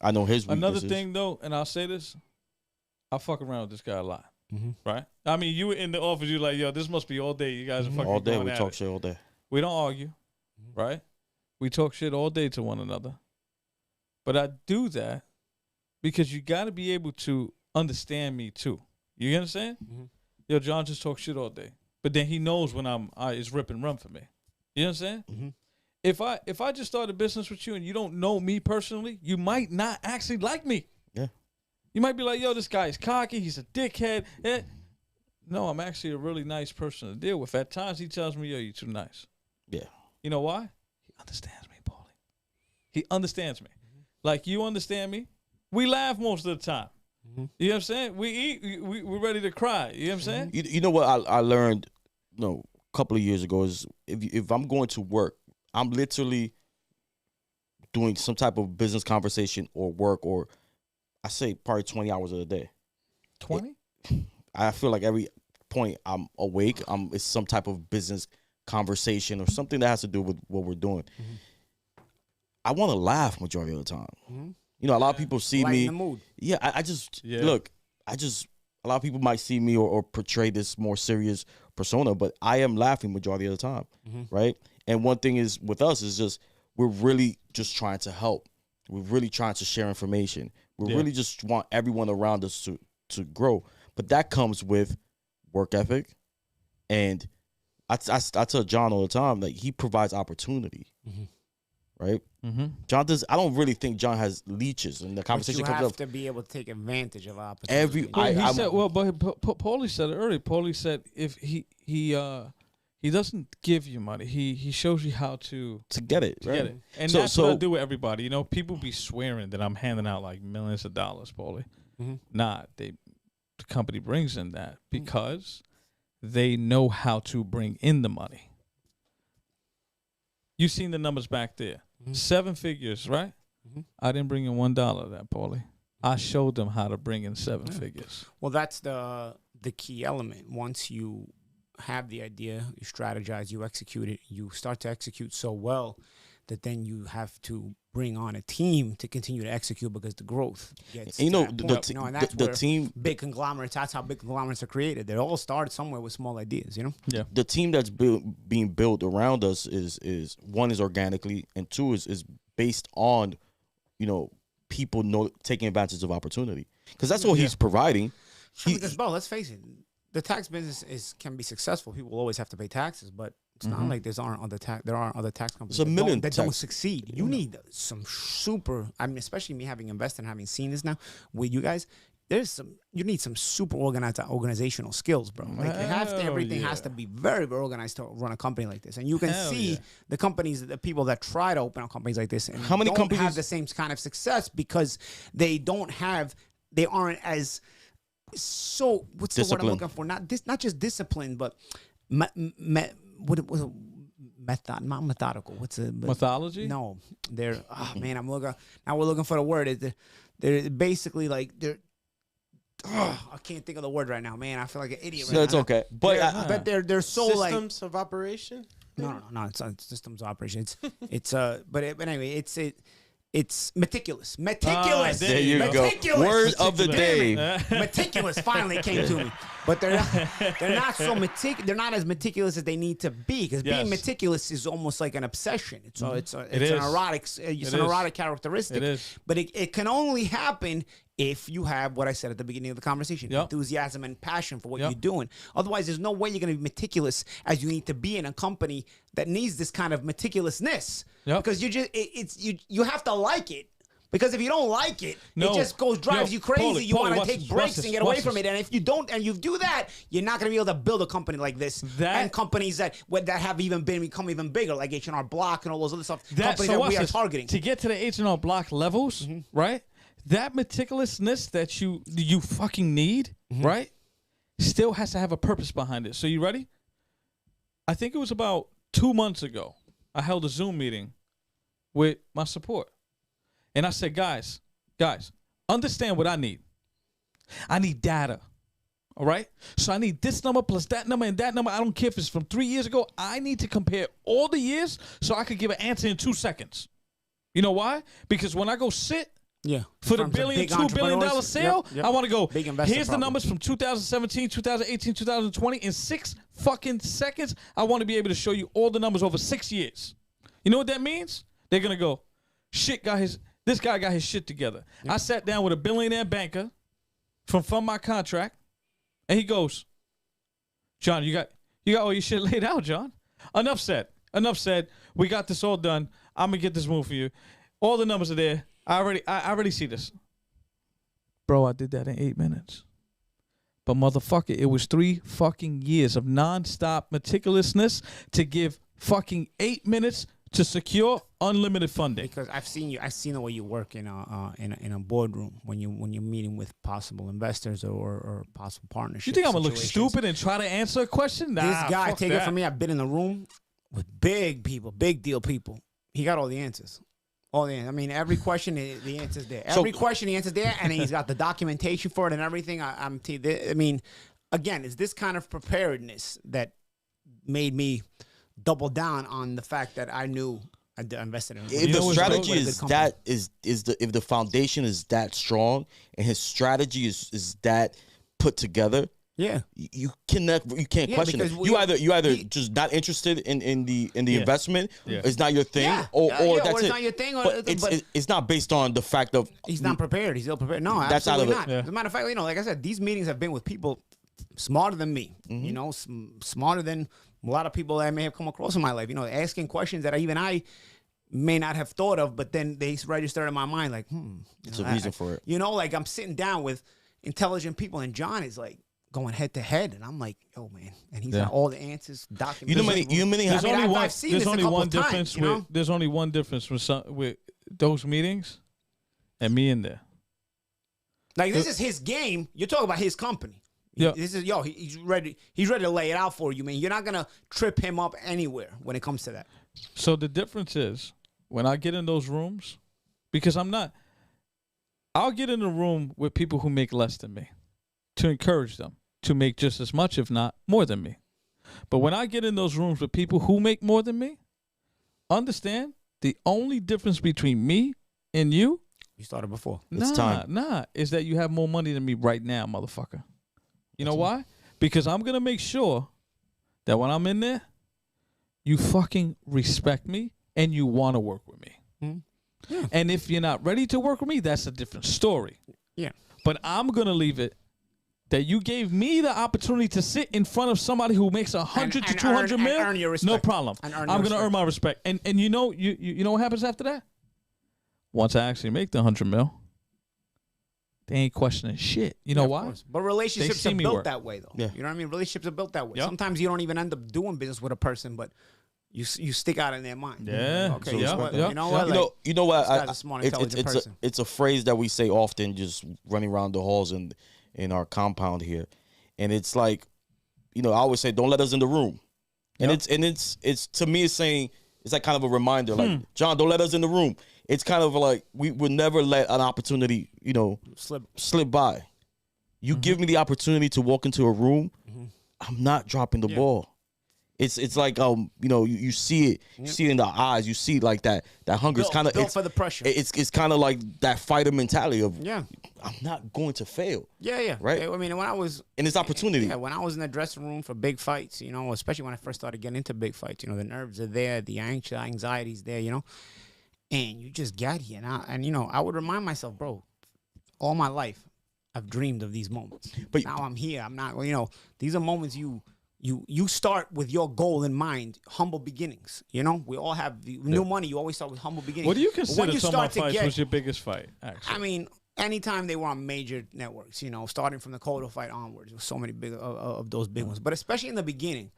Speaker 3: I know his weaknesses.
Speaker 4: Another thing though, and I'll say this, I fuck around with this guy a lot. Mm-hmm. Right? I mean, you were in the office, you're like, yo, this must be all day. You guys are fucking
Speaker 3: all day.
Speaker 4: Going
Speaker 3: we
Speaker 4: at
Speaker 3: talk
Speaker 4: it.
Speaker 3: shit all day.
Speaker 4: We don't argue, right? We talk shit all day to one another. But I do that because you got to be able to understand me too. You understand? Mm-hmm. Yo, John just talks shit all day, but then he knows when it's rip and run for me. You understand? Mm-hmm. If I just start a business with you and you don't know me personally, you might not actually like me.
Speaker 3: Yeah.
Speaker 4: You might be like, yo, this guy's cocky. He's a dickhead. No, I'm actually a really nice person to deal with. At times, he tells me, yo, you're too nice.
Speaker 3: Yeah.
Speaker 4: You know why? He understands me, Paulie. He understands me. Like, you understand me? We laugh most of the time.
Speaker 5: Mm-hmm.
Speaker 4: You know what I'm saying? We eat. We're ready to cry. You know what I'm saying?
Speaker 3: You know what I learned, a couple of years ago is if I'm going to work, I'm literally doing some type of business conversation or work, or I say probably 20 hours a day.
Speaker 4: 20?
Speaker 3: I feel like every point I'm awake, it's some type of business conversation or something that has to do with what we're doing.
Speaker 5: Mm-hmm.
Speaker 3: I want to laugh majority of the time.
Speaker 5: Mm-hmm.
Speaker 3: You know, a lot of people see
Speaker 5: Lighten
Speaker 3: me.
Speaker 5: the mood.
Speaker 3: Yeah, I just
Speaker 4: Yeah.
Speaker 3: look. A lot of people might see me or portray this more serious persona, but I am laughing majority of the time, right? And one thing is with us is just we're really just trying to help. We're really trying to share information. We really just want everyone around us to grow. But that comes with work ethic, and I tell John all the time, like, he provides opportunity, right?
Speaker 4: Mm-hmm.
Speaker 3: John does. I don't really think John has leeches, and the
Speaker 5: But
Speaker 3: conversation
Speaker 5: you
Speaker 3: comes
Speaker 5: have
Speaker 3: up.
Speaker 5: to be able to take advantage of opportunity.
Speaker 4: But
Speaker 3: I'm-
Speaker 4: Paulie said it earlier. Paulie said if he doesn't give you money, he shows you how to
Speaker 3: get it, right?
Speaker 4: get it. And that's what I do with everybody. You know, people be swearing that I'm handing out like millions of dollars, Paulie. Nah, the company brings in that because they know how to bring in the money. You seen the numbers back there. 7 figures, right? I didn't bring in $1 of that, Paulie. I showed them how to bring in 7 figures.
Speaker 5: Well, that's the key element. Once you have the idea, you strategize, you execute it, you start to execute so well that then you have to bring on a team to continue to execute because the growth gets
Speaker 3: And
Speaker 5: to that point, and that's
Speaker 3: the
Speaker 5: where
Speaker 3: team,
Speaker 5: big conglomerates, that's how big conglomerates are created. They all start somewhere with small ideas, you know?
Speaker 4: Yeah.
Speaker 3: the team that's being built around us is one is organically, and two is based on, people taking advantage of opportunity, because that's what he's providing.
Speaker 5: Because, bro, let's face it, the tax business can be successful. People will always have to pay taxes, but it's not like there aren't other tax companies
Speaker 3: There's a million
Speaker 5: that don't
Speaker 3: tax-
Speaker 5: succeed. You need some super. I mean, especially me having invested and having seen this now with you guys. You need some super organizational skills, bro. Like everything has to be very, very organized to run a company like this. And you can see the companies, the people that try to open up companies like this, and
Speaker 3: How many
Speaker 5: don't
Speaker 3: companies
Speaker 5: have the same kind of success because they aren't as so. What's the word I'm looking for? Not just disciplined, but not methodical. What's a
Speaker 4: Mythology?
Speaker 5: No, they're. Oh man, we're looking for the word. They're basically like they're. Oh, I can't think of the word right now, man. I feel like an idiot right
Speaker 3: No,
Speaker 5: now.
Speaker 3: it's okay. But
Speaker 5: they're so
Speaker 2: Systems of operation?
Speaker 5: No. It's not systems of operation. But anyway, it's meticulous. Meticulous.
Speaker 3: there you
Speaker 5: meticulous.
Speaker 3: go. Word of the day.
Speaker 5: Meticulous finally came to me. But they're not so they're not as meticulous as they need to be, because being meticulous is almost like an obsession. It's an erotic characteristic.
Speaker 4: It is.
Speaker 5: But it can only happen if you have what I said at the beginning of the conversation, enthusiasm and passion for what you're doing. Otherwise, there's no way you're going to be meticulous as you need to be in a company that needs this kind of meticulousness. Because you have to like it. Because if you don't like it, it just drives you crazy. You want to take breaks and get away from it. And if you don't, and you do that, you're not going to be able to build a company like this. And companies that have become even bigger, like H&R Block and all those other stuff. Companies that we are targeting.
Speaker 4: To get to the H&R Block levels, right? That meticulousness that you fucking need, right? Still has to have a purpose behind it. So you ready? I think it was about 2 months ago, I held a Zoom meeting with my support. And I said, guys, understand what I need. I need data, all right? So I need this number plus that number and that number. I don't care if it's from 3 years ago. I need to compare all the years so I could give an answer in 2 seconds. You know why? Because when I go sit for the $2 billion sale, I want to go, here's the numbers from 2017, 2018, 2020. In 6 fucking seconds, I want to be able to show you all the numbers over 6 years. You know what that means? They're going to go, this guy got his shit together. I sat down with a billionaire banker from my contract, and he goes, John, you got all your shit laid out, John. Enough said. We got this all done. I'm gonna get this move for you. All the numbers are there. I already see this. Bro, I did that in 8 minutes. But motherfucker, it was 3 fucking years of nonstop meticulousness to give fucking 8 minutes to secure unlimited funding.
Speaker 5: Because I've seen the way you work in a boardroom when you're meeting with possible investors or possible partnerships.
Speaker 4: You think I'm gonna look
Speaker 5: situations.
Speaker 4: stupid and try to answer a question? Nah,
Speaker 5: This guy,
Speaker 4: fuck
Speaker 5: take
Speaker 4: that.
Speaker 5: it from me, I've been in the room with big people, big deal people. He got all the answers. All the answers. I mean, every question, the answer's there. Every question, the answer's there, and he's got the documentation for it and everything. I mean, again, it's this kind of preparedness that made me double down on the fact that I knew I invested in.
Speaker 3: If the strategy if the foundation is that strong and his strategy is that put together,
Speaker 5: yeah,
Speaker 3: you can't question it. You either just not interested in the investment, it's not your thing, or that's
Speaker 5: it's
Speaker 3: it.
Speaker 5: not your thing,
Speaker 3: but it's not based on the fact of
Speaker 5: he's not prepared. He's ill prepared. No,
Speaker 3: that's
Speaker 5: absolutely
Speaker 3: out of
Speaker 5: not.
Speaker 3: it.
Speaker 5: As a matter of fact, like I said, these meetings have been with people smarter than me. Smarter than a lot of people that I may have come across in my life. Asking questions that I may not have thought of, but then they registered in my mind like,
Speaker 3: It's a reason for it.
Speaker 5: Like I'm sitting down with intelligent people, and John is like going head to head, and I'm like, yo, man, and he's got all the answers documented.
Speaker 4: There's only one.
Speaker 5: I've seen this a couple of times,
Speaker 4: There's only one difference with those meetings and me in there.
Speaker 5: Like this is his game. You're talking about his company.
Speaker 4: Yeah.
Speaker 5: This is he's ready. He's ready to lay it out for you, man. You're not gonna trip him up anywhere when it comes to that.
Speaker 4: So the difference is when I get in those rooms, because I'll get in a room with people who make less than me to encourage them to make just as much, if not more than me. But when I get in those rooms with people who make more than me, understand the only difference between me and you.
Speaker 5: You started before.
Speaker 3: It's time.
Speaker 4: Is that you have more money than me right now, motherfucker. You know why? Because I'm going to make sure that when I'm in there, you fucking respect me and you want to work with me.
Speaker 5: Mm-hmm. Yeah.
Speaker 4: And if you're not ready to work with me, that's a different story.
Speaker 5: Yeah.
Speaker 4: But I'm going to leave it that you gave me the opportunity to sit in front of somebody who makes 100 to 200 mil.
Speaker 5: Earn your respect.
Speaker 4: No problem. I'm going to earn my respect. And you know what happens after that? Once I actually make the 100 mil, they ain't questioning shit. You know why?
Speaker 5: But relationships are built
Speaker 4: work.
Speaker 5: that way, though.
Speaker 3: Yeah.
Speaker 5: You know what I mean? Relationships are built that way.
Speaker 4: Yep.
Speaker 5: Sometimes you don't even end up doing business with a person, but you stick out in their mind.
Speaker 4: Yeah.
Speaker 5: Okay.
Speaker 4: So
Speaker 5: You know what? You know what?
Speaker 3: You know what?
Speaker 5: This guy's a smart, intelligent person.
Speaker 3: It's a phrase that we say often, just running around the halls in our compound here, and it's like, I always say, don't let us in the room, and it's to me, it's saying, it's like kind of a reminder, like, John, don't let us in the room. It's kind of like we would never let an opportunity, slip by. You give me the opportunity to walk into a room, I'm not dropping the ball. It's like you see it, you see it in the eyes, you see like that hunger. It's kind of
Speaker 5: for the pressure.
Speaker 3: It's kind of like that fighter mentality of I'm not going to fail.
Speaker 5: Yeah.
Speaker 3: Right.
Speaker 5: I mean, when I was
Speaker 3: in this opportunity,
Speaker 5: when I was in the dressing room for big fights, especially when I first started getting into big fights, the nerves are there, the anxiety's there, and you just get here. And I would remind myself, bro, all my life I've dreamed of these moments. But now I'm here. I'm not. These are moments you start with your goal in mind, humble beginnings. We all have new money. You always start with humble beginnings.
Speaker 4: What do you consider some of my fights
Speaker 5: get,
Speaker 4: was your biggest fight, actually?
Speaker 5: I mean, anytime they were on major networks, starting from the Cotto fight onwards, there was so many big of those big ones. But especially in the beginning,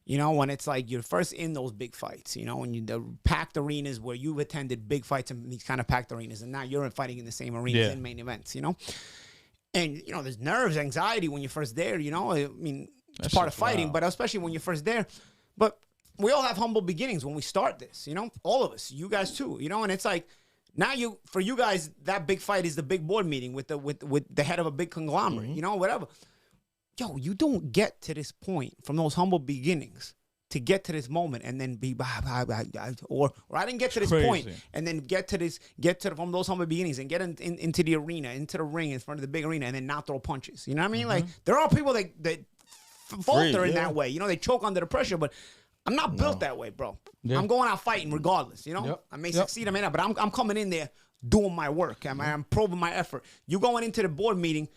Speaker 5: when it's like you're first in those big fights, when the packed arenas where you've attended big fights in these kind of packed arenas, and now you're fighting in the same arenas in main events, And, there's nerves, anxiety when you're first there, I mean, it's part of fighting, but especially when you're first there. But we all have humble beginnings when we start this, all of us, you guys too, and it's like, now for you guys, that big fight is the big board meeting with the head of a big conglomerate, whatever. Yo, you don't get to this point from those humble beginnings to get to this moment and then be or I didn't get to this point and then get to from those humble beginnings and get into the arena, into the ring in front of the big arena and then not throw punches. You know what I mean? Like there are people that falter in that way. They choke under the pressure, but I'm not built that way, bro. Yeah. I'm going out fighting regardless.
Speaker 4: Yep.
Speaker 5: I may succeed, I may not, but I'm coming in there doing my work. I'm probing my effort. You going into the board meeting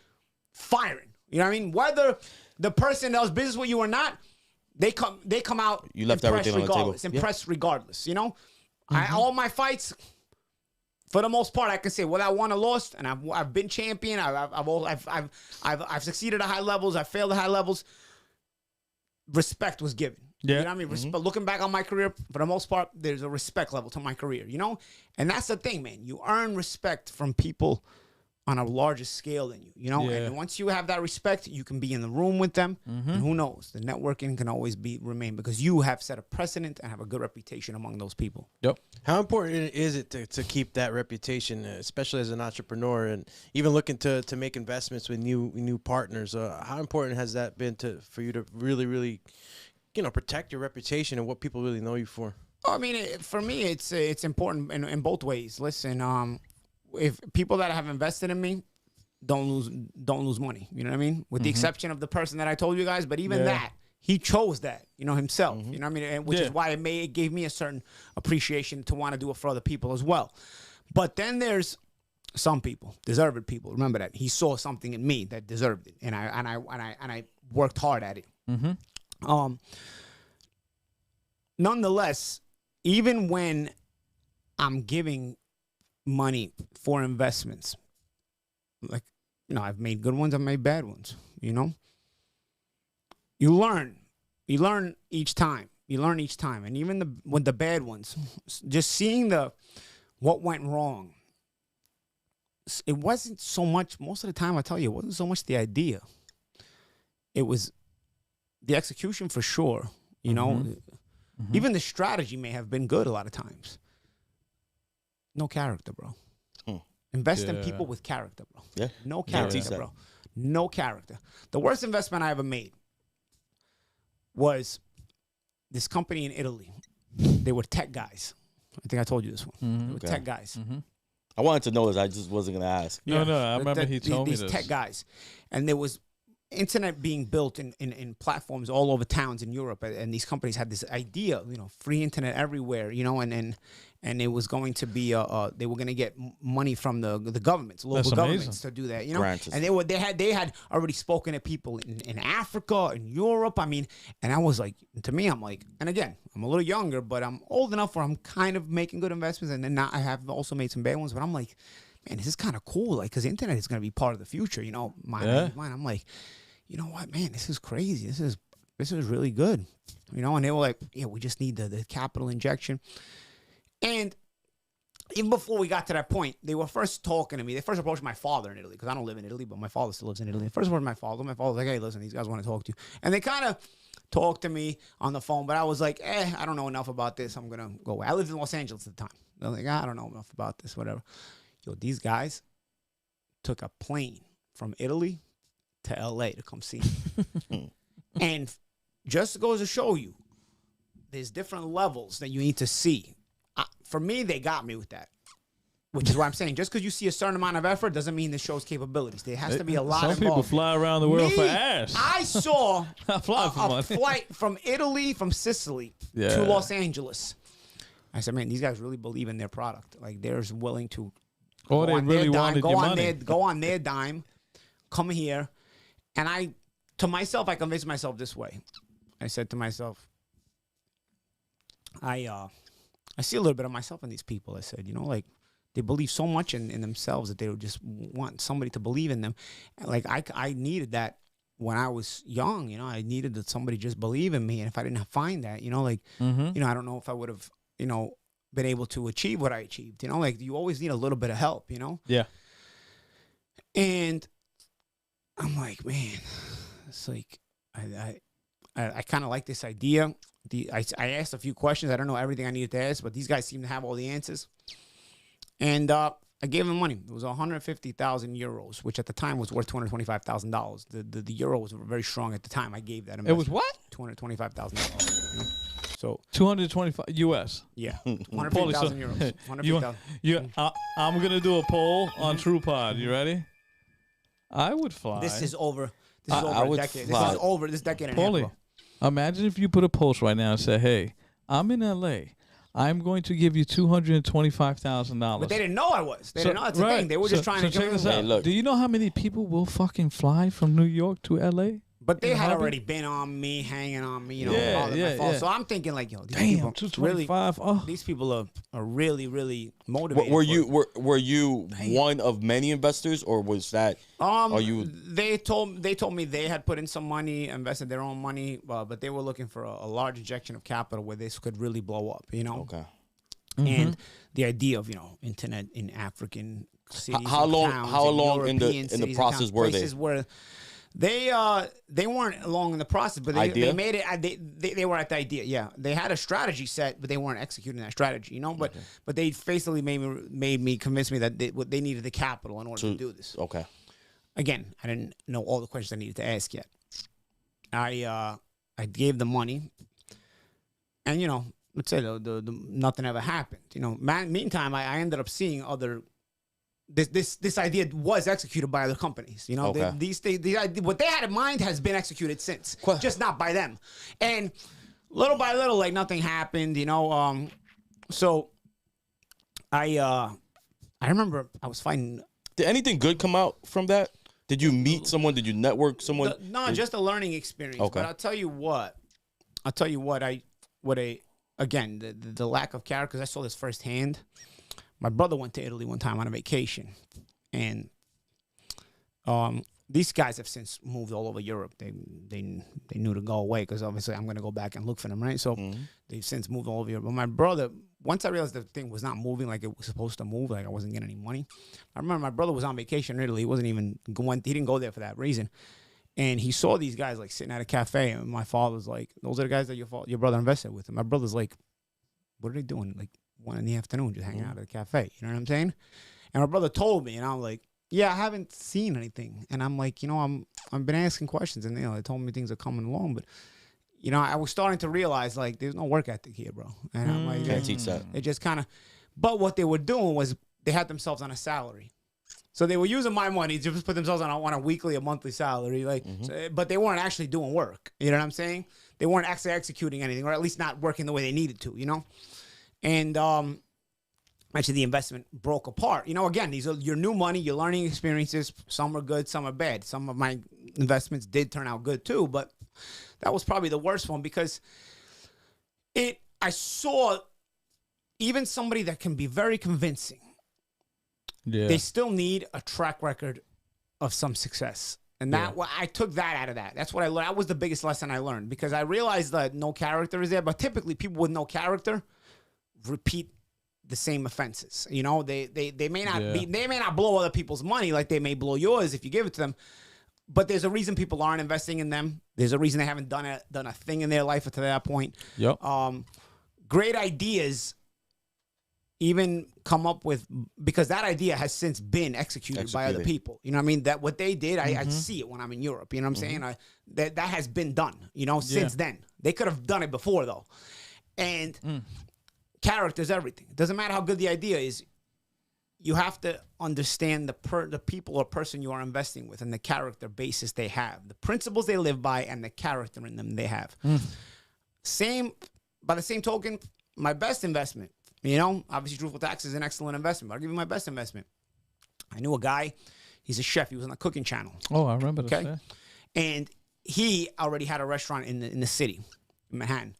Speaker 5: firing. You know what I mean? Whether the person does business with you or not, they come out.
Speaker 3: You left everything on the table.
Speaker 5: Impressed regardless. All my fights, for the most part, I can say whether I won or lost, and I've been champion. I've succeeded at high levels. I failed at high levels. Respect was given.
Speaker 4: Yeah.
Speaker 5: You know what I mean? But looking back on my career, for the most part, there's a respect level to my career, you know? And that's the thing, man. You earn respect from people on a larger scale than you, you know?
Speaker 4: Yeah.
Speaker 5: And once you have that respect, you can be in the room with them. And who knows? The networking can always remain because you have set a precedent and have a good reputation among those people.
Speaker 4: Yep.
Speaker 2: How important is it to keep that reputation, especially as an entrepreneur, and even looking to make investments with new partners? How important has that been for you to really, protect your reputation and what people really know you for?
Speaker 5: I mean, for me, it's important in both ways. Listen, if people that have invested in me don't lose money, you know what I mean? With the exception of the person that I told you guys, but even that, he chose that, himself. You know what I mean? And which is why it gave me a certain appreciation to want to do it for other people as well. But then there's some people, deserved people. Remember that he saw something in me that deserved it, and I worked hard at it. Nonetheless, even when I'm giving money for investments, like, I've made good ones, I've made bad ones, you learn each time, and even with the bad ones, just seeing what went wrong. It wasn't so much, most of the time, I tell you, it wasn't so much the idea. It was the execution for sure, Even the strategy may have been good a lot of times. No character, bro. Invest in people with character, bro.
Speaker 3: Yeah.
Speaker 5: No character, bro. No character. The worst investment I ever made was this company in Italy. They were tech guys. I think I told you this one. They were tech guys.
Speaker 3: I wanted to know this. I just wasn't going to ask.
Speaker 4: No, I remember he told me this.
Speaker 5: These tech guys. And there was internet being built in platforms all over towns in Europe, and these companies had this idea, free internet everywhere, and it was going to be they were going to get money from the governments, local governments, to do that, and they had already spoken to people in Africa and Europe. I mean, and I was like, to me, I'm like, and again, I'm a little younger, but I'm old enough where I'm kind of making good investments, and then now I have also made some bad ones, but I'm like, man, this is kind of cool, like, because the internet is going to be part of the future, mine. I'm like, you know what, man, this is crazy. This is really good. And they were like, yeah, we just need the capital injection. And even before we got to that point, they were first talking to me. They first approached my father in Italy, because I don't live in Italy, but my father still lives in Italy. They first approached my father. My father was like, hey, listen, these guys want to talk to you. And they kind of talked to me on the phone, but I was like, I don't know enough about this. I'm going to go away. I lived in Los Angeles at the time. They're like, I don't know enough about this, whatever. Yo, these guys took a plane from Italy to LA to come see me. And just goes to show you, there's different levels that you need to see. For me, they got me with that, which is why I'm saying, just because you see a certain amount of effort doesn't mean this show's capabilities. There has to be a lot involved.
Speaker 4: Some people fly around the world for ass.
Speaker 5: I saw
Speaker 4: a
Speaker 5: flight from Italy, from Sicily to Los Angeles. I said, man, these guys really believe in their product. Like, they're willing to
Speaker 4: go on
Speaker 5: their dime, come here. And I convinced myself this way. I said to myself, I see a little bit of myself in these people. I said, like, they believe so much in themselves that they would just want somebody to believe in them. And like, I needed that when I was young. I needed that somebody just believe in me. And if I didn't find that, I don't know if I would have, been able to achieve what I achieved. Like, you always need a little bit of help.
Speaker 4: Yeah.
Speaker 5: And I'm like, man, it's like, I kind of like this idea. I asked a few questions. I don't know everything I needed to ask, but these guys seem to have all the answers. And I gave them money. It was 150,000 euros, which at the time was worth $225,000. The euro was very strong at the time. I gave that investment.
Speaker 4: It was what?
Speaker 5: $225,000. So
Speaker 4: 225 US.
Speaker 5: Yeah, 150,000 euros. 150,000.
Speaker 4: I'm gonna do a poll on TruePod. You ready? I would fly.
Speaker 5: This is over. This is over a decade. Fly. This is over this decade and a half, bro.
Speaker 4: Imagine if you put a post right now and say, hey, I'm in LA. I'm going to give you $225,000.
Speaker 5: But they didn't know I was. They didn't know that's the thing. They were just trying to
Speaker 4: check this out.
Speaker 3: Hey, look.
Speaker 4: Do you know how many people will fucking fly from New York to LA?
Speaker 5: But they
Speaker 4: in the
Speaker 5: had
Speaker 4: hobby?
Speaker 5: already been on me, hanging on me, you know,
Speaker 4: Yeah,
Speaker 5: all of
Speaker 4: yeah,
Speaker 5: my fault.
Speaker 4: yeah.
Speaker 5: So I'm thinking like, yo, these
Speaker 4: Damn,
Speaker 5: people really,
Speaker 4: 225. Oh.
Speaker 5: these people are really, really motivated.
Speaker 3: Were you one of many investors, or was that? Are you?
Speaker 5: They told me they had put in some money, invested their own money, but they were looking for a large injection of capital where this could really blow up, you know.
Speaker 3: Okay.
Speaker 5: And the idea of, you know, internet in African cities,
Speaker 3: How
Speaker 5: and
Speaker 3: long?
Speaker 5: towns,
Speaker 3: How
Speaker 5: and
Speaker 3: long in
Speaker 5: European
Speaker 3: the
Speaker 5: cities and
Speaker 3: process
Speaker 5: towns,
Speaker 3: were they?
Speaker 5: places where they weren't long in the process, but they made it. They were at the idea. Yeah, they had a strategy set, but they weren't executing that strategy. You know, but they basically convinced me that they needed the capital in order to do this.
Speaker 3: Okay.
Speaker 5: Again, I didn't know all the questions I needed to ask yet. I gave the money, and you know, let's say the nothing ever happened. You know, meantime, I ended up seeing other. This idea was executed by other companies. You know, these what they had in mind has been executed since, just not by them. And little by little, like nothing happened. You know, so I remember I was fighting.
Speaker 3: Did anything good come out from that? Did you meet someone? Did you network someone?
Speaker 5: No, just a learning experience.
Speaker 3: Okay.
Speaker 5: But I'll tell you what. Again, the lack of character, 'cause I saw this firsthand. My brother went to Italy one time on a vacation, and these guys have since moved all over Europe. They knew to go away because obviously I'm going to go back and look for them, right? So they've since moved all over Europe. But my brother, once I realized the thing was not moving like it was supposed to move, like I wasn't getting any money. I remember my brother was on vacation in Italy. He wasn't even going. He didn't go there for that reason. And he saw these guys like sitting at a cafe, and my father was like, "Those are the guys that your brother invested with." And my brother's like, "What are they doing? Like 1 in the afternoon, just hanging out at a cafe?" You know what I'm saying? And my brother told me, and I'm like, "Yeah, I haven't seen anything." And I'm like, you know, I've been asking questions, and you know, they told me things are coming along, but you know, I was starting to realize like there's no work ethic here, bro. And I'm like,
Speaker 3: Can't teach that.
Speaker 5: They just kind of, but what they were doing was they had themselves on a salary. So they were using my money to just put themselves on a weekly or monthly salary, like, but they weren't actually doing work. You know what I'm saying? They weren't actually executing anything, or at least not working the way they needed to. You know, and actually the investment broke apart. You know, again, these are your new money, your learning experiences. Some are good, some are bad. Some of my investments did turn out good too, but that was probably the worst one because I saw even somebody that can be very convincing.
Speaker 4: Yeah.
Speaker 5: They still need a track record of some success. And I took that out of that. That's what I learned. That was the biggest lesson I learned because I realized that no character is there. But typically people with no character repeat the same offenses. You know, they may not they may not blow other people's money like they may blow yours if you give it to them. But there's a reason people aren't investing in them. There's a reason they haven't done a thing in their life up to that point.
Speaker 4: Yep.
Speaker 5: Great ideas even come up with, because that idea has since been executed by other people. You know what I mean? That what they did, I see it when I'm in Europe. You know what I'm saying? That has been done, you know, since then. They could have done it before, though. And character is everything. It doesn't matter how good the idea is. You have to understand the people or person you are investing with and the character basis they have, the principles they live by, and the character in them they have. By the same token, my best investment, you know, obviously Truthful Taxes is an excellent investment, but I'll give you my best investment. I knew a guy, he's a chef, he was on the cooking channel.
Speaker 4: Oh, I remember this.
Speaker 5: Okay. And he already had a restaurant in the city, in Manhattan.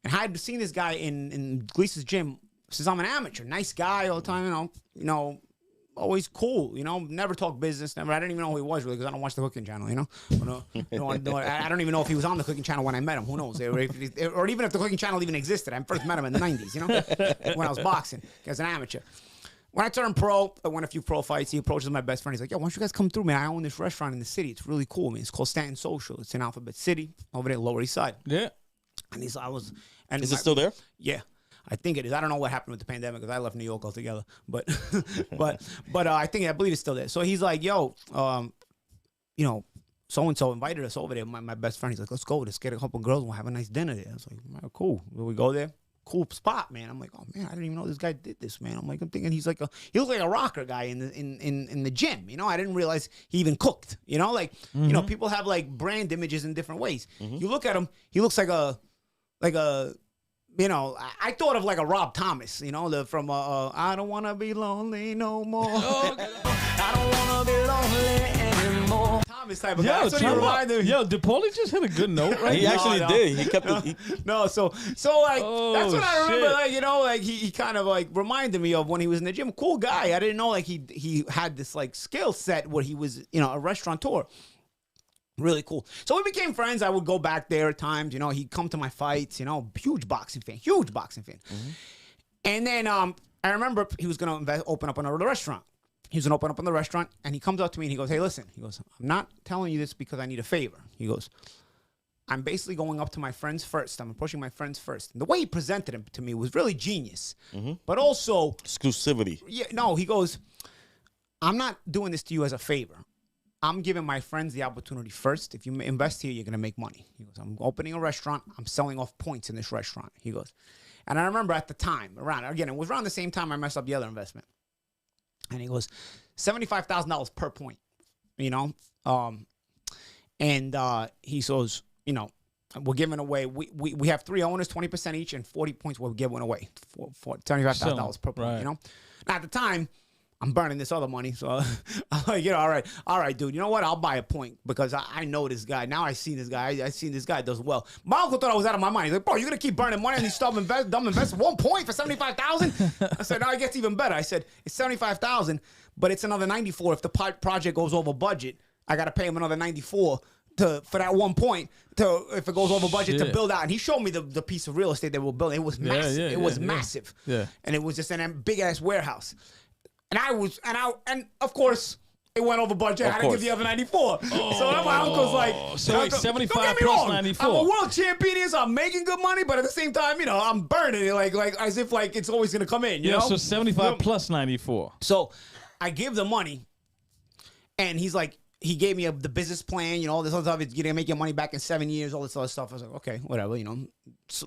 Speaker 5: And I had seen this guy in Gleason's gym since I'm an amateur. Nice guy all the time, you know, always cool, you know, never talk business, never. I didn't even know who he was really because I don't watch the cooking channel, you know. I don't even know if he was on the cooking channel when I met him. Who knows? Or even if the cooking channel even existed. I first met him in the 90s, you know, when I was boxing as an amateur. When I turned pro, I won a few pro fights. He approaches my best friend. He's like, "Yo, why don't you guys come through, man? I own this restaurant in the city. It's really cool, man. It's called Stanton Social. It's in Alphabet City, over there, Lower East Side."
Speaker 4: Yeah.
Speaker 5: And is
Speaker 3: it still there?
Speaker 5: Yeah. I think it is. I don't know what happened with the pandemic because I left New York altogether. But I believe it's still there. So he's like, "Yo, you know, so-and-so invited us over there." My best friend, he's like, "Let's go. Let's get a couple girls and we'll have a nice dinner there." I was like, "Cool." We go there. Cool spot, man. I'm like, "Oh man, I didn't even know this guy did this, man." I'm thinking he looks like a rocker guy in the gym. You know, I didn't realize he even cooked. You know, like you know, people have like brand images in different ways. You look at him, he looks like a you know, I thought of like a Rob Thomas, you know, from I don't want to be lonely no more. I don't want to be lonely anymore. Thomas type of guy. That's what he reminded me.
Speaker 4: Yo, did Paulie just hit a good note right
Speaker 3: He actually did. He kept it.
Speaker 5: No, so like that's what I remember.
Speaker 4: shit.
Speaker 5: Like, you know, like he kind of like reminded me of when he was in the gym. Cool guy. I didn't know like he had this like skill set where he was, you know, a restaurateur. Really cool. So we became friends. I would go back there at times. You know, he'd come to my fights. You know, huge boxing fan. And then I remember he was gonna open up another restaurant. He was gonna open up another restaurant, and he comes up to me and he goes, "Hey, listen." He goes, "I'm not telling you this because I need a favor." He goes, "I'm basically going up to my friends first. I'm approaching my friends first." And the way he presented him to me was really genius, but also
Speaker 3: Exclusivity.
Speaker 5: yeah. No, he goes, "I'm not doing this to you as a favor. I'm giving my friends the opportunity first. If you invest here, you're going to make money." He goes, "I'm opening a restaurant. I'm selling off points in this restaurant." He goes, and I remember at the time, it was around the same time I messed up the other investment. And he goes, $75,000 per point, you know? He says, you know, we're giving away, we have 3 owners, 20% each, and 40 points we're giving away for $75,000 per point, you know? Now, at the time, I'm burning this other money. So I'm like, you know, all right, dude. You know what? I'll buy a point because I know this guy. Now I see this guy. I seen this guy does well. My uncle thought I was out of my mind. He's like, bro, you're going to keep burning money on these dumb investments. 1 point for $75,000? I said, no, it gets even better. I said, it's $75,000, but it's another $94. If the project goes over budget, I got to pay him another $94 for that 1 point if it goes over budget to build out. And he showed me the piece of real estate that we're building. It was massive. It was massive. Yeah. And it was just in a big ass warehouse. And of course, it went over budget. I had to give the other 94. Oh, so my uncle's like,
Speaker 4: so like 75 plus 94.
Speaker 5: I'm a world champion, so I'm making good money, but at the same time, you know, I'm burning it like as if like it's always gonna come in. You know,
Speaker 4: so 75 plus 94.
Speaker 5: So I give the money, and he's like, he gave me the business plan, you know, all this other stuff. It's gonna make your money back in 7 years, all this other stuff. I was like, okay, whatever, you know.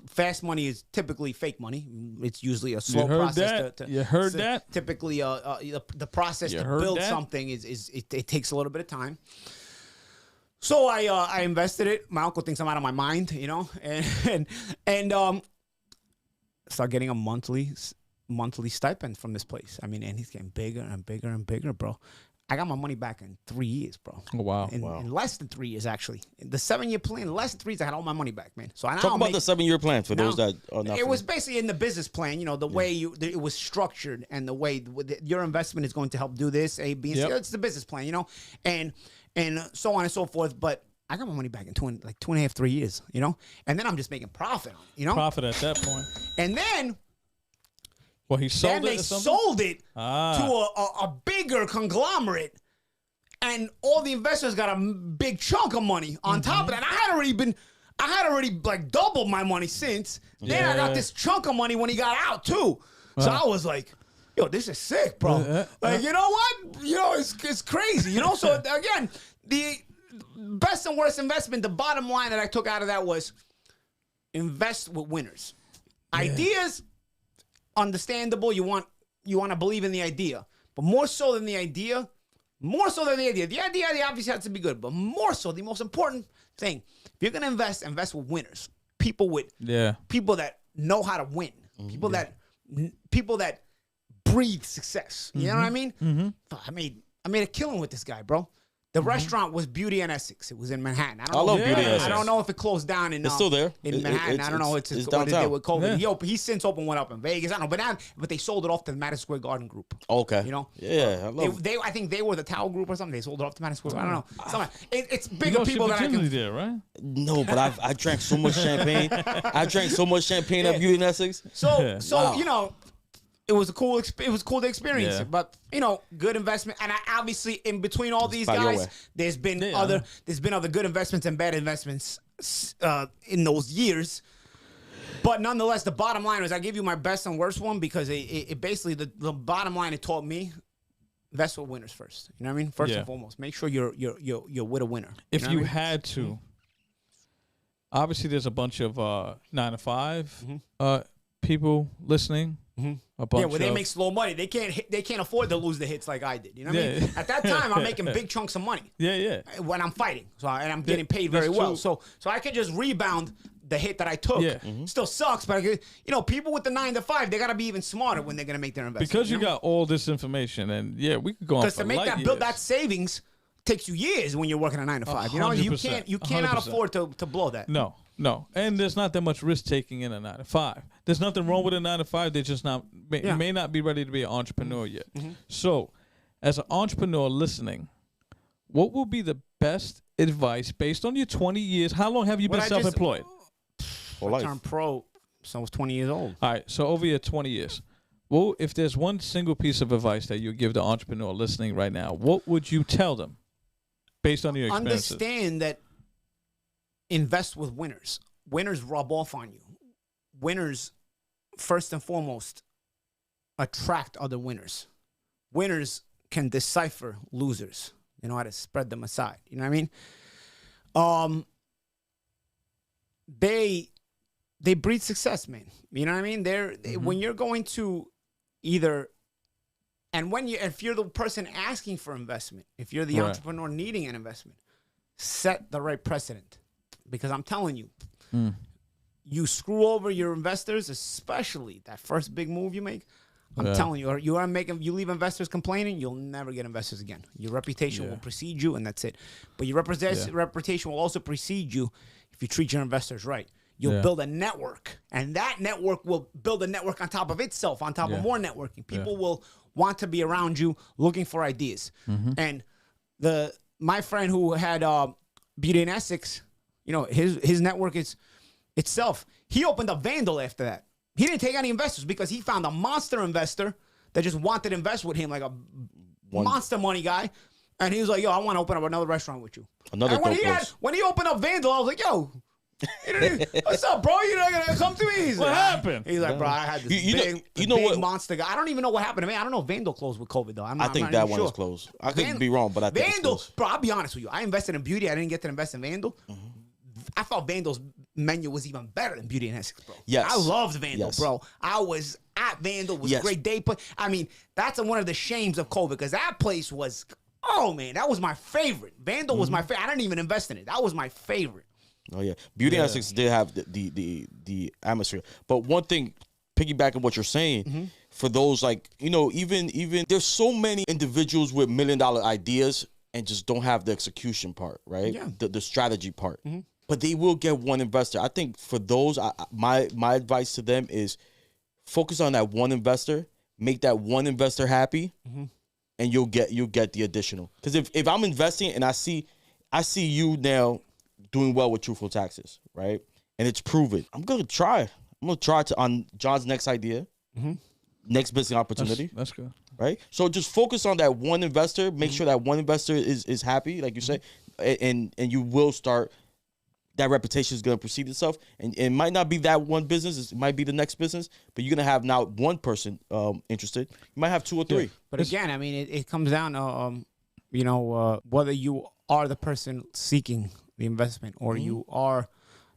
Speaker 5: Fast money is typically fake money. It's usually a slow process.
Speaker 4: You heard that?
Speaker 5: Typically, the process to build something it takes a little bit of time. So I invested it. My uncle thinks I'm out of my mind, you know, and start getting a monthly stipend from this place. I mean, and he's getting bigger and bigger and bigger, bro. I got my money back in 3 years, bro.
Speaker 4: Oh, wow.
Speaker 5: In less than 3 years, actually. The 7-year plan, less than 3 years, I had all my money back, man. So I
Speaker 3: Talk about the 7-year plan for those that are not.
Speaker 5: It was basically in the business plan, you know, the way it was structured and the way your investment is going to help do this, A, B, and C. It's the business plan, you know, and so on and so forth. But I got my money back in 2.5, 3 years, you know, and then I'm just making profit on it, you know.
Speaker 4: Profit at that point.
Speaker 5: And then.
Speaker 4: Well, he sold
Speaker 5: then
Speaker 4: it.
Speaker 5: They sold it to a bigger conglomerate, and all the investors got a big chunk of money on top of that. And I had already like doubled my money since. Then I got this chunk of money when he got out too. So I was like, yo, this is sick, bro. Like, you know what? You know, it's crazy. You know. So again, the best and worst investment. The bottom line that I took out of that was invest with winners. Ideas. Understandable. You want to believe in the idea, but more so than the idea. The idea obviously has to be good, but more so, the most important thing, if you're gonna invest with winners, people that know how to win, people that breathe success. You know what I mean? I made a killing with this guy, bro. The restaurant was Beauty and Essex. It was in Manhattan. I love Beauty and Essex. I don't know if it closed down in.
Speaker 3: It's still there
Speaker 5: in Manhattan. I don't know what it did with COVID. Yeah. He's since opened one up in Vegas. I don't know, but they sold it off to the Madison Square Garden Group.
Speaker 3: Okay.
Speaker 5: You know.
Speaker 3: Yeah,
Speaker 5: I think they were the Towel Group or something. They sold it off to Madison Square. I don't know. It's bigger people that I can.
Speaker 4: There, right?
Speaker 3: No, but I drank so much champagne. I drank so much champagne at Beauty and Essex.
Speaker 5: So you know. It was cool to experience it, but you know, good investment. And I obviously, in between all these guys, there's been other good investments and bad investments in those years. But nonetheless, the bottom line is I give you my best and worst one because it basically the bottom line it taught me invest with winners first. You know what I mean? First and foremost, make sure you're with a winner.
Speaker 4: If you had to, obviously, there's a bunch of 9 to 5 people listening.
Speaker 5: Where they make slow money. They can't afford to lose the hits like I did. You know what I mean? At that time, I'm making big chunks of money. When I'm fighting, and I'm getting paid very well. So I can just rebound the hit that I took. Still sucks, but people with the 9 to 5, they gotta be even smarter when they're gonna make their investment.
Speaker 4: Because you got all this information, and we could go on for
Speaker 5: to build that savings takes you years when you're working a 9 to 5. You know, you
Speaker 4: 100%,
Speaker 5: cannot
Speaker 4: 100%.
Speaker 5: afford to blow that.
Speaker 4: No. And there's not that much risk taking in a 9 to 5. There's nothing wrong with a 9 to 5. They're just not may not be ready to be an entrepreneur yet. So, as an entrepreneur listening, what will be the best advice based on your 20 years? How long have you been self-employed?
Speaker 5: I turned pro, so I was 20 years old.
Speaker 4: All right, so over your 20 years. Well, if there's one single piece of advice that you give the entrepreneur listening right now, what would you tell them based on your experiences?
Speaker 5: Understand that invest with winners. Winners rub off on you. Winners, first and foremost, attract other winners. Winners can decipher losers. They know how to spread them aside. You know what I mean? They breed success, man. You know what I mean? When you're going to either, and if you're the person asking for investment, if you're the entrepreneur needing an investment, set the right precedent. Because I'm telling you, you screw over your investors, especially that first big move you make. I'm telling you, you leave investors complaining, you'll never get investors again. Your reputation will precede you, and that's it. But your reputation will also precede you if you treat your investors right. You'll build a network, and that network will build a network on top of itself, on top of more networking. People will want to be around you looking for ideas. And my friend who had Beauty and Essex, you know, his network is itself. He opened up Vandal after that. He didn't take any investors because he found a monster investor that just wanted to invest with him, like a monster money guy. And he was like, yo, I want to open up another restaurant with you. When he opened up Vandal, I was like, yo, what's up, bro? You're not going to come to me? He's
Speaker 4: what
Speaker 5: like,
Speaker 4: happened?
Speaker 5: He's like, bro, I had this big monster guy. I don't even know what happened to me. I don't know if Vandal closed with COVID, though.
Speaker 3: I think that one is closed. I could be wrong, but I think
Speaker 5: Vandal,
Speaker 3: it's closed.
Speaker 5: bro, I'll be honest with you. I invested in Beauty. I didn't get to invest in Vandal. I thought Vandal's menu was even better than Beauty and Essex, bro.
Speaker 3: Yes.
Speaker 5: I loved Vandal, bro. I was at Vandal. It was a great day. But I mean, that's one of the shames of COVID because that place was, oh, man, that was my favorite. Vandal was my favorite. I didn't even invest in it. That was my favorite.
Speaker 3: Oh, yeah. Beauty and Essex did have the atmosphere. But one thing, piggybacking what you're saying, for those like, you know, even there's so many individuals with $1 million ideas and just don't have the execution part, right? Yeah. The strategy part. But they will get one investor. I think for those, my advice to them is focus on that one investor, make that one investor happy, and you'll get the additional. Because if I'm investing and I see you now doing well with Truthful Taxes, right? And it's proven. I'm gonna try on John's next idea, next business opportunity.
Speaker 4: That's good,
Speaker 3: right? So just focus on that one investor. Make sure that one investor is happy, like you say, and you will start. That reputation is going to precede itself, and it might not be that one business. It might be the next business, but you're going to have now one person interested. You might have 2 or 3.
Speaker 5: Yeah. But again, I mean, it comes down to, whether you are the person seeking the investment or you are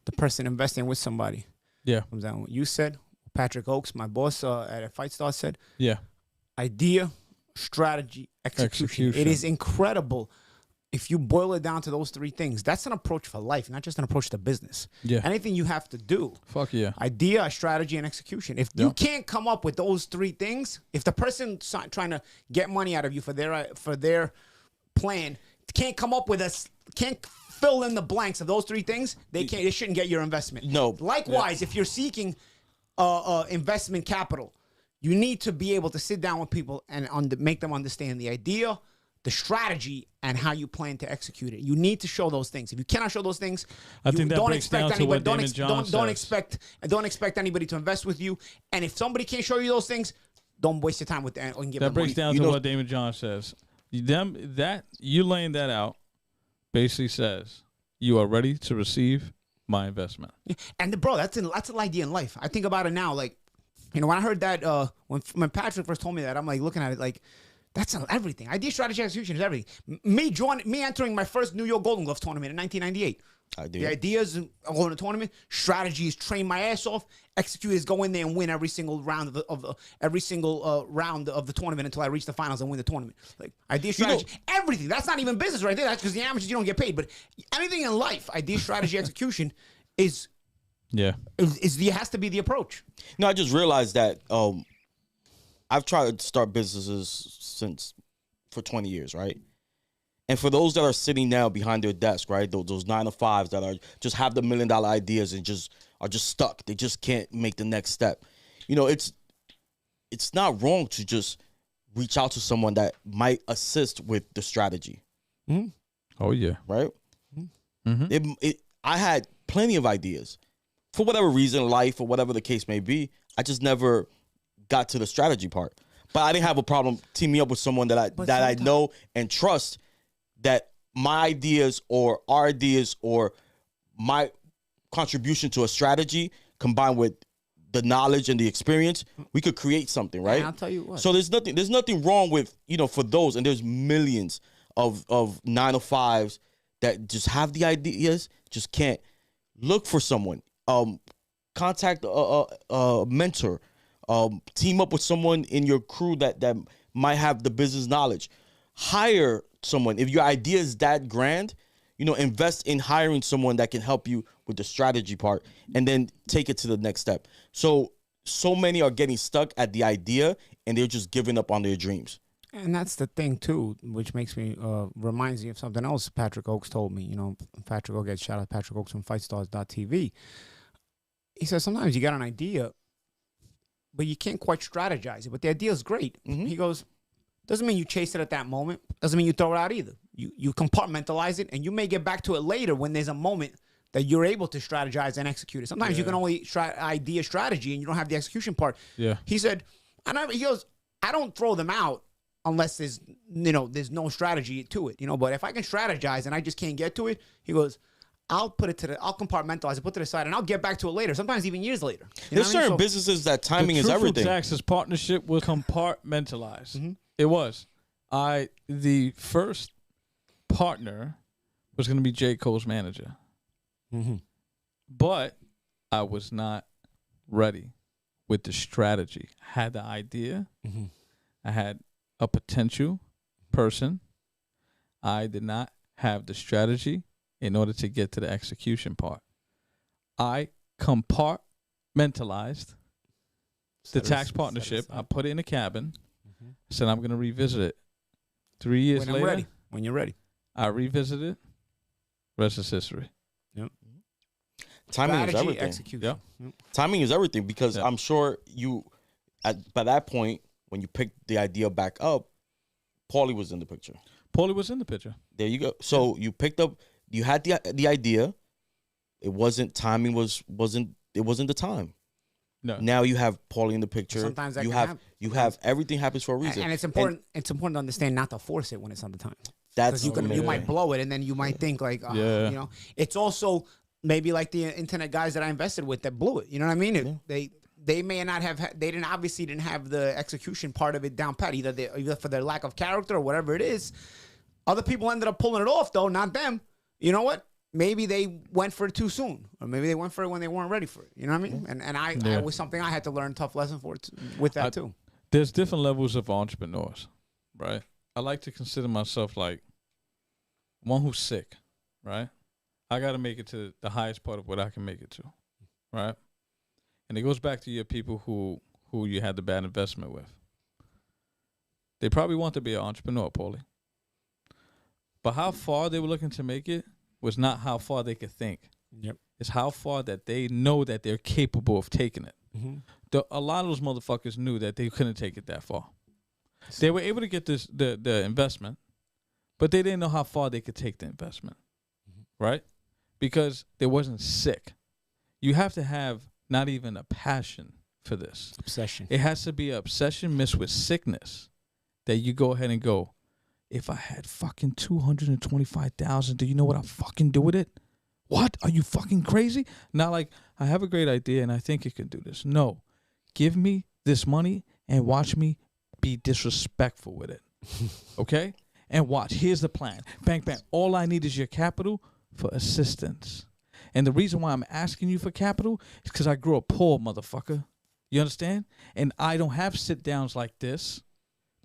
Speaker 5: the person investing with somebody.
Speaker 4: Yeah.
Speaker 5: Comes down to what you said. Patrick Oakes, my boss at Fight Star, said.
Speaker 4: Yeah.
Speaker 5: Idea, strategy, execution. It is incredible. If you boil it down to those 3 things, that's an approach for life, not just an approach to business.
Speaker 4: Yeah.
Speaker 5: Anything you have to do.
Speaker 4: Fuck yeah.
Speaker 5: Idea, strategy, and execution. If you can't come up with those 3 things, if the person trying to get money out of you for their plan can't come up with can't fill in the blanks of those 3 things, they shouldn't get your investment.
Speaker 3: No.
Speaker 5: Likewise, if you're seeking investment capital, you need to be able to sit down with people and make them understand the idea, the strategy, and how you plan to execute it. You need to show those things. If you cannot show those things,
Speaker 4: I think that breaks down to what Damon John says.
Speaker 5: Don't expect anybody to invest with you. And if somebody can't show you those things, don't waste your time with that.
Speaker 4: That breaks down to what Damon John says. You laying that out basically says you are ready to receive my investment.
Speaker 5: And bro, that's an idea in life. I think about it now. Like, you know, when I heard that, when Patrick first told me that, I'm like looking at it like, that's everything. Idea, strategy, execution is everything. Me entering my first New York Golden Glove tournament in 1998. The ideas of going to tournament, strategy is train my ass off. Execute is go in there and win every single round round of the tournament until I reach the finals and win the tournament. Like idea, strategy, everything. That's not even business right there. That's because the amateurs you don't get paid. But anything in life, idea, strategy, execution has to be the approach.
Speaker 3: No, I just realized that I've tried to start businesses for 20 years, right? And for those that are sitting now behind their desk, right, those 9 to 5s that are just have the $1 million ideas and are just stuck. They just can't make the next step. You know, it's not wrong to just reach out to someone that might assist with the strategy.
Speaker 4: Mm-hmm. Oh yeah,
Speaker 3: right.
Speaker 4: Mm-hmm.
Speaker 3: I had plenty of ideas for whatever reason, life or whatever the case may be. I just never got to the strategy part. But I didn't have a problem teaming up with someone that I know and trust, that my ideas or our ideas or my contribution to a strategy combined with the knowledge and the experience, we could create something, right?
Speaker 5: And I'll tell you what.
Speaker 3: So there's nothing wrong with, for those, and there's millions of 9 to 5s that just have the ideas, just can't. Look for someone. Contact a mentor. Team up with someone in your crew that might have the business knowledge. Hire someone. If your idea is that grand, invest in hiring someone that can help you with the strategy part and then take it to the next step. So many are getting stuck at the idea and they're just giving up on their dreams.
Speaker 5: And that's the thing too, which makes me reminds me of something else Patrick Oakes told me. Patrick Oakes, shout out Patrick Oakes from FightStars.tv. He says sometimes you got an idea, but you can't quite strategize it. But the idea is great. Mm-hmm. He goes, doesn't mean you chase it at that moment. Doesn't mean you throw it out either. You compartmentalize it, and you may get back to it later when there's a moment that you're able to strategize and execute it. Sometimes you can only idea strategy and you don't have the execution part.
Speaker 4: Yeah.
Speaker 5: He said, he goes, I don't throw them out unless there's no strategy to it. But if I can strategize and I just can't get to it, he goes, I'll compartmentalize it, put it aside, and I'll get back to it later. Sometimes even years later.
Speaker 3: There's certain businesses that timing is everything.
Speaker 4: The Truthful Taxes partnership was compartmentalized. Mm-hmm. It was. The first partner was going to be J. Cole's manager.
Speaker 5: Mm-hmm.
Speaker 4: But I was not ready with the strategy. I had the idea.
Speaker 5: Mm-hmm.
Speaker 4: I had a potential person. I did not have the strategy in order to get to the execution part. I compartmentalized the tax partnership. I put it in a cabin.
Speaker 5: Mm-hmm.
Speaker 4: I said, I'm going to revisit it. 3 years later.
Speaker 5: When you're ready.
Speaker 4: I revisited it. Rest is history.
Speaker 5: Yep.
Speaker 3: Timing is everything.
Speaker 5: Execution.
Speaker 3: Yep. Timing is everything because I'm sure by that point, when you picked the idea back up, Paulie was in the picture.
Speaker 4: Paulie was in the picture.
Speaker 3: There you go. So you picked up, you had the idea. It wasn't the time.
Speaker 4: No.
Speaker 3: Now you have Paulie in the picture.
Speaker 5: Sometimes that
Speaker 3: you have everything happens for a reason.
Speaker 5: And it's important. It's important to understand not to force it when it's not the time.
Speaker 3: That's
Speaker 5: you might blow it, and then you might think like, It's also maybe like the internet guys that I invested with that blew it. You know what I mean? Yeah. They may not have. They didn't have the execution part of it down pat. Either for their lack of character or whatever it is. Other people ended up pulling it off though, not them. You know what? Maybe they went for it too soon, or maybe they went for it when they weren't ready for it. You know what I mean? And I was something I had to learn, tough lesson for it with that too.
Speaker 4: There's different levels of entrepreneurs, right? I like to consider myself like one who's sick, right? I got to make it to the highest part of what I can make it to, right? And it goes back to your people who you had the bad investment with. They probably want to be an entrepreneur, Paulie. But how far they were looking to make it was not how far they could think.
Speaker 5: Yep.
Speaker 4: It's how far that they know that they're capable of taking it.
Speaker 5: Mm-hmm.
Speaker 4: A lot of those motherfuckers knew that they couldn't take it that far. They were able to get the investment, but they didn't know how far they could take the investment, right? Because they wasn't sick. You have to have not even a passion for this.
Speaker 5: Obsession.
Speaker 4: It has to be an obsession mixed with sickness that you go ahead and go, if I had fucking 225,000, do you know what I'll fucking do with it? What? Are you fucking crazy? Not like, I have a great idea and I think it can do this. No. Give me this money and watch me be disrespectful with it. Okay? And watch. Here's the plan. Bang, bang. All I need is your capital for assistance. And the reason why I'm asking you for capital is because I grew up poor, motherfucker. You understand? And I don't have sit-downs like this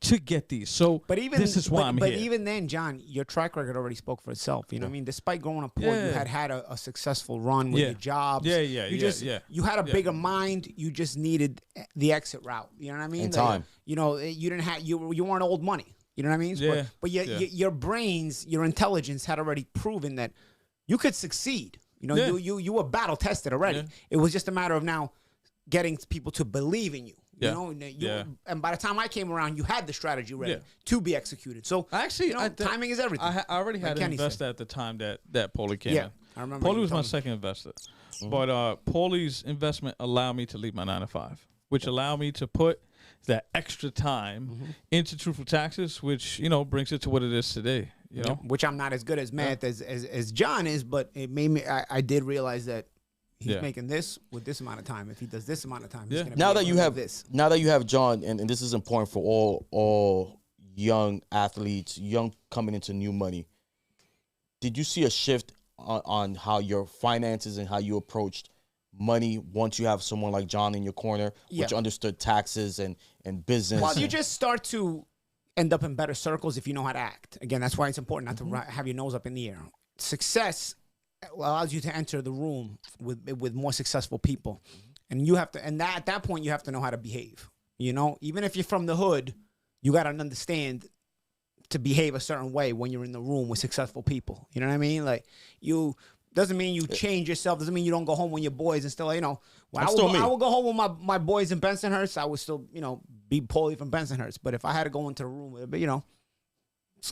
Speaker 4: to get these. So this is why I'm here.
Speaker 5: But even then, John, your track record already spoke for itself. You know what I mean? Despite growing up poor, you had a successul run with your jobs. You had a bigger mind. You just needed the exit route. You know what I mean?
Speaker 3: And time.
Speaker 5: You didn't have you weren't old money. You know what I mean?
Speaker 4: Yeah.
Speaker 5: But your brains, your intelligence had already proven that you could succeed. You know, you were battle tested already.
Speaker 4: Yeah.
Speaker 5: It was just a matter of now getting people to believe in you. You
Speaker 4: Yeah.
Speaker 5: know, and by the time I came around, you had the strategy ready to be executed. So
Speaker 4: actually,
Speaker 5: you know, timing is everything.
Speaker 4: I already had an
Speaker 5: Kenny said.
Speaker 4: investor at the time that Paulie came
Speaker 5: Yeah,
Speaker 4: in.
Speaker 5: I remember.
Speaker 4: Paulie
Speaker 5: you
Speaker 4: was my
Speaker 5: telling me.
Speaker 4: second investor, but Paulie's investment allowed me to leave my 9-to-5, which allowed me to put that extra time into Truthful Taxes, which brings it to what it is today. You know,
Speaker 5: Which I'm not as good as math as John is, but it made me. I did realize that he's making this with this amount of time. If he does this amount of time, he's gonna
Speaker 3: Now
Speaker 5: be
Speaker 3: that you
Speaker 5: able to
Speaker 3: have
Speaker 5: do this.
Speaker 3: now that you have John, and this is important for all young athletes, young coming into new money. Did you see a shift on how your finances and how you approached money once you have someone like John in your corner, which understood taxes and business?
Speaker 5: Well, you just start to end up in better circles if you know how to act. Again, that's why it's important not to have your nose up in the air. Success allows you to enter the room with more successful people, and you have to. And at that point, you have to know how to behave. You know, even if you're from the hood, you got to understand to behave a certain way when you're in the room with successful people. You know what I mean? Like doesn't mean you change yourself. Doesn't mean you don't go home with your boys and still, when I would go home with my boys in Bensonhurst, I would still, be Paulie from Bensonhurst. But if I had to go into the room with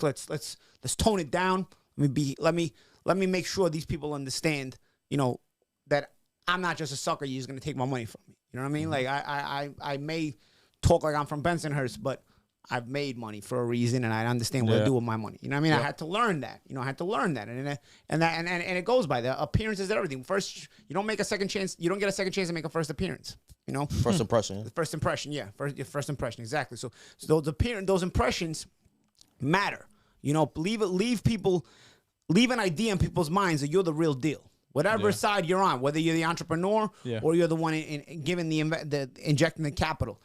Speaker 5: let's tone it down. Let me make sure these people understand, that I'm not just a sucker. You're just gonna take my money from me. You know what I mean? Like I may talk like I'm from Bensonhurst, but I've made money for a reason, and I understand what to do with my money. You know what I mean? I had to learn that. I had to learn that, and it goes by the appearances and everything. First, you don't make a second chance. You don't get a second chance to make a first appearance.
Speaker 3: First impression.
Speaker 5: The first impression, yeah. First impression, exactly. So those impressions matter. Leave an idea in people's minds that you're the real deal. Whatever side you're on, whether you're the entrepreneur or you're the one in giving the injecting the capital.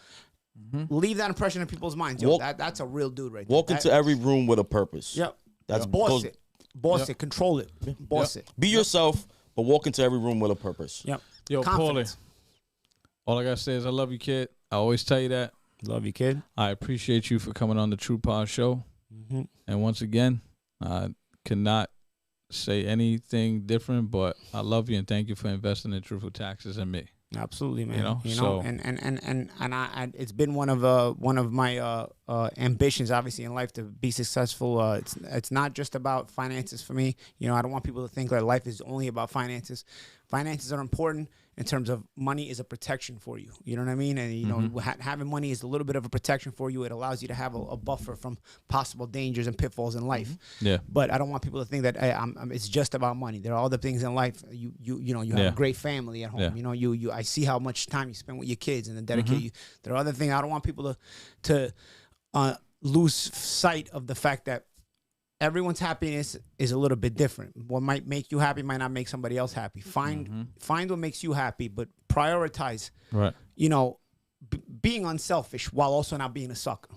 Speaker 5: Leave that impression in people's minds. That's a real dude right there.
Speaker 3: Walk into every room with a purpose.
Speaker 5: Yep.
Speaker 3: That's
Speaker 5: boss it. Control it. Boss it.
Speaker 3: Be yourself, but walk into every room with a purpose.
Speaker 5: Yep.
Speaker 4: Yo,
Speaker 5: Confidence.
Speaker 4: Paulie, all I gotta say is I love you, kid. I always tell you that.
Speaker 5: Love you, kid.
Speaker 4: I appreciate you for coming on the True Pod show. And once again, I cannot say anything different, but I love you and thank you for investing in Truthful Taxes and me.
Speaker 5: Absolutely, man.
Speaker 4: So
Speaker 5: and I it's been one of my ambitions, obviously, in life to be successful. It's not just about finances for me. I don't want people to think that life is only about finances. Finances are important in terms of money is a protection for you. You know what I mean? And having money is a little bit of a protection for you. It allows you to have a buffer from possible dangers and pitfalls in life.
Speaker 4: Yeah.
Speaker 5: But I don't want people to think that it's just about money. There are other things in life. You have a great family at home.
Speaker 4: Yeah.
Speaker 5: I see how much time you spend with your kids and then dedicate you. There are other things. I don't want people to lose sight of the fact that everyone's happiness is a little bit different. What might make you happy might not make somebody else happy. Find what makes you happy, but prioritize.
Speaker 4: Right.
Speaker 5: Being unselfish while also not being a sucker.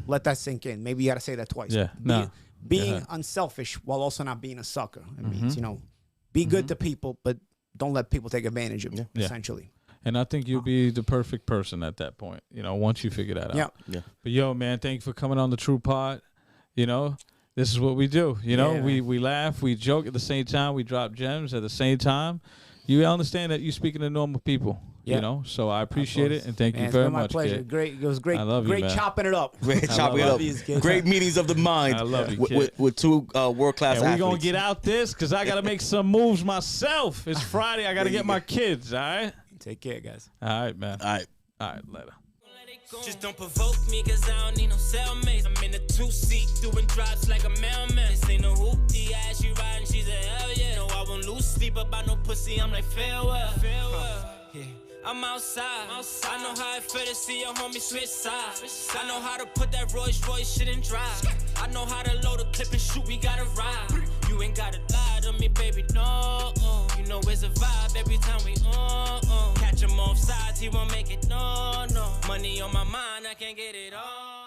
Speaker 5: Let that sink in. Maybe you got to say that twice.
Speaker 4: Yeah.
Speaker 5: Being unselfish while also not being a sucker. It means be good to people, but don't let people take advantage of you. Essentially.
Speaker 4: And I think you'll be the perfect person at that point. Once you figure that out.
Speaker 3: Yeah.
Speaker 4: But yo, man, thank you for coming on the True Pod. This is what we do. We laugh, we joke at the same time, we drop gems at the same time. You understand that you're speaking to normal people. So I appreciate it and thank you very much.
Speaker 5: It's been my pleasure.
Speaker 4: Kid.
Speaker 5: Great. It was great.
Speaker 4: I love you,
Speaker 5: great
Speaker 4: man.
Speaker 5: chopping it up.
Speaker 3: Great chopping it up. Great meetings of the mind.
Speaker 4: I love you, kid.
Speaker 3: With two world-class
Speaker 4: And
Speaker 3: athletes.
Speaker 4: we're going to get out this because I got to make some moves myself. It's Friday. I got to get my kids, all right?
Speaker 5: Take care, guys.
Speaker 4: All right, man.
Speaker 3: All
Speaker 4: right, later.
Speaker 1: Just don't provoke me, cause I don't need no cellmates. I'm in a 2-seat, doing drops like a mailman. This ain't no hoopty ass, she riding, she's a hell yeah. No, I won't lose sleep about no pussy, I'm like farewell. Yeah. I'm outside. I know how it feel to see your homie switch sides. I know how to put that Rolls Royce shit in drive. I know how to load a clip and shoot, we gotta ride. You ain't gotta lie to me, baby, no. You know it's a vibe every time we catch him off sides, he won't make it, no. Money on my mind, I can't get it all.